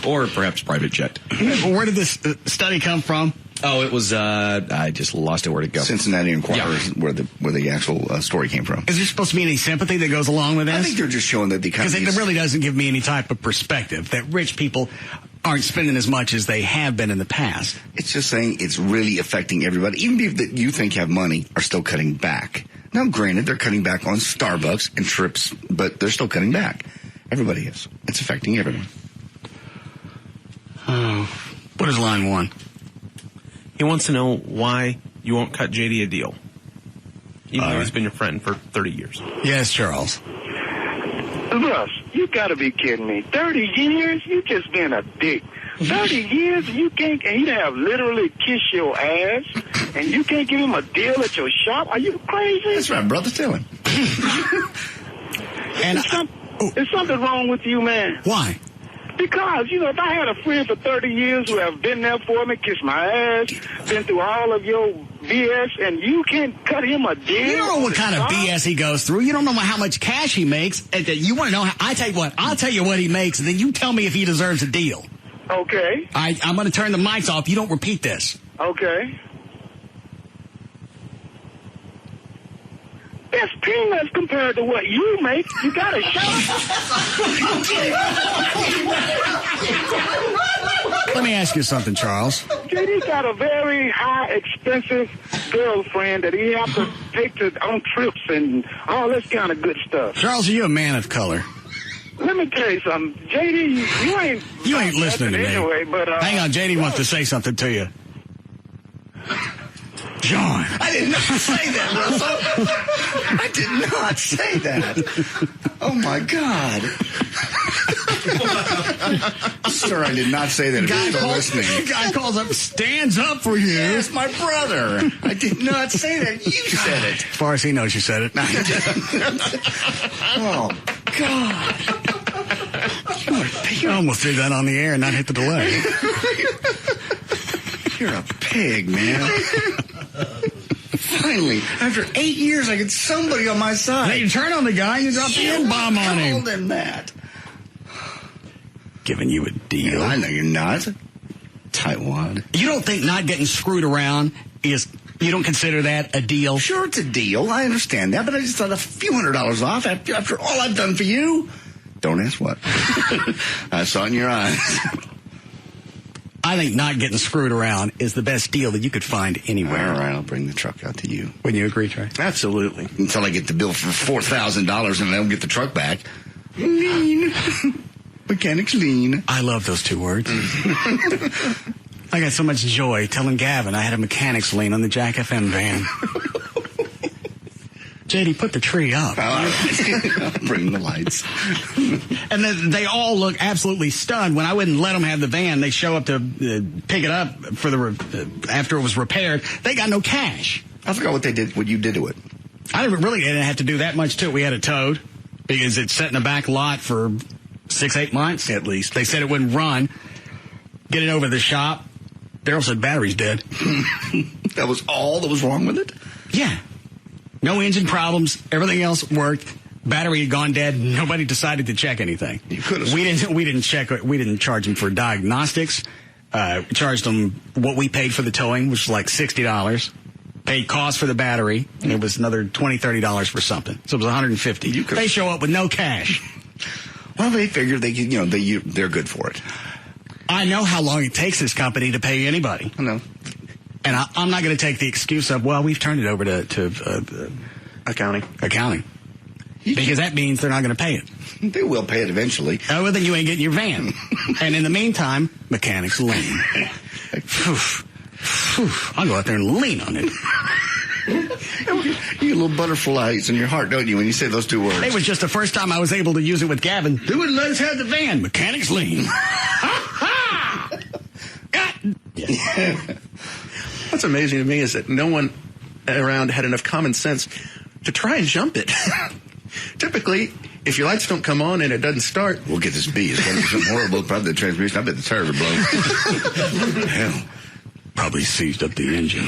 Or perhaps private jet. Where did this study come from? Oh, it was, I just lost it where to go. Cincinnati Enquirer is where the actual story came from. Is there supposed to be any sympathy that goes along with this? I think they're just showing that the economy because it really doesn't give me any type of perspective that rich people aren't spending as much as they have been in the past. It's just saying it's really affecting everybody. Even people that you think have money are still cutting back. Now, granted, they're cutting back on Starbucks and trips, but they're still cutting back. Everybody is. It's affecting everyone. Oh, what is line one? He wants to know why you won't cut JD a deal, even though he's been your friend for 30 years. Yes, Charles. Russ, you gotta be kidding me. 30 years? You just been a dick. 30 years? You can't, and he'd have literally kissed your ass, and you can't give him a deal at your shop? Are you crazy? That's right, brother. Tell him. And there's something wrong with you, man. Why? Because, if I had a friend for 30 years who have been there for me, kissed my ass, been through all of your BS, and you can't cut him a deal? You don't know what kind of BS he goes through. You don't know how much cash he makes. And you want to know I tell you what, I'll tell you what he makes, and then you tell me if he deserves a deal. Okay. I'm going to turn the mics off. You don't repeat this. Okay. That's peanuts compared to what you make. You got a shot. Let me ask you something, Charles. JD got a very high, expensive girlfriend that he has to take on trips and all this kind of good stuff. Charles, are you a man of color? Let me tell you something. JD, you ain't listening to me. Anyway, but, hang on, JD wants to say something to you. John. I did not say that, Russell. I did not say that. Oh, my God. Sir, I did not say that if you're still listening. Guy calls up, stands up for you. Yes, my brother. I did not say that. You said it. As far as he knows, you said it. Oh, God. You almost did that on the air and not hit the delay. You're a pig, man. Finally, after 8 years, I get somebody on my side. Hey, you turn on the guy, you drop the N-bomb on him. Told him that. Giving you a deal. I know you're not. Tightwad. You don't think not getting screwed around is... You don't consider that a deal? Sure, it's a deal. I understand that, but I just thought a few $100s off after all I've done for you. Don't ask what. I saw it in your eyes. I think not getting screwed around is the best deal that you could find anywhere. All right, I'll bring the truck out to you. Wouldn't you agree, Trey? Absolutely. Until I get the bill for $4,000 and I don't get the truck back. Lean. Mechanics lean. I love those two words. I got so much joy telling Gavin I had a mechanics lien on the Jack FM van. JD, put the tree up. Bring the lights. And then they all look absolutely stunned. When I wouldn't let them have the van, they show up to pick it up for after it was repaired. They got no cash. I forgot what you did to it. I really didn't have to do that much to it. We had it towed because it's set in the back lot for 6-8 months at least. They said it wouldn't run. Get it over to the shop. Daryl said battery's dead. That was all that was wrong with it? Yeah. No engine problems. Everything else worked. Battery had gone dead. Nobody decided to check anything. You could have. We didn't check. We didn't charge them for diagnostics. Charged them what we paid for the towing, which was like $60. Paid cost for the battery, and it was another $20, $30 for something. So it was $150. They show up with no cash. Well, they figured they're good for it. I know how long it takes this company to pay anybody. I know. And I'm not going to take the excuse of, well, we've turned it over to accounting. Because that means they're not going to pay it. They will pay it eventually. Oh, well, then you ain't getting your van. And in the meantime, mechanics lean. I'll go out there and lean on it. You get little butterflies in your heart, don't you, when you say those two words? It was just the first time I was able to use it with Gavin. They wouldn't let us have the van. Mechanics lean. What's amazing to me is that no one around had enough common sense to try and jump it. Typically, if your lights don't come on and it doesn't start... We'll get this B. It's going to be something horrible. Probably the transmission. I bet the tires are blown. Hell, probably seized up the engine.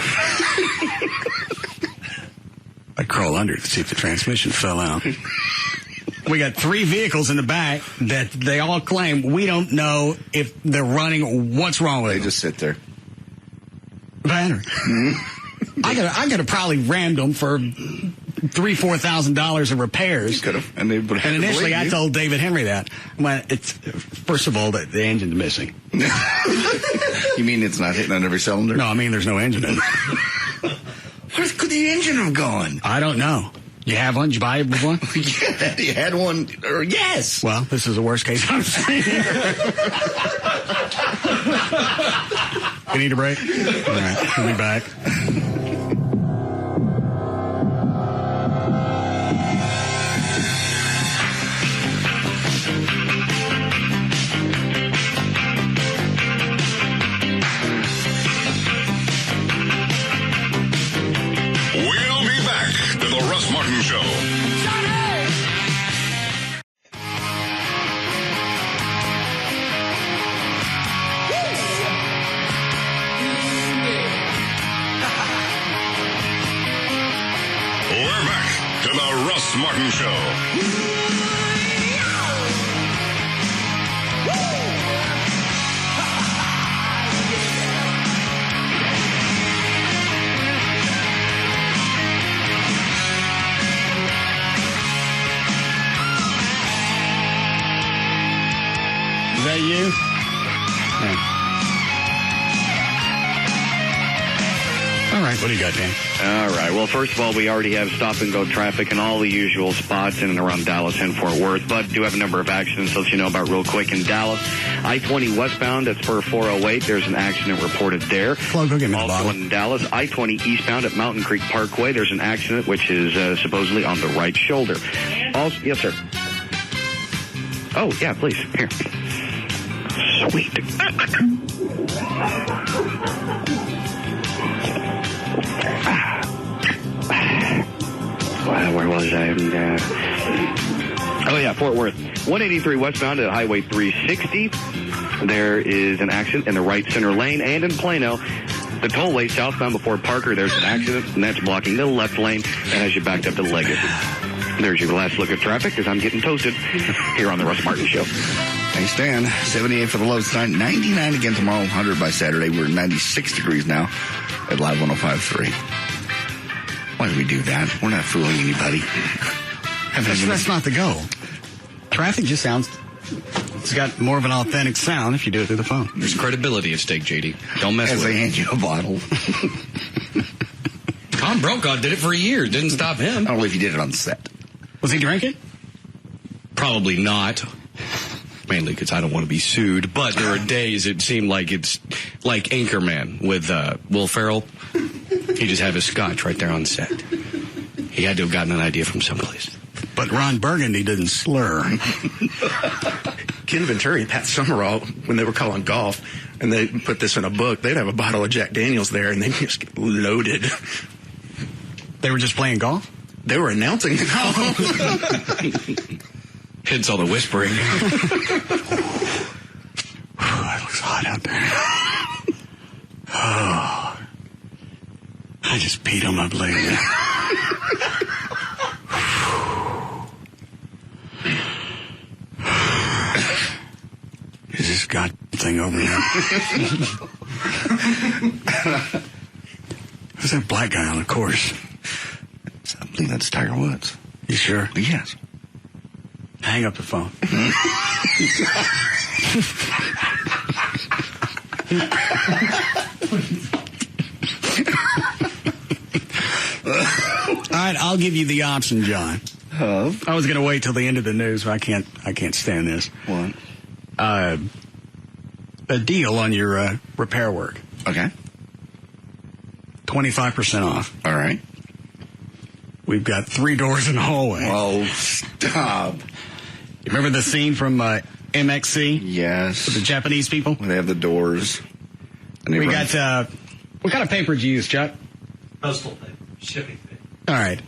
I'd crawl under it to see if the transmission fell out. We got 3 vehicles in the back that they all claim we don't know if they're running or what's wrong with them. They just sit there. Battery. I could have probably rammed them for $3,000-$4,000 of repairs. You could have. And initially, I told David Henry that. Well, it's first of all the engine's missing. You mean it's not hitting on every cylinder? No, I mean there's no engine in it. Where could the engine have gone? I don't know. You have one? Did you buy one? Yeah, you had one. Or yes. Well, this is the worst case I've seen. We need a break? All right, we'll be back. We'll be back to the Russ Martin Show. We're back to the Russ Martin Show. Is that you? Yeah. All right, what do you got, Dan? All right. Well, first of all, we already have stop-and-go traffic in all the usual spots in and around Dallas and Fort Worth, but do have a number of accidents to let you know about real quick in Dallas. I-20 westbound, that's for 408. There's an accident reported there. Also in Dallas, I-20 eastbound at Mountain Creek Parkway. There's an accident which is supposedly on the right shoulder. Also, yes, sir. Oh, yeah, please. Here. Sweet. Where was I? Oh, yeah, Fort Worth. 183 westbound at Highway 360. There is an accident in the right center lane. And in Plano, The tollway southbound before Parker, there's an accident, and that's blocking the left lane and has you backed up to Legacy. There's your last look at traffic as I'm getting toasted here on the Russ Martin Show. Thanks, Dan. 78 for the lows tonight, 99 again tomorrow, 100 by Saturday. We're 96 degrees now at Live 105.3. Why do we do that? We're not fooling anybody. That's not the goal. Traffic just sounds... It's got more of an authentic sound if you do it through the phone. There's credibility at stake, JD. Don't mess As with they it. hand you a bottle. Tom Brokaw did it for a year. Didn't stop him. I don't believe he did it on set. Was he drinking? Probably not. Mainly because I don't want to be sued. But there are days it seemed like it's like Anchorman with Will Ferrell. He just had his scotch right there on set. He had to have gotten an idea from someplace. But Ron Burgundy didn't slur. Ken Venturi and Pat Summerall, when they were calling golf, and they put this in a book, they'd have a bottle of Jack Daniels there, and they'd just get loaded. They were just playing golf? They were announcing the golf. Hence all the whispering. It looks hot out there. Oh, I just peed on my blade. Is this god thing over there? Who's that black guy on the course? I believe that's Tiger Woods. You sure? Yes. Hang up the phone. All right, I'll give you the option, John. I was going to wait till the end of the news, but I can't stand this. What? A deal on your repair work. Okay. 25% off. All right. We've got 3 doors in the hallway. Oh, stop. You remember the scene from MXC? Yes. With the Japanese people? They have the doors. And they We run- got, what kind of paper did you use, Chuck? Postal paper, shipping paper. All right.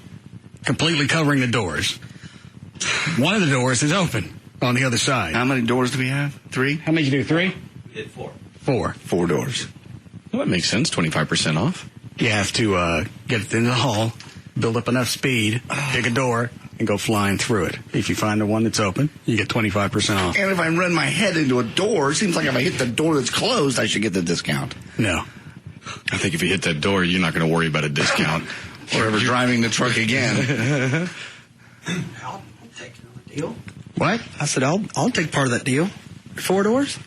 Completely covering the doors. One of the doors is open on the other side. How many doors do we have? 3? How many did you do? 3? We did 4. 4. 4 doors. Well, that makes sense. 25% off. You have to get it into the hall, build up enough speed, pick a door, and go flying through it. If you find the one that's open, you get 25% off. And if I run my head into a door, it seems like if I hit the door that's closed, I should get the discount. No. I think if you hit that door, you're not going to worry about a discount. Or ever driving the truck again. I'll take another deal. What? I said, I'll take part of that deal. 4 doors?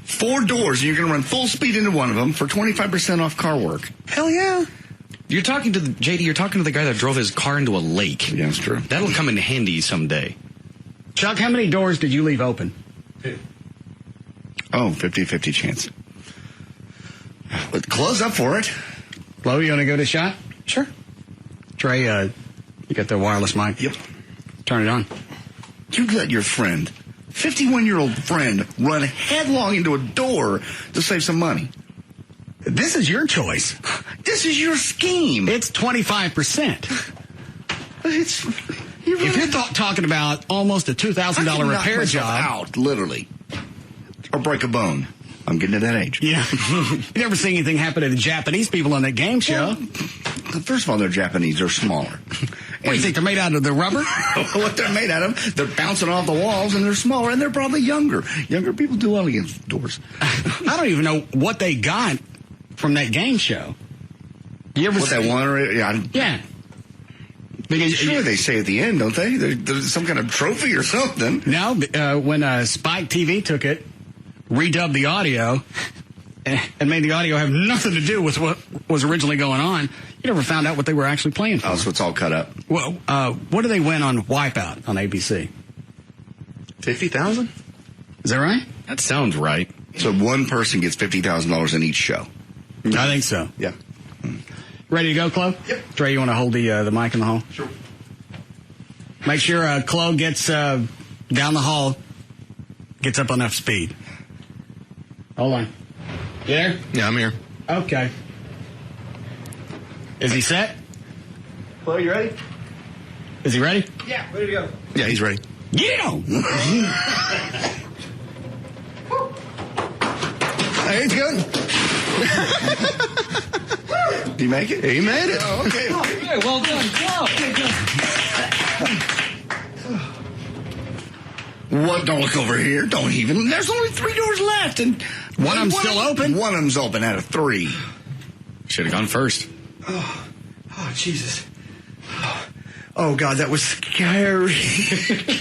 4 doors, and you're going to run full speed into one of them for 25% off car work. Hell yeah. You're talking to JD, you're talking to the guy that drove his car into a lake. Yeah, that's true. That'll come in handy someday. Chuck, how many doors did you leave open? 2. Oh, 50-50 chance. But close up for it. Flo, you want to go to a shot? Sure. Trey, you got the wireless mic? Yep. Turn it on. You let your friend, 51-year-old friend, run headlong into a door to save some money. This is your choice. This is your scheme. It's 25%. If you're talking about almost a $2,000 repair job. Out, literally. Or break a bone. I'm getting to that age. Yeah. You never see anything happen to the Japanese people on that game show. Well, first of all, they're Japanese. They're smaller. What do you think? They're made out of the rubber? What they're made out of, they're bouncing off the walls, and they're smaller, and they're probably younger. Younger people do well against doors. I don't even know what they got from that game show. You ever what see? They won? Yeah. Because sure, they say at the end, don't they? There's some kind of trophy or something. No, when Spike TV took it, redubbed the audio, and made the audio have nothing to do with what was originally going on, you never found out what they were actually playing for. Oh, so it's all cut up. Well, what do they win on Wipeout on ABC? $50,000? Is that right? That sounds right. So one person gets $50,000 in each show. I think so. Yeah. Ready to go, Chloe? Yep. Trey, you want to hold the mic in the hall? Sure. Make sure Chloe gets down the hall, gets up enough speed. Hold on. You there? Yeah, I'm here. Okay. Is he set? Chloe, you ready? Is he ready? Yeah, ready to go. Yeah, he's ready. Yeah! Hey, it's good. Did he make it? He made it. Oh, okay. Hey, well done. What? Don't look over here. Don't even. There's only 3 doors left, and one of them's still open. One of them's open out of 3. Should have gone first. Oh, Jesus. Oh, God, that was scary.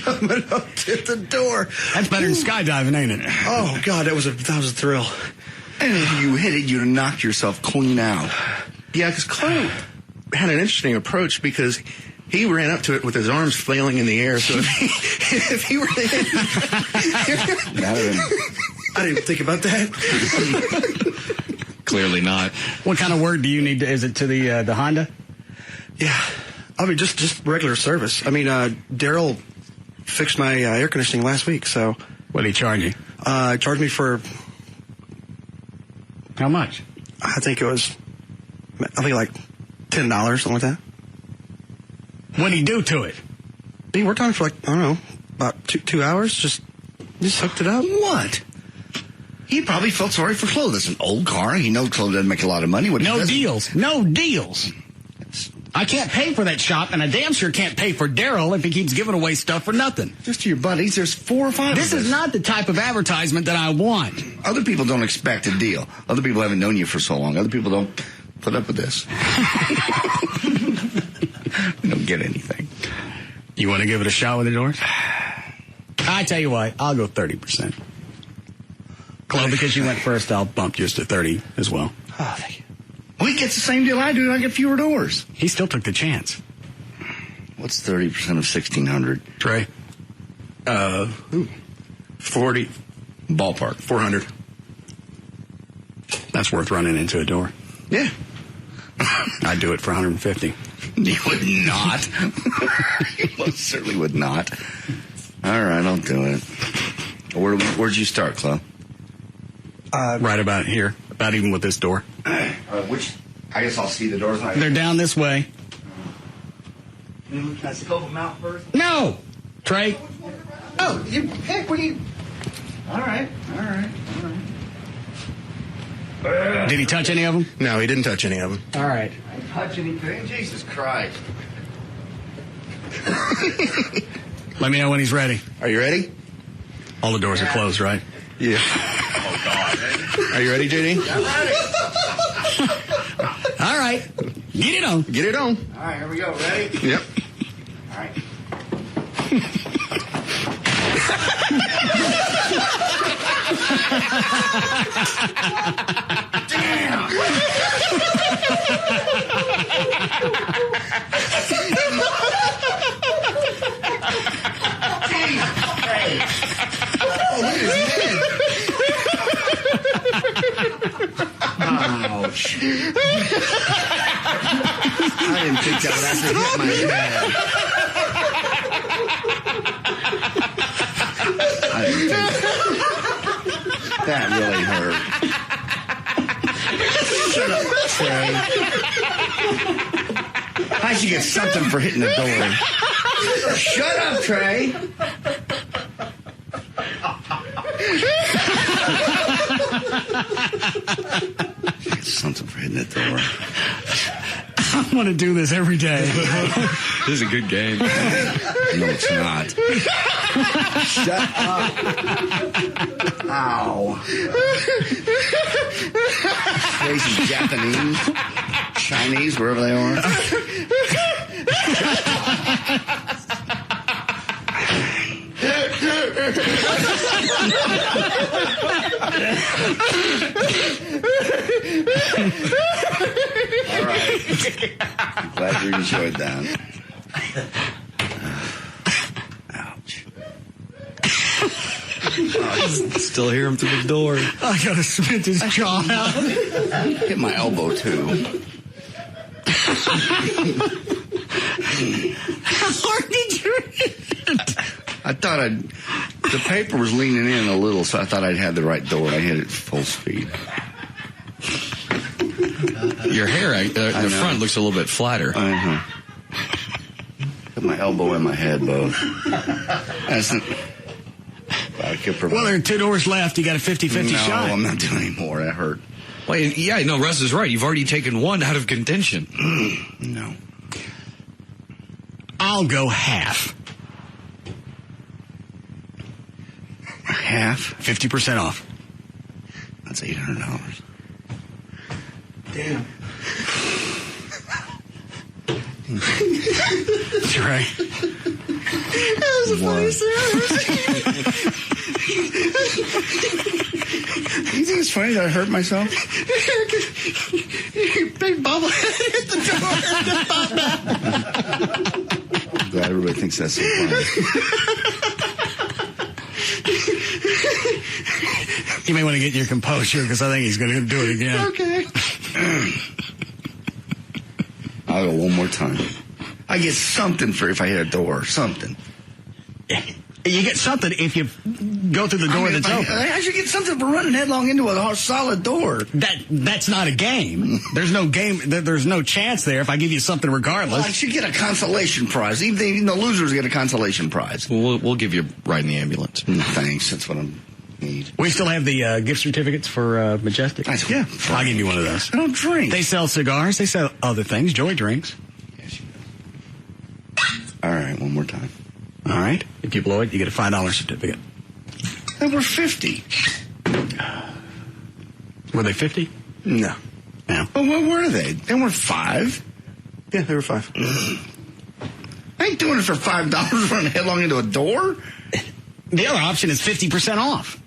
Coming up to the door. That's better than skydiving, ain't it? Oh, God, that was a thrill. And if you hit it, you'd have knocked yourself clean out. Yeah, because Clay had an interesting approach because he ran up to it with his arms flailing in the air. So if he were there, I didn't think about that. Clearly not. What kind of word do you need? Is it to the Honda? Yeah. I mean, just regular service. I mean, Daryl fixed my air conditioning last week, so. What did he charge you? Charged me for. How much? I think like $10, something like that. What did he do to it? He worked on it for like, I don't know, about two hours. Just hooked it up. What? He probably felt sorry for Chloe. That's an old car. He knows Chloe doesn't make a lot of money. No deals. No deals. I can't pay for that shop, and I damn sure can't pay for Daryl if he keeps giving away stuff for nothing. Just to your buddies, there's 4 or 5 This is not the type of advertisement that I want. Other people don't expect a deal. Other people haven't known you for so long. Other people don't put up with this. They don't get anything. You want to give it a shot with the doors? I tell you what, I'll go 30%. Chloe, because you went first, I'll bump yours to 30 as well. Oh, thank you. Well, he gets the same deal I do, and I get fewer doors. He still took the chance. What's 30% of 1,600? Trey? 40. Ballpark. 400. That's worth running into a door. Yeah. I'd do it for 150. You would not. You most certainly would not. All right, I'll do it. Where'd you start, Chloe? Right about here. About even with this door. Which? I guess I'll see the doors. They're down this way. Can I scope them out first? No! Trey? Oh, heck, what do you... All right. Did he touch any of them? No, he didn't touch any of them. All right. I didn't touch anything. Jesus Christ. Let me know when he's ready. Are you ready? All the doors are closed, right? Yeah. Oh, God. Are you ready, JD? I'm ready. All right. Get it on. Get it on. All right, here we go. Ready? Yep. All right. Damn! Oh, look at his head. Ouch. I didn't think that would actually hit my head. I didn't think that really hurt. Shut up, Trey. How'd you get something for hitting the door? Shut up, Trey. Something for hitting the door. I want to do this every day. This is a good game. No, it's not. Shut up. Ow. Crazy Japanese, Chinese, wherever they are. All right. I'm glad you enjoyed that. Ouch. Still hear him through the door. I gotta spit his jaw out. Hit my elbow, too. How hard did you hit it? I thought the paper was leaning in a little, so I thought I'd had the right door. I hit it full speed. Your hair, the front looks a little bit flatter. Put my elbow and my head both. Well, there are 2 doors left. You got a 50-50 shot. No, I'm not doing any more. That hurt. Well, yeah, no, Russ is right. You've already taken one out of contention. No. I'll go half. Half? 50% off. That's $800. Damn. That's right. That was the funniest thing You think it's funny that I hurt myself? Big bobblehead hit the door. I'm glad everybody thinks that's so funny. You may want to get your composure because I think he's going to do it again. Okay. I'll go one more time. I get something for if I hit a door. Something. You get something if you go through the door that's open. I should get something for running headlong into a solid door. That's not a game. There's no game. There's no chance there if I give you something regardless. Well, I should get a consolation prize. Even the losers get a consolation prize. We'll give you a ride in the ambulance. Thanks. That's what I need. We still have the gift certificates for Majestic. Yeah. I'll give you one of those. I don't drink. They sell cigars. They sell other things. Joy drinks. All right, one more time. All right. If you blow it, you get a $5 certificate. They were 50. Were they 50? No. No. Well, what were they? They were 5. Yeah, they were 5. I ain't doing it for $5 running headlong into a door. The other option is 50% off.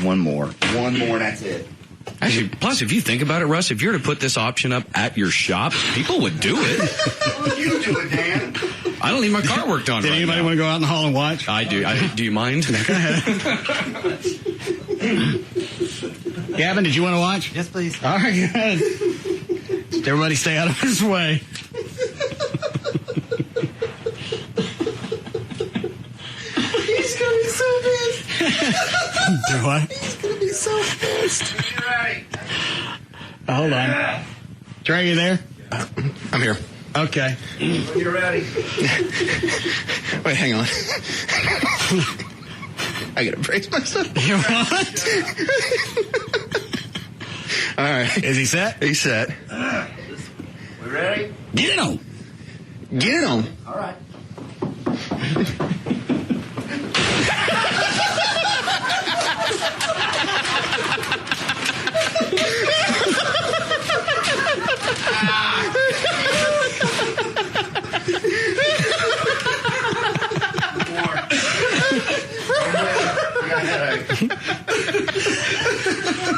One more. One more, and that's it. Actually, plus, if you think about it, Russ, if you were to put this option up at your shop, people would do it. Well, you do it, Dan. I don't need my car worked on. Did right anybody now. want to go out in the hall and watch? I do. Do you mind? Go ahead. Gavin, did you want to watch? Yes, please. All right, good. Everybody stay out of his way. He's gonna be so pissed. Do what? He's gonna be so pissed. Hold on. Trey, you there? I'm here. Okay. When you're ready. Wait, hang on. I gotta brace myself. You what? All right. Is he set? He's set. We ready? Get it on. Get it on. All right.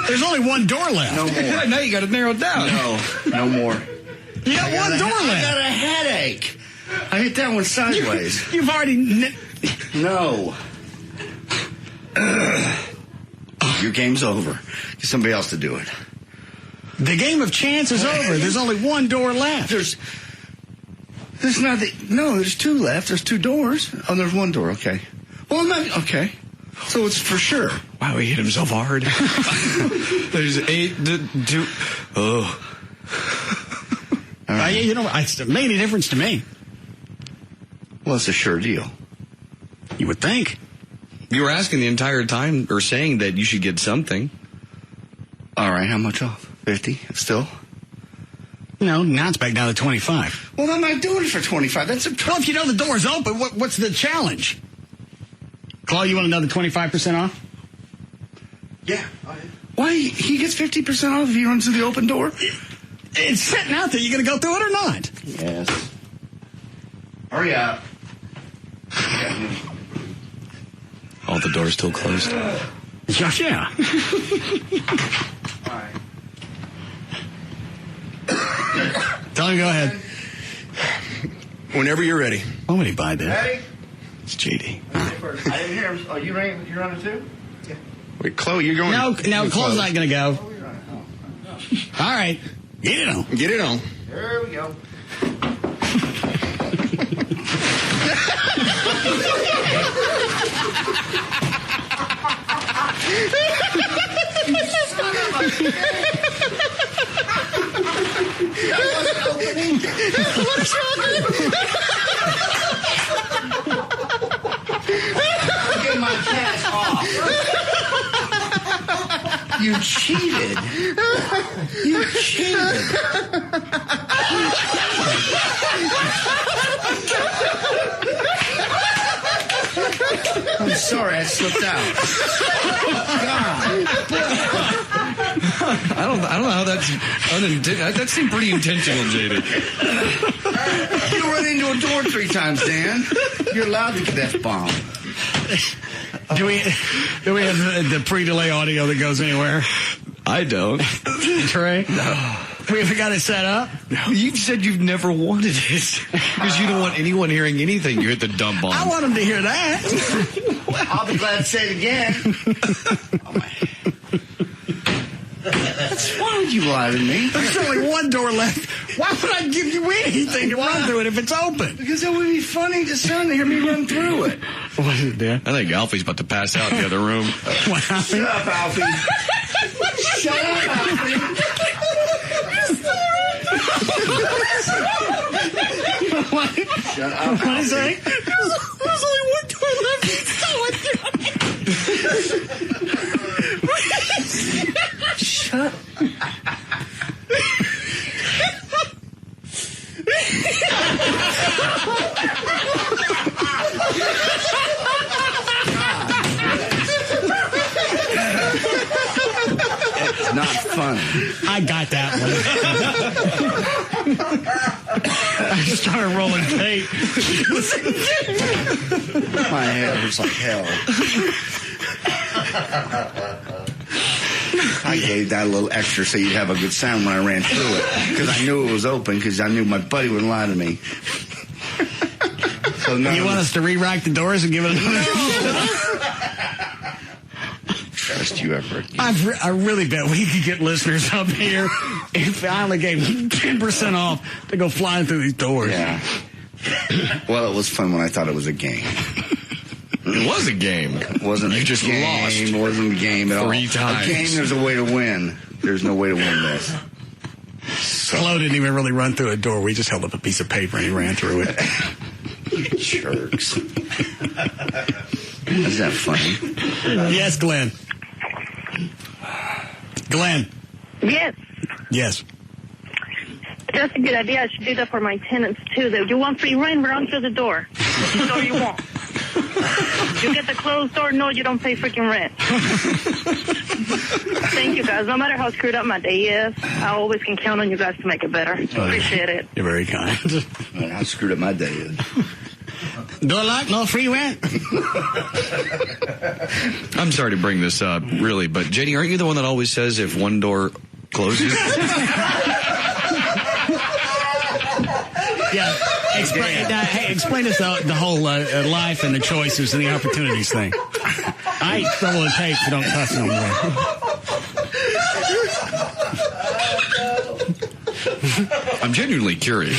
There's only one door left. No more. Now you got to narrow it down. No more. You got one door I left. got a headache. I hit that one sideways. You've already... No. Your game's over. Get somebody else to do it. The game of chance is over. There's only one door left. There's not there's 2 left. There's 2 doors. Oh, there's 1 door. Okay. Well, I'm not, okay. So it's for sure. Wow, he hit himself hard. There's 8, 2. Oh. Right. You know, it made any difference to me. Well, it's a sure deal. You would think. You were asking the entire time, or saying that you should get something. All right, how much off? 50 still? No, now it's back down to 25. Well, I'm not doing it for 25. That's a Well, if you know the door's open, what's the challenge? Claude, you want another 25% off? Yeah. Why? He gets 50% off if he runs through the open door? It's sitting out there. You going to go through it or not? Yes. Hurry up. All the doors still closed. Josh, yeah. All right. Tell him, go ahead. Whenever you're ready. What would he buy there? Ready? It's JD. I didn't hear him. Oh, you're running too? Yeah. Wait, Chloe, you're going. No, Chloe's not going to go. All right. Get it on. Get it on. There we go. What's wrong? Get my cash off. You cheated. You cheated. I'm sorry, I slipped out. I don't know how that's unintentional. That seemed pretty intentional, JD. You run into a door 3 times, Dan. You're allowed to get the F-bomb. Do we have the pre-delay audio that goes anywhere? I don't. Trey? No. We haven't got it set up? No. You said you've never wanted it because you don't want anyone hearing anything you hit the dump on. I want them to hear that. I'll be glad to say it again. What's wrong with you lie to me? There's only one door left. Why would I give you anything to run through it if it's open? Because it would be funny to someone to hear me run through it. What is it, Dan? I think Alfie's about to pass out in the other room. What, Alfie? Shut up, Alfie. Shut up, Alfie. What? Shut up, what is that? There's only one door left. Shut It's not funny. I got that one. I just started rolling tape. My head hurts like hell. I gave that a little extra so you'd have a good sound when I ran through it. Because I knew it was open, because I knew my buddy wouldn't lie to me. So you want us to re-rack the doors and give it another trust you ever again. I really bet we could get listeners up here if I only gave 10% off to go flying through these doors. Yeah. Well, it was fun when I thought it was a game. It was a game. It wasn't you a just game. lost. It wasn't a game at all. 3 times. A game, there's a way to win. There's no way to win this. Flo didn't even really run through a door. We just held up a piece of paper and he ran through it. Jerks. Is that funny? Yes, Glenn. Glenn. Yes. Yes. That's a good idea. I should do that for my tenants, too. You want free rent, run through the door. The door you want. You get the closed door, no, you don't pay freaking rent. Thank you, guys. No matter how screwed up my day is, I always can count on you guys to make it better. Appreciate it. You're very kind. How screwed up my day is. Door lock, no free rent. I'm sorry to bring this up, really, but JD, aren't you the one that always says if one door closes? Yeah. Explain us the whole life and the choices and the opportunities thing. I ain't trouble the tape, so don't cuss no more. I'm genuinely curious.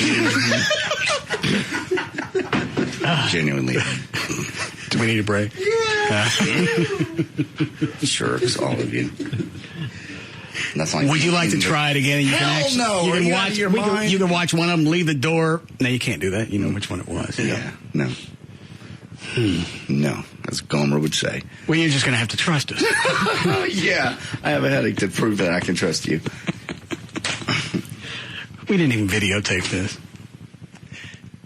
Genuinely. Do we need a break? Yeah. Jerks, all of you. That's like would you like to try it again? You Hell no. You can Are you watch. out of your mind? You can watch one of them leave the door. No, you can't do that. You know which one it was. Yeah. No. No, as Gomer would say. Well, you're just going to have to trust us. Yeah, I have a headache to prove that I can trust you. We didn't even videotape this.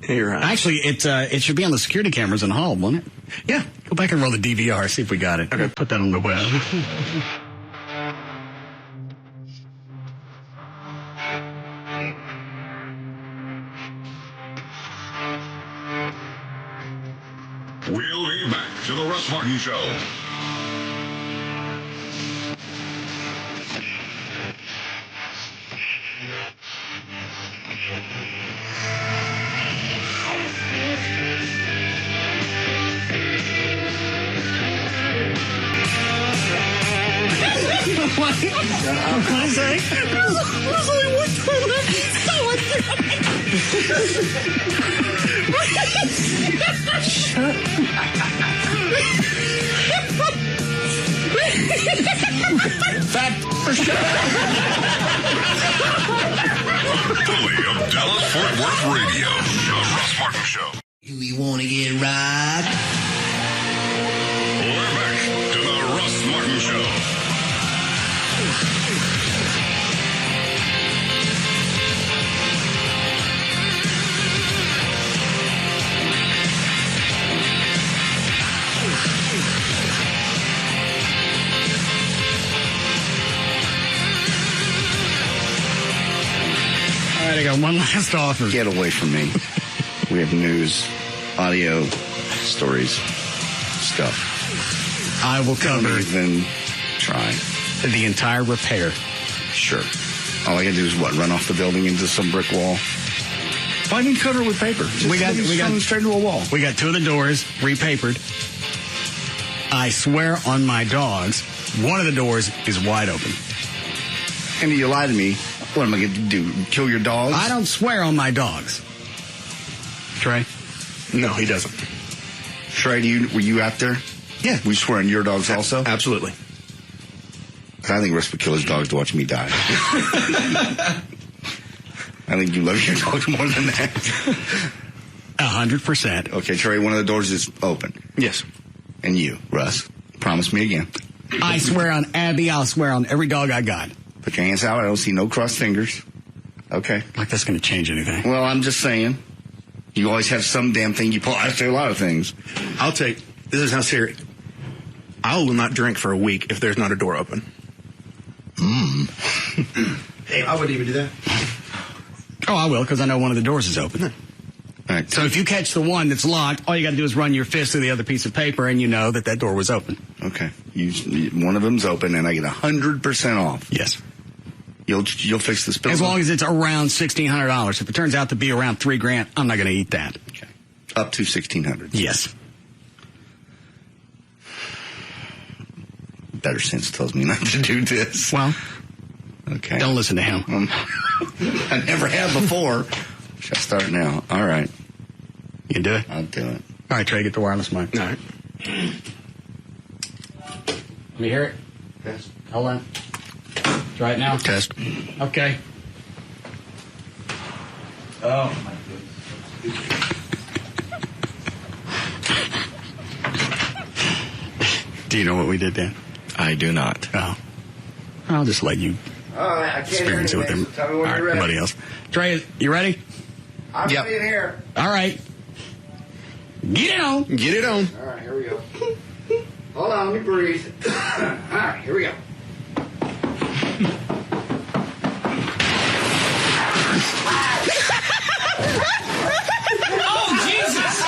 You're right. Actually, it should be on the security cameras in the hall, won't it? Yeah. Go back and roll the DVR, see if we got it. Okay. Put that on the web. We'll be back to the Russ Martin Show. What is that? There's only one door left. Shut Fat Fully of Dallas Fort Worth Radio, the Russ Martin Show. Do we want to get right? We're back to the Russ Martin Show. All right, I got one last offer. Get away from me. We have news, audio, stories, stuff. I will cover. Don't even try. The entire repair. Sure. All I gotta do is what? Run off the building into some brick wall? Why didn't you cover it with paper? We got straight into a wall. We got 2 of the doors repapered. I swear on my dogs, one of the doors is wide open. And you lie to me. What am I going to do? Kill your dogs? I don't swear on my dogs. Trey? No, he doesn't. Trey, were you out there? Yeah. We swear on your dogs also? Absolutely. I think Russ would kill his dogs to watch me die. I think you love your dogs more than that. 100%. Okay, Trey, one of the doors is open. Yes. And you, Russ, promise me again. I swear on Abby, I'll swear on every dog I got. Put your hands out. I don't see no crossed fingers. Okay. Like that's going to change anything. Well, I'm just saying. You always have some damn thing you pull. I say a lot of things. This is how serious. I will not drink for a week if there's not a door open. Hey, I wouldn't even do that. Oh, I will, because I know one of the doors is open. All right. So if you catch the one that's locked, all you got to do is run your fist through the other piece of paper, and you know that door was open. Okay. One of them's open, and I get 100% off. Yes. You'll fix this building? As long as it's around $1,600. If it turns out to be around $3,000, I'm not going to eat that. Okay. Up to $1,600. Yes. Better sense tells me not to do this. Well, okay. Don't listen to him. I never have before. Should I start now? All right. You can do it? I'll do it. All right, Trey, get the wireless mic. All right. Let me hear it. Yes. Hold on. Try it now. Test. Okay. Oh, my goodness. Do you know what we did, Dan? I do not. Oh. I'll just let you experience it with them. Tell me when All right, you're ready. everybody else. Trey, you ready? I'm ready in here. All right. Get it on. Get it on. All right, here we go. Hold on, let me breathe. All right, here we go. Oh, Jesus!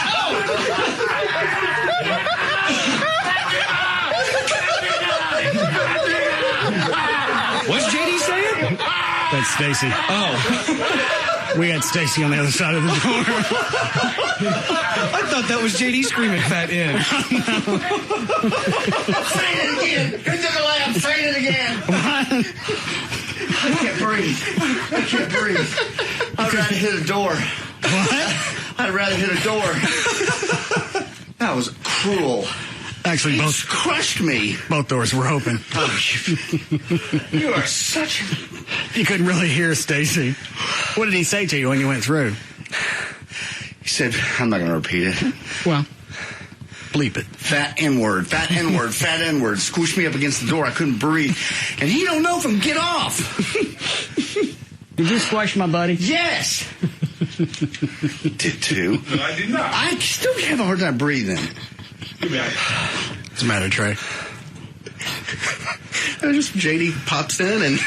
What's JD saying? That's Stacy. Oh. We got Stacy on the other side of the door. I thought that was JD screaming fat in. Say it again. Who took a lap? Say it again. I can't breathe. I'd rather hit a door. What? I'd rather hit a door. That was cruel. Actually, both crushed me. Both doors were open. Oh, you are such. You couldn't really hear Stacy. What did he say to you when you went through? He said, "I'm not going to repeat it." Well, bleep it. Fat N-word, fat N-word, fat N-word. Squished me up against the door. I couldn't breathe. And he don't know if I'm get off. Did you squash my buddy? Yes. Did too. No, I did not. I still have a hard time breathing. What's the matter, Trey? Just JD pops in and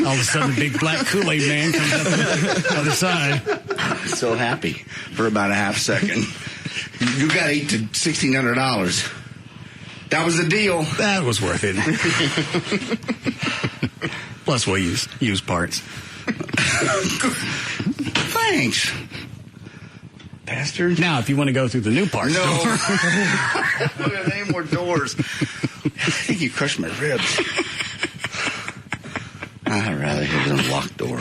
all of a sudden, the big black Kool-Aid man comes up the other side. I'm so happy for about a half second. You got to eat to $1,600. That was the deal. That was worth it. Plus, we'll use parts. Thanks, bastard. Now, if you want to go through the new parts No. door. Look at any more doors. I think you crushed my ribs. I'd rather hit an unlocked door.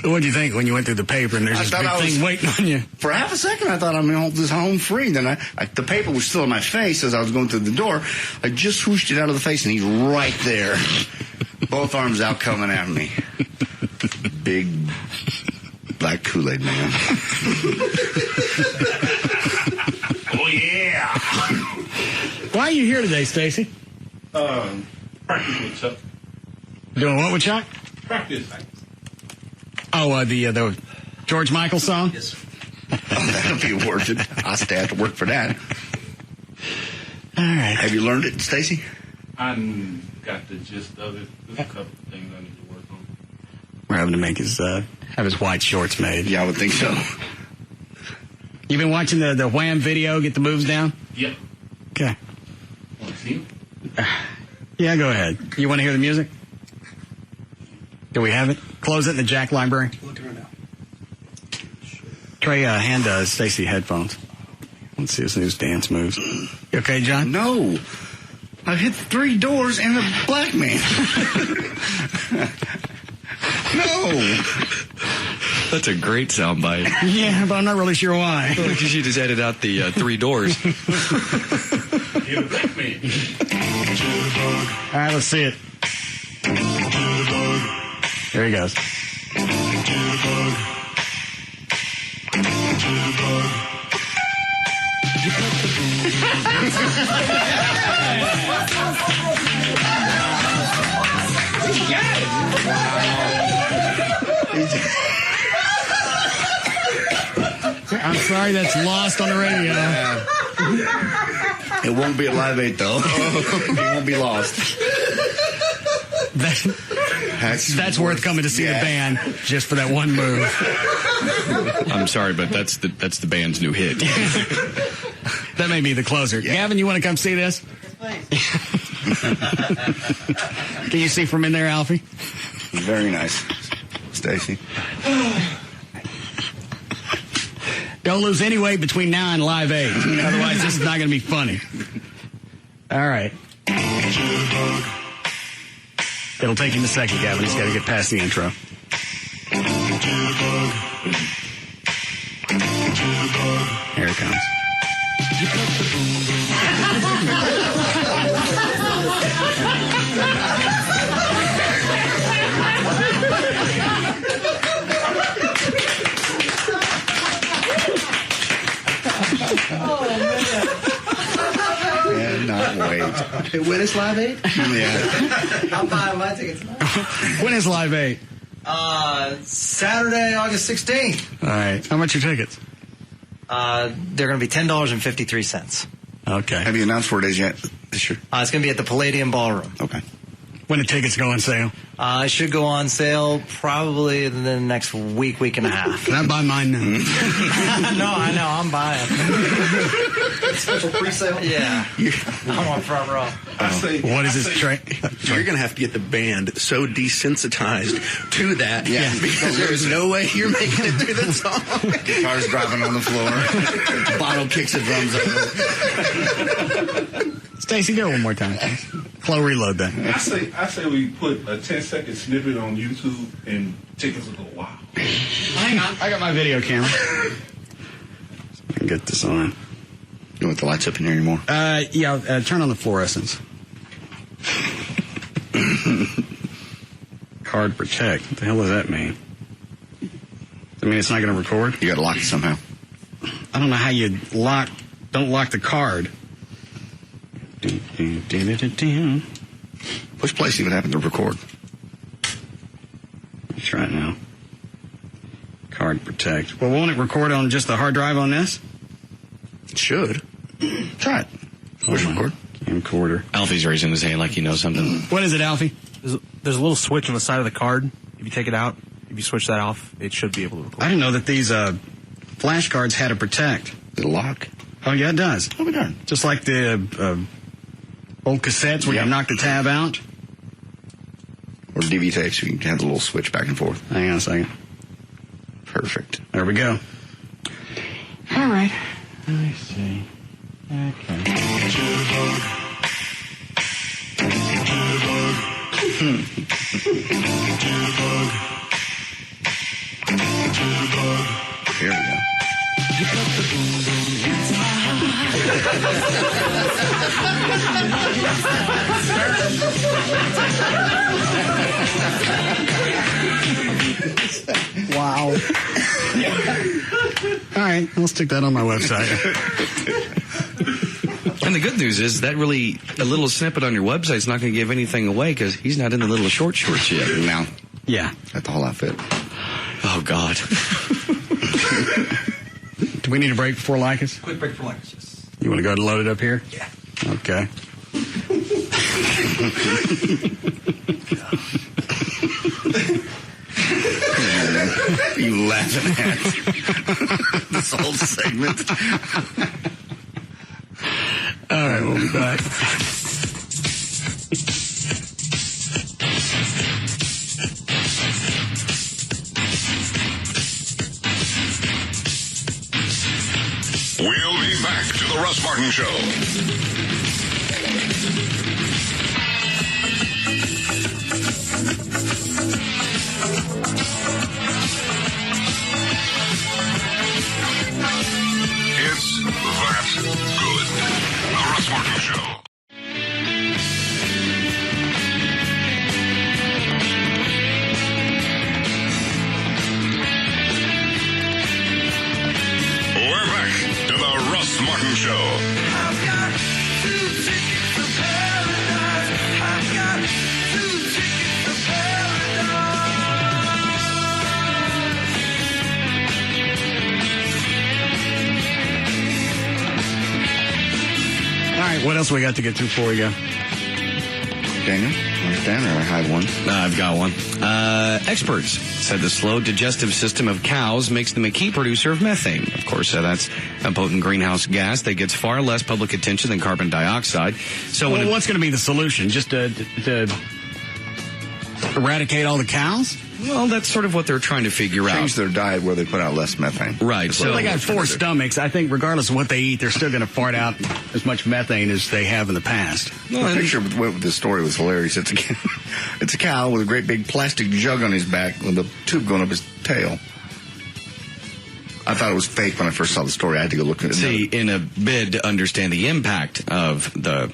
So what do you think when you went through the paper and there's this big thing waiting on you? For half a second, I thought I'm home free. Then the paper was still in my face as I was going through the door. I just swooshed it out of the face, and he's right there. Both arms out coming at me. Big black Kool-Aid man. Oh, yeah. Why are you here today, Stacy? Practice with stuff. Doing what with Chuck? Practice. Oh, the George Michael song? Yes. That'll be worth it. I'll stay have to work for that. All right. Have you learned it, Stacy? I got the gist of it. There's a couple things I need to work on. We're having to make have his white shorts made. Yeah, I would think so. You been watching the Wham video, Get the Moves Down? Yep. Okay. Want to see him? Yeah, go ahead. You want to hear the music? Do we have it? Close it in the Jack library. Looking right now. Trey, hand Stacy headphones. Let's see this news dance moves. You okay, John? No. I hit 3 doors and a black man. No. That's a great soundbite. Yeah, but I'm not really sure why. Because you just edited out the 3 doors. You're a black man. All right, let's see it. There he goes. I'm sorry, that's lost on the radio. It won't be a Live 8, though. It won't be lost. That's worth coming to see the band just for that one move. I'm sorry, but that's the band's new hit. That may be the closer. Yeah. Gavin, you want to come see this? Can you see from in there, Alfie? Very nice. Stacy. Don't lose any weight between now and Live 8. Otherwise, this is not going to be funny. All right. It'll take him a second, Gavin. He's got to get past the intro. Here it comes. Cannot wait. When is Live 8? Yeah. I'm buying my tickets now. When is Live 8? Saturday, August 16th. All right. How much are tickets? They're going to be $10.53. Okay. Have you announced where it is yet this year? It's going to be at the Palladium Ballroom. Okay. When the tickets go on sale? It should go on sale probably in the next week and a half. Can I buy mine now? No, I know. I'm buying. Special pre-sale? Yeah. I'm on front row. What is this, Trey? You're going to have to get the band so desensitized to that. Yeah. Because there is no way you're making it through the song. Car's dropping on the floor. Bottle kicks the drums over. Stacy, go one more time. Chloe, reload that. I say we put a 10-second snippet on YouTube and tickets will go wild. Hang on. I got my video camera. I can get this on. You want the lights up in here anymore? Yeah, turn on the fluorescence. Card protect. What the hell does that mean? I mean, it's not going to record? You got to lock it somehow. I don't know how you don't lock the card. Push play, see what happens to record. Let's try it now. Card protect. Well, won't it record on just the hard drive on this? It should. Try it. Push record. Camcorder. Alfie's raising his hand like he knows something. What is it, Alfie? There's a little switch on the side of the card. If you take it out, if you switch that off, it should be able to record. I didn't know that these flash cards had a protect. It'll lock. Oh, yeah, it does. Oh, we done. Just like the old cassettes where you knock the tab out. Or DV tapes, you can have the little switch back and forth. Hang on a second. Perfect. There we go. All right. Let me see. Okay. Here we go. Wow. All right, I'll stick that on my website. And the good news is that really, a little snippet on your website is not going to give anything away because he's not in the little short shorts yet. No. Yeah. Got the whole outfit. Oh, God. Do we need a break before Lycus? Quick break for Lycus, yes. You want to go ahead and load it up here? Yeah. Okay. You laughing at this whole segment. All right, we'll be back. We'll be back to the Russ Martin Show. It's that good. The Russ Martin Show. We're back to the Russ Martin Show. I've got 2 tickets to paradise. I've got 2 tickets to All right, what else we got to get through before we go? Daniel, understand, or I have one? I've got one. Experts said the slow digestive system of cows makes them a key producer of methane. Of course, that's a potent greenhouse gas that gets far less public attention than carbon dioxide. So, well, what's going to be the solution? Just to eradicate all the cows? Well, that's sort of what they're trying to figure out. Change their diet where they put out less methane. Right. So they got 4 stomachs. I think regardless of what they eat, they're still going to fart out as much methane as they have in the past. Well, the picture with the story was hilarious. It's a cow with a great big plastic jug on his back with a tube going up his tail. I thought it was fake when I first saw the story. I had to go look at it. See, in a bid to understand the impact of the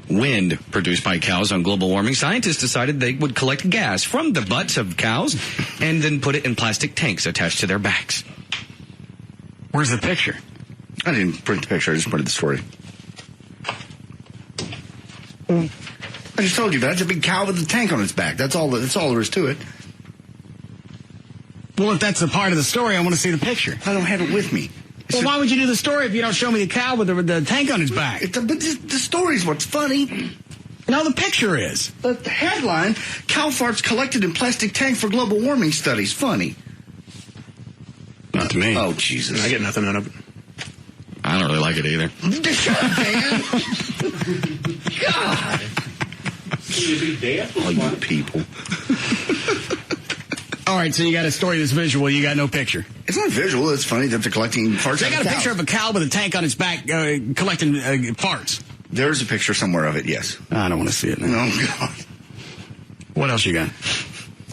wind produced by cows on global warming, scientists decided they would collect gas from the butts of cows and then put it in plastic tanks attached to their backs. Where's the picture? I didn't print the picture. I just printed the story. I just told you that. It's a big cow with a tank on its back. That's all there is to it. Well, if that's a part of the story, I want to see the picture. I don't have it with me. Well, why would you do the story if you don't show me the cow with the tank on its back? But the story's what's funny. No, the picture is. The headline, cow farts collected in plastic tank for global warming studies. Funny. Not to me. Oh, Jesus. I get nothing out of it. I don't really like it either. Shut up, man. God. All you people. All right, so you got a story that's visual. You got no picture. It's not visual. It's funny that they're collecting farts. They got a picture of a cow with a tank on its back collecting farts. There's a picture somewhere of it, yes. I don't want to see it now. Oh, God. What else you got?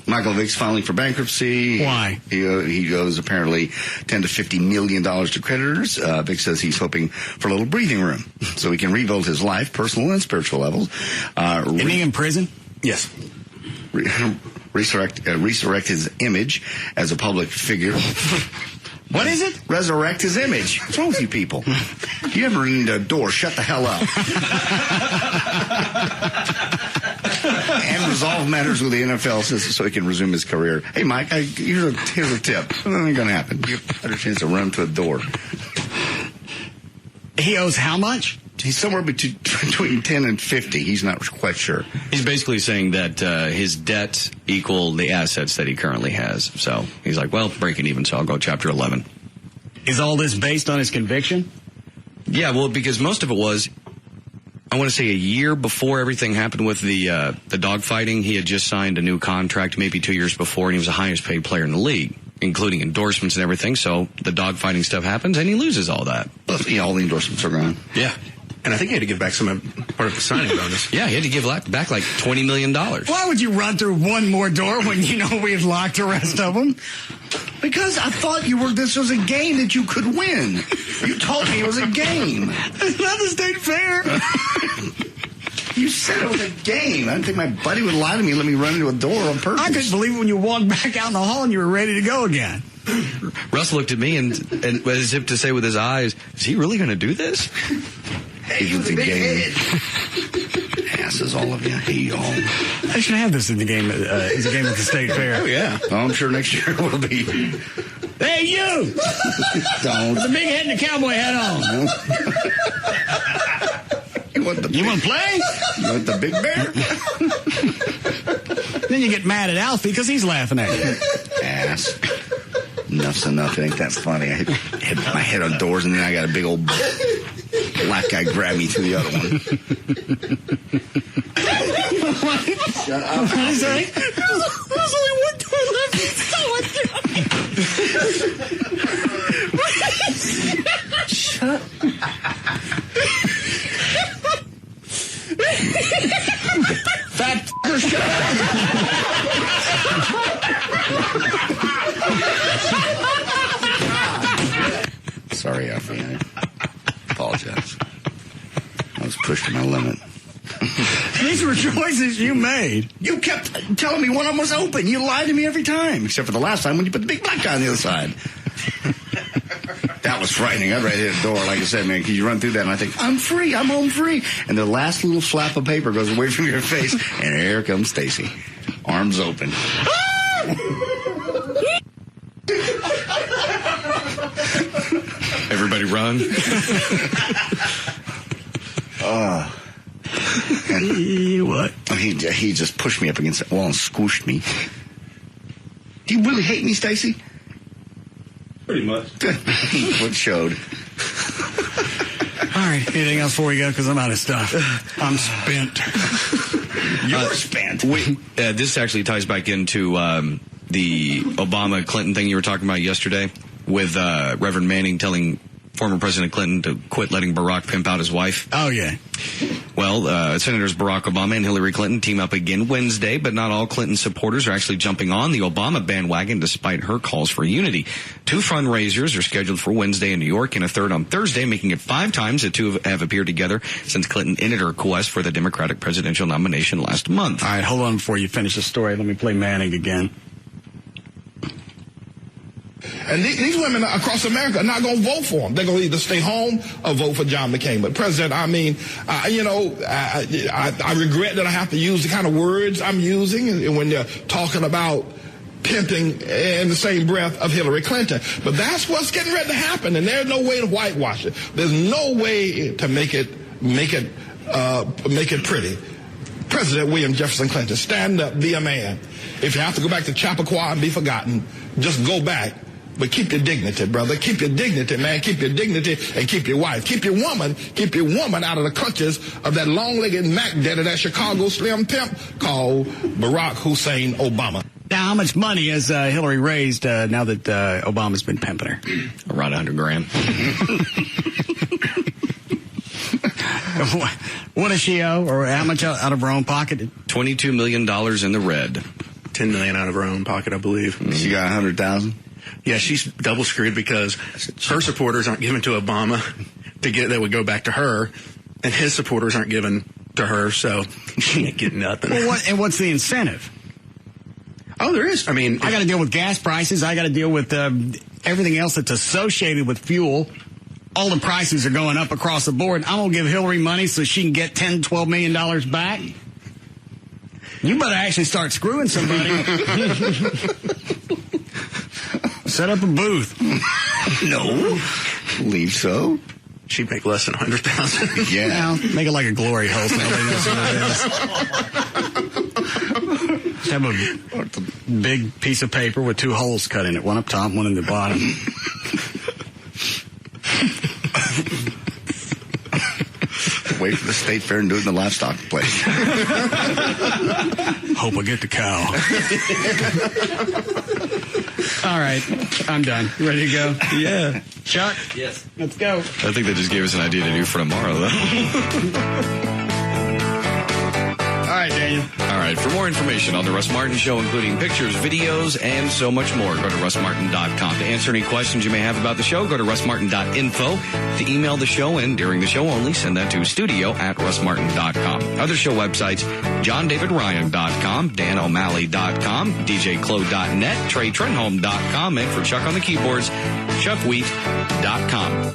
Michael Vick's filing for bankruptcy. Why? He owes apparently $10 to $50 million to creditors. Vick says he's hoping for a little breathing room so he can rebuild his life, personal and spiritual levels. Isn't he in prison? Yes. Resurrect his image as a public figure. What is it? Resurrect his image. What's wrong with you people? You ever need a door? Shut the hell up. And resolve matters with the NFL so he can resume his career. Hey, Mike, here's a tip. Something going to happen. You have a better chance to run to a door. He owes how much? He's somewhere between 10 and 50. He's not quite sure. He's basically saying that his debts equal the assets that he currently has. So he's like, well, break it even, so I'll go Chapter 11. Is all this based on his conviction? Yeah, well, because most of it was, I want to say a year before everything happened with the dog fighting, he had just signed a new contract maybe 2 years before, and he was the highest paid player in the league, including endorsements and everything. So the dog fighting stuff happens, and he loses all that. Well, yeah, all the endorsements are gone. Yeah. And I think he had to give back some part of the signing bonus. Yeah, he had to give back like $20 million. Why would you run through one more door when you know we had locked the rest of them? Because I thought this was a game that you could win. You told me it was a game. It's not the state fair. You said it was a game. I didn't think my buddy would lie to me and let me run into a door on purpose. I couldn't believe it when you walked back out in the hall and you were ready to go again. Russ looked at me and as if to say with his eyes, is he really going to do this? It's a game. Asses, all of you. Hey, y'all. I should have this in the game. It's a game at the state fair. Oh, yeah. Oh, I'm sure next year will be. Hey, you! Don't. With the big head and the cowboy hat on. You want to play? You want the big bear? Then you get mad at Alfie because he's laughing at you. Ass. Enough's enough. It ain't that funny. I hit my head on doors, and then I got a big old black guy grab me through the other one. Shut up. What is that? There's only one door left. Shut Fat f***er, shut up. Sorry, Alfie. I apologize. I was pushed to my limit. These were choices you made. You kept telling me one of them was open. You lied to me every time, except for the last time when you put the big black guy on the other side. That was frightening. I'd hit a door, like I said, man, because you run through that, and I think, I'm free, I'm home free. And the last little flap of paper goes away from your face, and here comes Stacy. Arms open. Everybody run. What? He just pushed me up against the wall and squished me. Do you really hate me, Stacy? Pretty much. What showed? All right. Anything else before we go? Because I'm out of stuff. I'm spent. You're spent. This actually ties back into the Obama-Clinton thing you were talking about yesterday with Reverend Manning telling former President Clinton to quit letting Barack pimp out his wife. Oh, yeah. Well, Senators Barack Obama and Hillary Clinton team up again Wednesday, but not all Clinton supporters are actually jumping on the Obama bandwagon despite her calls for unity. 2 fundraisers are scheduled for Wednesday in New York and a third on Thursday, making it 5 times the two have appeared together since Clinton ended her quest for the Democratic presidential nomination last month. All right, hold on before you finish the story. Let me play Manning again. And these women across America are not going to vote for him. They're going to either stay home or vote for John McCain. But President, I mean, I regret that I have to use the kind of words I'm using when they're talking about pimping in the same breath of Hillary Clinton. But that's what's getting ready to happen, and there's no way to whitewash it. There's no way to make it pretty. President William Jefferson Clinton, stand up, be a man. If you have to go back to Chappaqua and be forgotten, just go back. But keep your dignity, brother. Keep your dignity, man. Keep your dignity and keep your wife. Keep your woman out of the clutches of that long-legged Mac daddy, that Chicago slim pimp called Barack Hussein Obama. Now, how much money has Hillary raised now that Obama's been pimping her? Around $100,000. What does she owe, or how much out of her own pocket? $22 million in the red. $10 million out of her own pocket, I believe. She got $100,000. Yeah, she's double screwed because her supporters aren't given to Obama that would go back to her, and his supporters aren't given to her, so she ain't getting nothing. Well, what's the incentive? Oh, there is. I mean, I got to deal with gas prices. I got to deal with everything else that's associated with fuel. All the prices are going up across the board. I'm going to give Hillary money so she can get $10, $12 million back. You better actually start screwing somebody. Set up a booth. No. Believe so. She'd make less than $100,000. Yeah. Well, make it like a glory hole. So nobody knows what it is. Just have a big piece of paper with 2 holes cut in it. One up top, one in the bottom. Wait for the state fair and do it in the livestock place. Hope I get the cow. All right, I'm done. You ready to go? Yeah. Chuck? Yes. Let's go. I think that just gave us an idea to do for tomorrow, though. All right, Daniel. All right, for more information on The Russ Martin Show, including pictures, videos, and so much more, go to russmartin.com. To answer any questions you may have about the show, go to russmartin.info. To email the show and during the show only, send that to studio@russmartin.com. Other show websites, johndavidryan.com, danomalley.com, djclo.net, treytrenholm.com, and for Chuck on the keyboards, chuckwheat.com.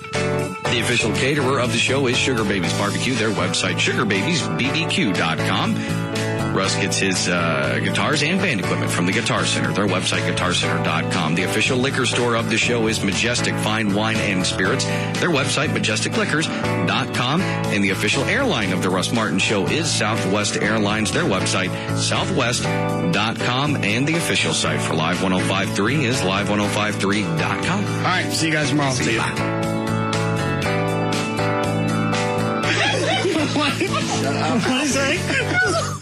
The official caterer of the show is Sugar Babies Barbecue. Their website, sugarbabiesbbq.com. Russ gets his guitars and band equipment from the Guitar Center. Their website, guitarcenter.com. The official liquor store of the show is Majestic Fine Wine and Spirits. Their website, majesticliquors.com. And the official airline of the Russ Martin Show is Southwest Airlines. Their website, southwest.com. And the official site for Live 105.3 is live1053.com. All right, see you guys tomorrow. See you. What is that?